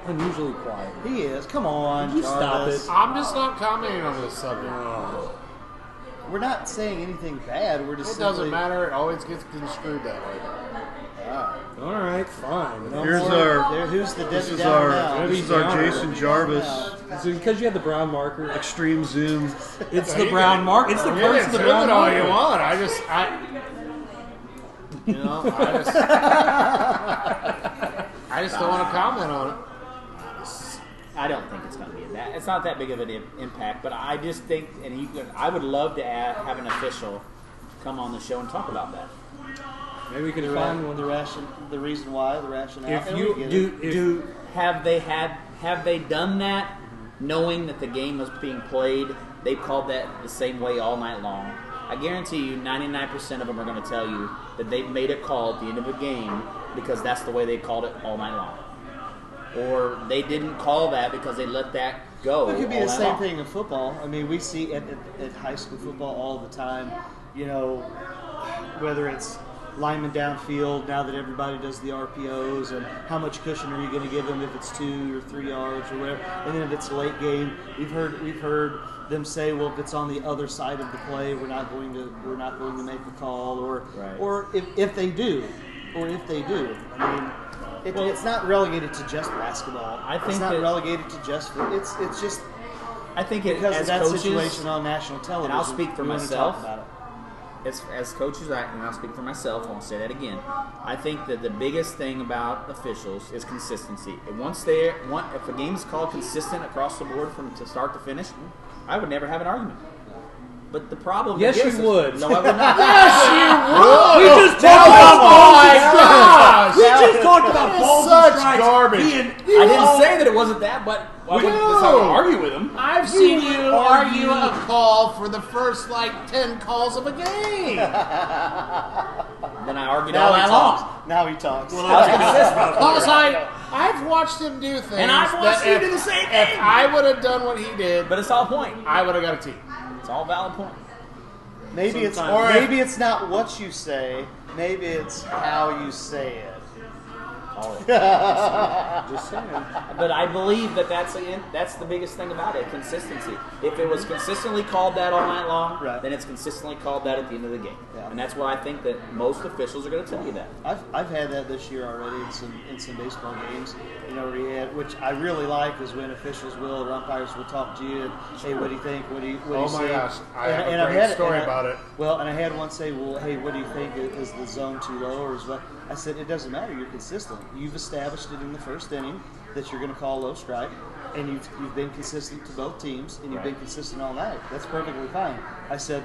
unusually quiet. He is. Come on, You stop Jarvis. it. I'm just not commenting on this subject. We're not saying anything bad. We're just It doesn't simply- matter. It always gets construed that way. All right, fine. Here's our. Who's the This is Debbie Downer now? our. This is our Jason Jarvis Is it because you had the brown marker? extreme zoom. It's the brown marker. It's the You curse can of the zoom brown it all you marker. want. I just don't want to comment on it. I don't think it's going to be that. It's not that big of an impact, but I just think, I would love to have an official come on the show and talk about that. Maybe we can find one. The reason why, the rationale. If and you we get it. Have they done that, knowing that the game was being played? They called that the same way all night long. I guarantee you, 99% of them are going to tell you that they made a call at the end of a game because that's the way they called it all night long. Or they didn't call that because they let that go. It could be all the night same long. thing in football. I mean, we see at high school football all the time, you know, whether it's linemen downfield, now that everybody does the RPOs, and how much cushion are you going to give them if it's 2 or 3 yards or whatever. And then if it's a late game, we've heard them say, well, if it's on the other side of the play, we're not going to make a call, or if they do. I mean, it's not relegated to just basketball. It's not relegated to just. It's just. I think because as of that coaches, situation on national television. And I'll speak for we wanna myself. talk about it. As coaches, and I'll speak for myself, I won't say that again. I think that the biggest thing about officials is consistency. And if a game is called consistent across the board from to start to finish, I would never have an argument. But the problem, Yes, you would. No, I would not. Yes, you would. We just talked about gosh. We just talked about balls and Such strikes garbage. I didn't say that it wasn't that, but I wouldn't argue with him. I've seen you argue a call for the first 10 calls of a game. Then I argued all night long. Now he talks. Because I've watched him do things. And I've watched you do the same thing. If I would have done what he did, But it's all point. I would have got a T. It's all valid point. Maybe it's not what you say. Maybe it's how you say it. Just saying. But I believe that's the biggest thing about it, consistency. If it was consistently called that all night long, then it's consistently called that at the end of the game. Yeah. And that's why I think that most officials are going to tell you that. I've had that this year already in some baseball games. You know, which I really like is when officials or umpires will talk to you and, hey, what do you think? What do you Oh my see? gosh, I have a great story about it. Well, and I had one say, well, hey, what do you think? Is the zone too low or is what? I said, it doesn't matter. You're consistent. You've established it in the first inning that you're going to call low strike, and you've been consistent to both teams, and you've been consistent all night. That's perfectly fine. I said,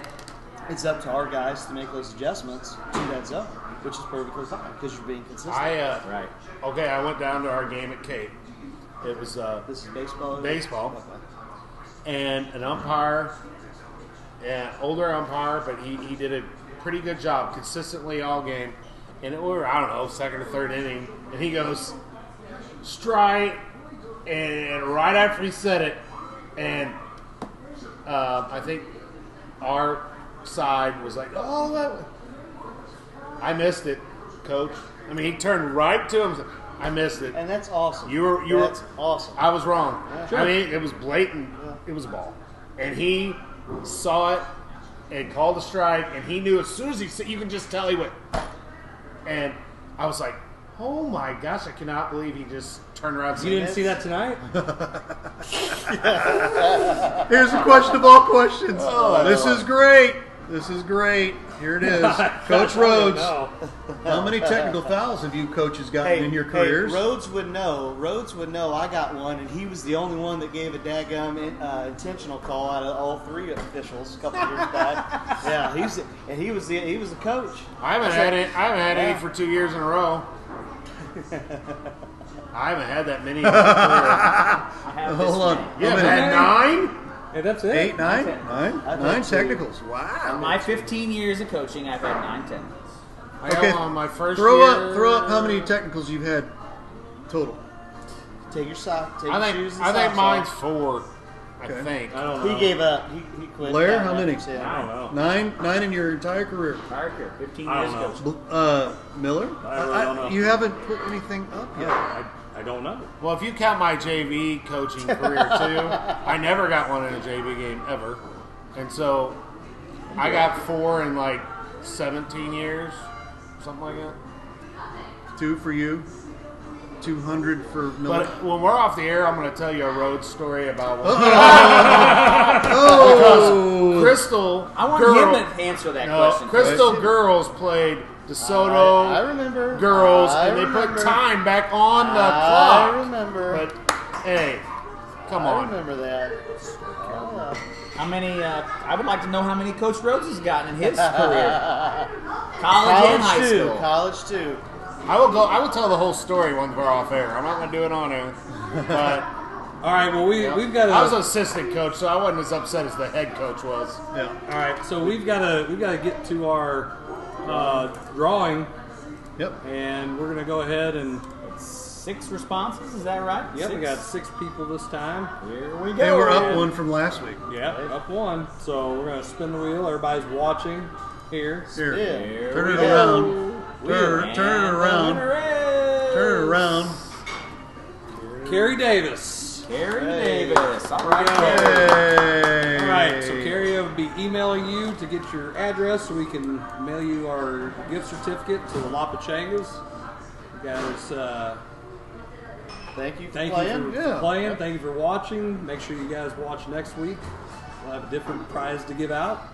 it's up to our guys to make those adjustments to that zone, which is perfectly fine because you're being consistent. Right. Okay, I went down to our game at Cape. It was This is baseball. baseball, and an umpire, older umpire, but he did a pretty good job consistently all game. And we were, I don't know, second or third inning, and he goes, strike, and right after he said it, and I think our side was like, oh, I missed it, coach. I mean, he turned right to him and said, I missed it. And that's awesome. That's awesome. I was wrong. Yeah. Sure. I mean, it was blatant. It was a ball. And he saw it and called a strike, and he knew as soon as he said, you can just tell he went. And I was like, oh my gosh, I cannot believe he just turned around and said, You didn't see that tonight? Here's the question of all questions. Oh, This is great. This is great. Here it is. Coach Rhodes. How many technical fouls have you coaches gotten in your careers? Rhodes would know. I got one, and he was the only one that gave a daggum intentional call out of all three officials a couple years back. Yeah, he was the coach. I haven't had any for 2 years in a row. I haven't had that many in my career. Hold on. You haven't had 9? Hey, that's it. 8, 9? 9 technicals. Wow. In my 15 years of coaching, I've had 9 technicals. Okay, on my first throw year. up how many technicals you've had total. Take your sock. Take I your think shoes and I think socks mine's off. 4. I Okay. think. I don't know. He gave up. He quit. Blair, how many? I don't know. 9 in your entire career. Entire career, 15 I years don't coaching. Miller? I really don't know. You haven't put anything up yet. I don't know. Well, if you count my JV coaching career too, I never got one in a JV game ever, and so I got 4 in 17 years, something like that. 2 for you, 200 for Miller. But when we're off the air, I'm going to tell you a road story about what. Oh! Because Crystal. I want him to answer that question. Crystal girls played DeSoto I remember. girls, I and they remember. put time back on the clock. I remember. But hey, come I on. remember that. How many? I would like to know how many Coach Rhodes has gotten in his career. College and high too. school. College too. I will tell the whole story once we're off air. I'm not going to do it on air. But All right, well, we've got I was an assistant coach, so I wasn't as upset as the head coach was. Yeah. All right, so we've got to get to our drawing. Yep. And we're going to go ahead and 6 responses, is that right? Yep, we 6? got 6 people this time. Here we go. They were up 1 from last week. Yeah, up 1. So we're going to spin the wheel. Everybody's watching here. Here. Here Turn we it go. around. Turn it around. Turn it around. Carrie Davis. Carrie Davis. All right, Go. Carrie. All right, so Carrie will be emailing you to get your address so we can mail you our gift certificate to the La Pachangas. You guys, Thank you for thank playing. you for playing. Thank you for watching. Make sure you guys watch next week. We'll have a different prize to give out.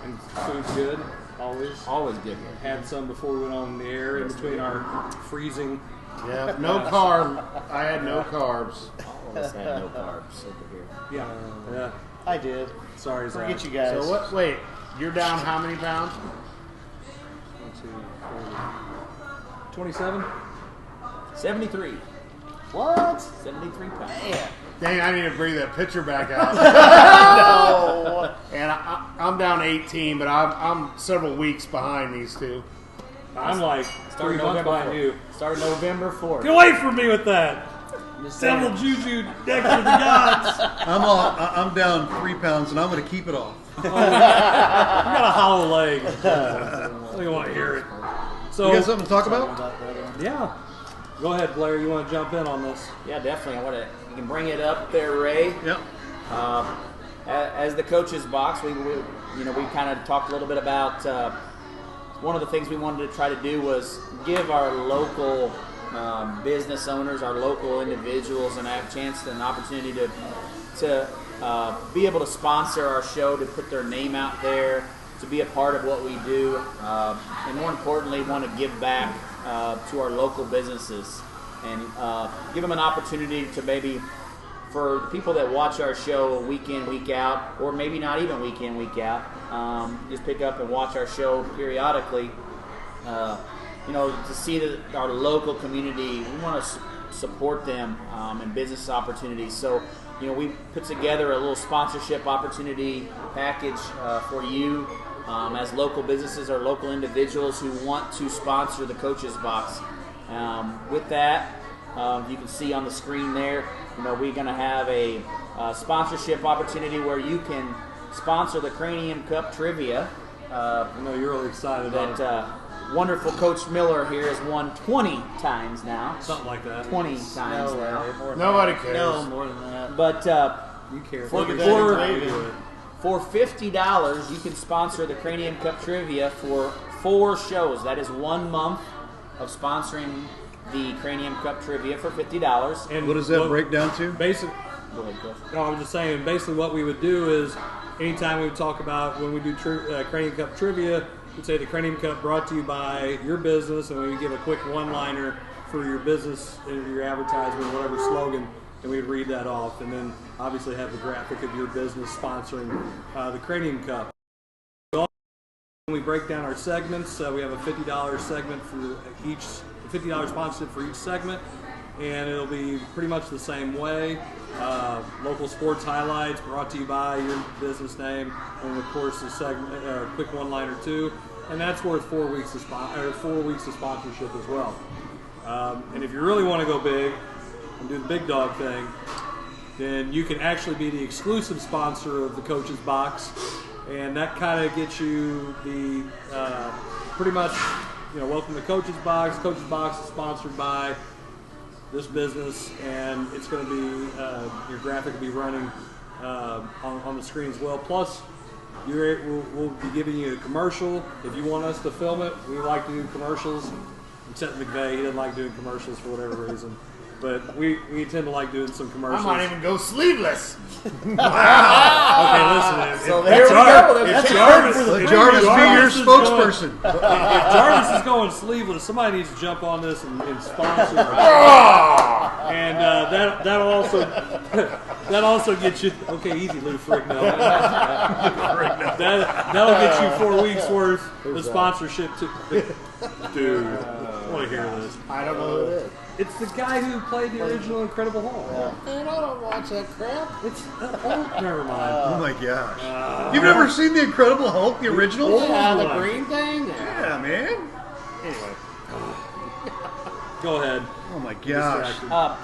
And food's good, always. Always good. Had some before we went on the air in between our freezing. Yeah, no carb. I had no carbs. Always had no carbs over here. Yeah. I did. Sorry, Zach. Forget you guys. So what? Wait, you're down how many pounds? 27? 73. What? 73 pounds. Man. Dang, I need to bring that picture back out. No. And I'm down 18, but I'm several weeks behind these two. I'm like 3 months behind you. Start November 4th. Get away from me with that. Devil juju next to the gods. I'm down 3 pounds, and I'm going to keep it off. You got a hollow leg. I don't want to hear it. So, You got something to talk about? Yeah. Go ahead, Blair. You want to jump in on this? Yeah, definitely. You can bring it up there, Ray. Yep. As the coaches box, we kind of talked a little bit about one of the things we wanted to try to do was give our local business owners, our local individuals, an opportunity to be able to sponsor our show, to put their name out there, to be a part of what we do, and more importantly, want to give back to our local businesses and give them an opportunity to maybe, for the people that watch our show week in, week out, or maybe not even week in, week out, just pick up and watch our show periodically. To see that our local community, we want to support them in business opportunities. So, we put together a little sponsorship opportunity package for you as local businesses or local individuals who want to sponsor the Coaches Box. With that, you can see on the screen there, we're going to have a sponsorship opportunity where you can sponsor the Cranium Cup Trivia. I know you're really excited about it. Wonderful Coach Miller here has won 20 times now. Something like that. 20 times now. Nobody cares. No, more than that. But You care. for $50, you can sponsor the Cranium Cup Trivia for 4 shows. That is 1 month of sponsoring the Cranium Cup Trivia for $50. And What does that break down to? Basically, Go ahead, Cliff. no, I was just saying, basically what we would do is anytime we talk about when we do Cranium Cup Trivia, we'd say the Cranium Cup brought to you by your business, and we would give a quick one-liner for your business, your advertisement, whatever slogan, and we'd read that off, and then obviously have the graphic of your business sponsoring the Cranium Cup. When we break down our segments, we have a $50 segment for each, $50 sponsorship for each segment, and it'll be pretty much the same way. Local sports highlights brought to you by your business name, and of course the segment, quick one-liner too, and that's worth 4 weeks of sponsorship as well. And if you really want to go big and do the big dog thing, then you can actually be the exclusive sponsor of the Coaches Box, and that kind of gets you the pretty much, welcome to Coaches Box. Coaches Box is sponsored by this business, and it's going to be your graphic will be running on the screen as well. Plus, we'll be giving you a commercial if you want us to film it. We like to do commercials except McVeigh. He doesn't like doing commercials for whatever reason. But we tend to like doing some commercials. I might even go sleeveless. Okay, listen. So there we go. Let Jarvis be your spokesperson. If Jarvis is going sleeveless, somebody needs to jump on this and sponsor him. And that'll also get you. Okay, easy, Lou Frignell. That'll get you 4 weeks worth of sponsorship too. Dude, I want to hear this. I don't know who it is. It's the guy who played the original Incredible Hulk. Man, I don't watch that crap. It's never mind. Oh my gosh! You've never seen the Incredible Hulk, the original? Yeah, the green thing. Yeah, man. Anyway, Go ahead. Oh my gosh!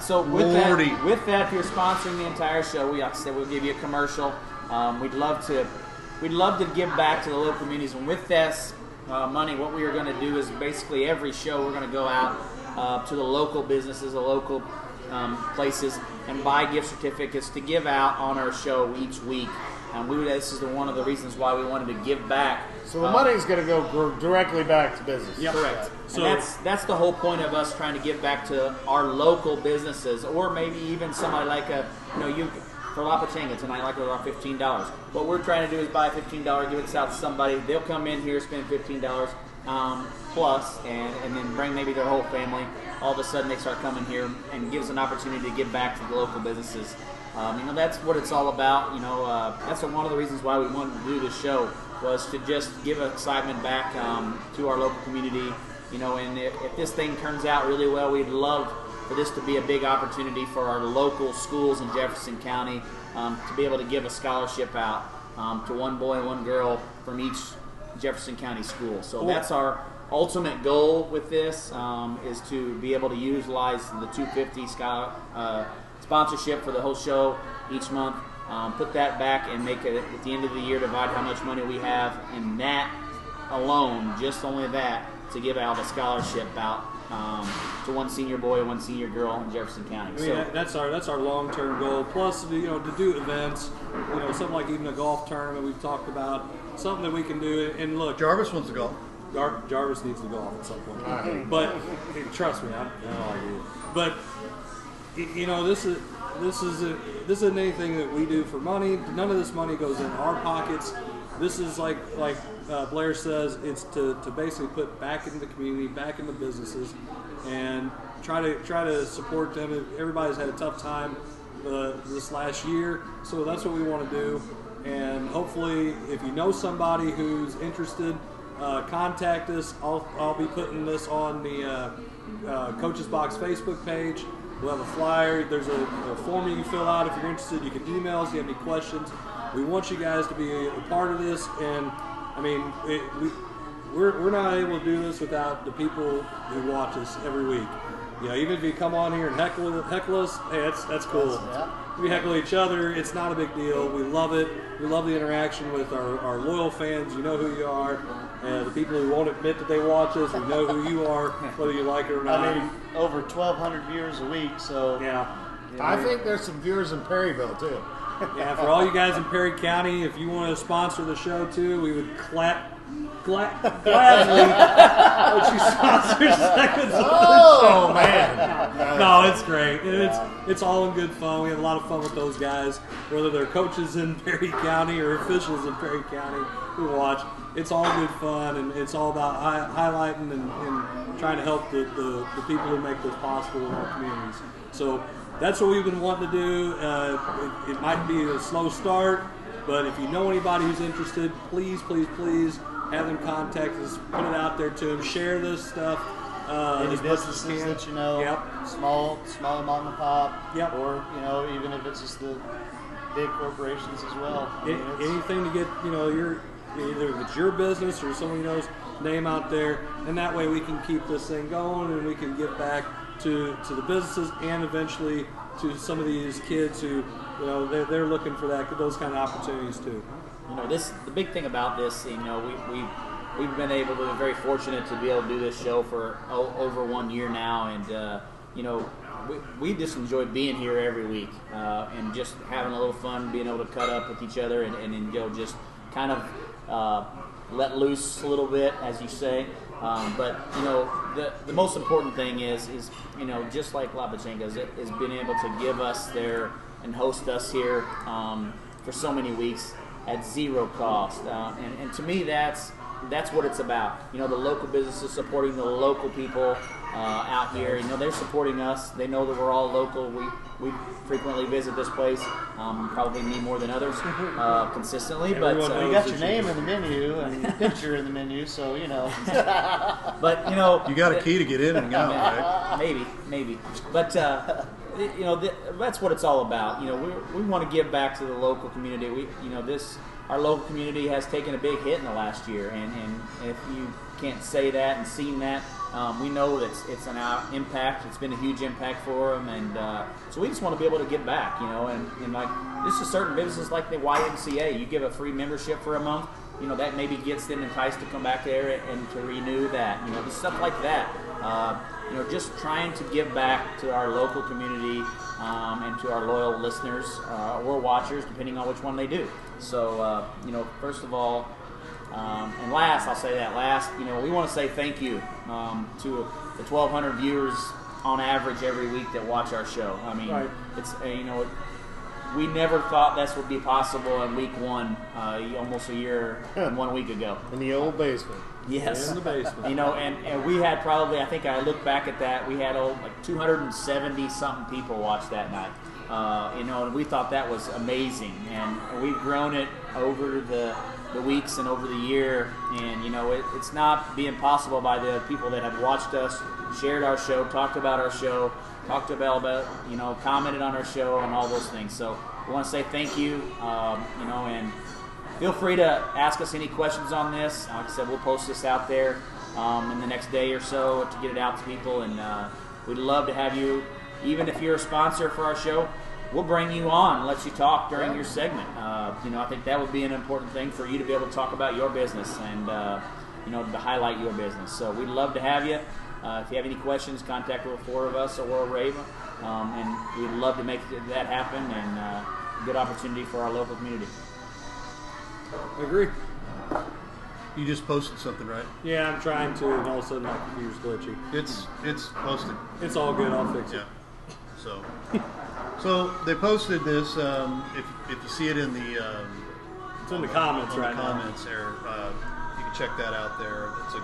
So with Lordy. that, if you're sponsoring the entire show, like I said, we'll give you a commercial. We'd love to give back to the local communities, and with this money, what we are going to do is basically every show we're going to go out to the local businesses, the local places, and buy gift certificates to give out on our show each week. And this is one of the reasons why we wanted to give back. so the money's going to go directly back to business. Yep. Correct. So- And that's the whole point of us trying to give back to our local businesses, or maybe even somebody like for La Pachanga tonight, like with our $15. What we're trying to do is buy a $15, give it out to somebody. They'll come in here, spend $15 plus, and then bring maybe their whole family. All of a sudden, they start coming here and gives an opportunity to give back to the local businesses. That's what it's all about. That's one of the reasons why we wanted to do this show, was to just give excitement back to our local community. And if this thing turns out really well, we'd love for this to be a big opportunity for our local schools in Jefferson County to be able to give a scholarship out to one boy and one girl from each Jefferson County school. So that's our ultimate goal with this, is to be able to utilize the $250 sponsorship for the whole show each month, put that back and make it at the end of the year, divide how much money we have, and that alone, just only that, to give out a scholarship out to one senior boy, one senior girl in Jefferson County. I mean, that's our long-term goal. Plus, to do events, something like even a golf tournament we've talked about, something that we can do. And look, Jarvis wants to golf. Jarvis needs to golf at some point. But trust me, I have no idea. But this isn't anything that we do for money. None of this money goes in our pockets. This is like Blair says, it's to basically put back into the community, back into businesses, and try to support them. Everybody's had a tough time this last year, so that's what we want to do. And hopefully, if you know somebody who's interested, contact us. I'll be putting this on the Coach's Box Facebook page. We'll have a flyer. There's a form you can fill out if you're interested. You can email us if you have any questions. We want you guys to be a part of this, and I mean, we're not able to do this without the people who watch us every week. Even if you come on here and heckle us, hey, that's cool. We heckle each other. It's not a big deal. We love it. We love the interaction with our loyal fans. You know who you are. The people who won't admit that they watch us, we know who you are, whether you like it or not. I mean, over 1,200 viewers a week, so... Yeah. I think there's some viewers in Perryville, too. Yeah, for all you guys in Perry County, if you want to sponsor the show, too, we would gladly let you sponsor segments of the show. Man. No, it's great. It's all in good fun. We have a lot of fun with those guys, whether they're coaches in Perry County or officials in Perry County who watch. It's all good fun, and it's all about highlighting and trying to help the people who make this possible in our communities. So that's what we've been wanting to do. It might be a slow start, but if you know anybody who's interested, please have them contact us, put it out there to them, share this stuff. Any as much as businesses can. that you know, Yep. small mom and pop, Yep. or even if it's just the big corporations as well. I mean, Anything to get either if it's your business or somebody knows name out there, and that way we can keep this thing going and we can give back to the businesses and eventually to some of these kids who they're looking for those kind of opportunities too. The big thing about this, we've been able to be very fortunate to be able to do this show for over 1 year now, and we just enjoy being here every week and just having a little fun, being able to cut up with each other and just kind of let loose a little bit, as you say. But the most important thing is just like La Pachanga's is being able to give us there and host us here for so many weeks at zero cost. And to me, that's what it's about. The local businesses supporting the local people out here. They're supporting us. They know that we're all local. We frequently visit this place, probably me more than others, consistently. But you got your name in the menu and your picture in the menu, so But you got a key to get in and out, right? Maybe. But that's what it's all about. We want to give back to the local community. Our local community has taken a big hit in the last year, and if you can't say that and seen that, we know that it's an impact. It's been a huge impact for them, and so we just want to be able to give back, and like this is certain businesses like the YMCA. You give a free membership for a month, that maybe gets them enticed to come back there and to renew that, just stuff like that. Just trying to give back to our local community and to our loyal listeners or watchers, depending on which one they do. So, first of all, and last, I'll say that last, we want to say thank you to the 1,200 viewers on average every week that watch our show. I mean, right. It's we never thought this would be possible in week one, almost a year and 1 week ago. In the old basement. Yes. In the basement. And we had probably, I think I look back at that, we had like 270 something people watch that night. And we thought that was amazing. And we've grown it over the weeks and over the year. And, it's not being possible by the people that have watched us, shared our show, talked about our show, talked about commented on our show and all those things. So we want to say thank you, and feel free to ask us any questions on this. Like I said, we'll post this out there in the next day or so to get it out to people, and we'd love to have you. Even if you're a sponsor for our show, we'll bring you on and let you talk during your segment. I think that would be an important thing for you to be able to talk about your business and to highlight your business. So we'd love to have you. If you have any questions, contact the four of us or Raven, and we'd love to make that happen and a good opportunity for our local community. I agree. You just posted something, right? Yeah, I'm trying to, and all of a sudden my computer's glitchy. It's posted. It's all good. I'll fix it. Yeah. So they posted this. If you see it in the it's in the comments right now. Comments there. You can check that out there. It's a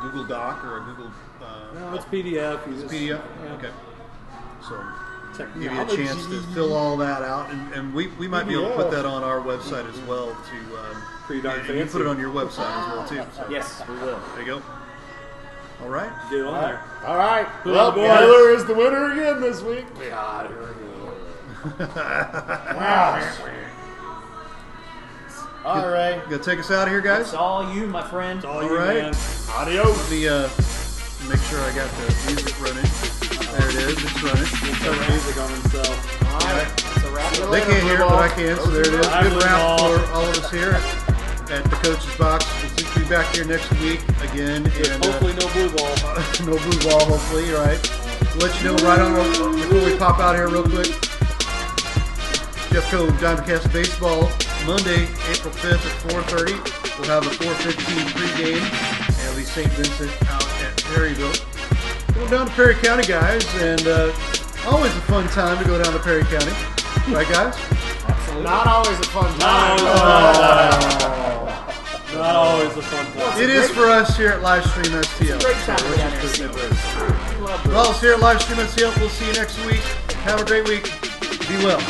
Google Doc or a Google. No, it's PDF. It's PDF. Yeah. Okay. So Technology. give you a chance to fill all that out, and we might be able to put that on our website as well. Pretty darn fancy. You can put it on your website as well too. So. Yes, we will. There you go. All right. Get on there. All right. Well, Tyler is the winner again this week. God. Wow. All right. Gonna take us out of here, guys? It's all you, my friend. It's all All you, right. man. Adios. Let me make sure I got the music running. There it is. It's running. He'll turn music on himself. All right. It's a wrap. They can't hear it, but I can, so there it is. Good wrap for all of us here at the Coach's Box. We'll be back here next week again. And hopefully no blue ball. No blue ball, hopefully, right? We'll let you know right on before we pop out here real quick. Jeff Cove, Diamondcast Baseball, Monday, April 5th at 4:30. We'll have a 4:15 pregame. And it'll be St. Vincent out at Perryville. Go down to Perry County, guys, and always a fun time to go down to Perry County. Right, guys? Absolutely. Not always a fun time. Not always a fun time. It is for us here at Livestream STL. It's a great time to go down there and see Bruce. Well, us here at Livestream STL. We'll see you next week. Have a great week. Be well.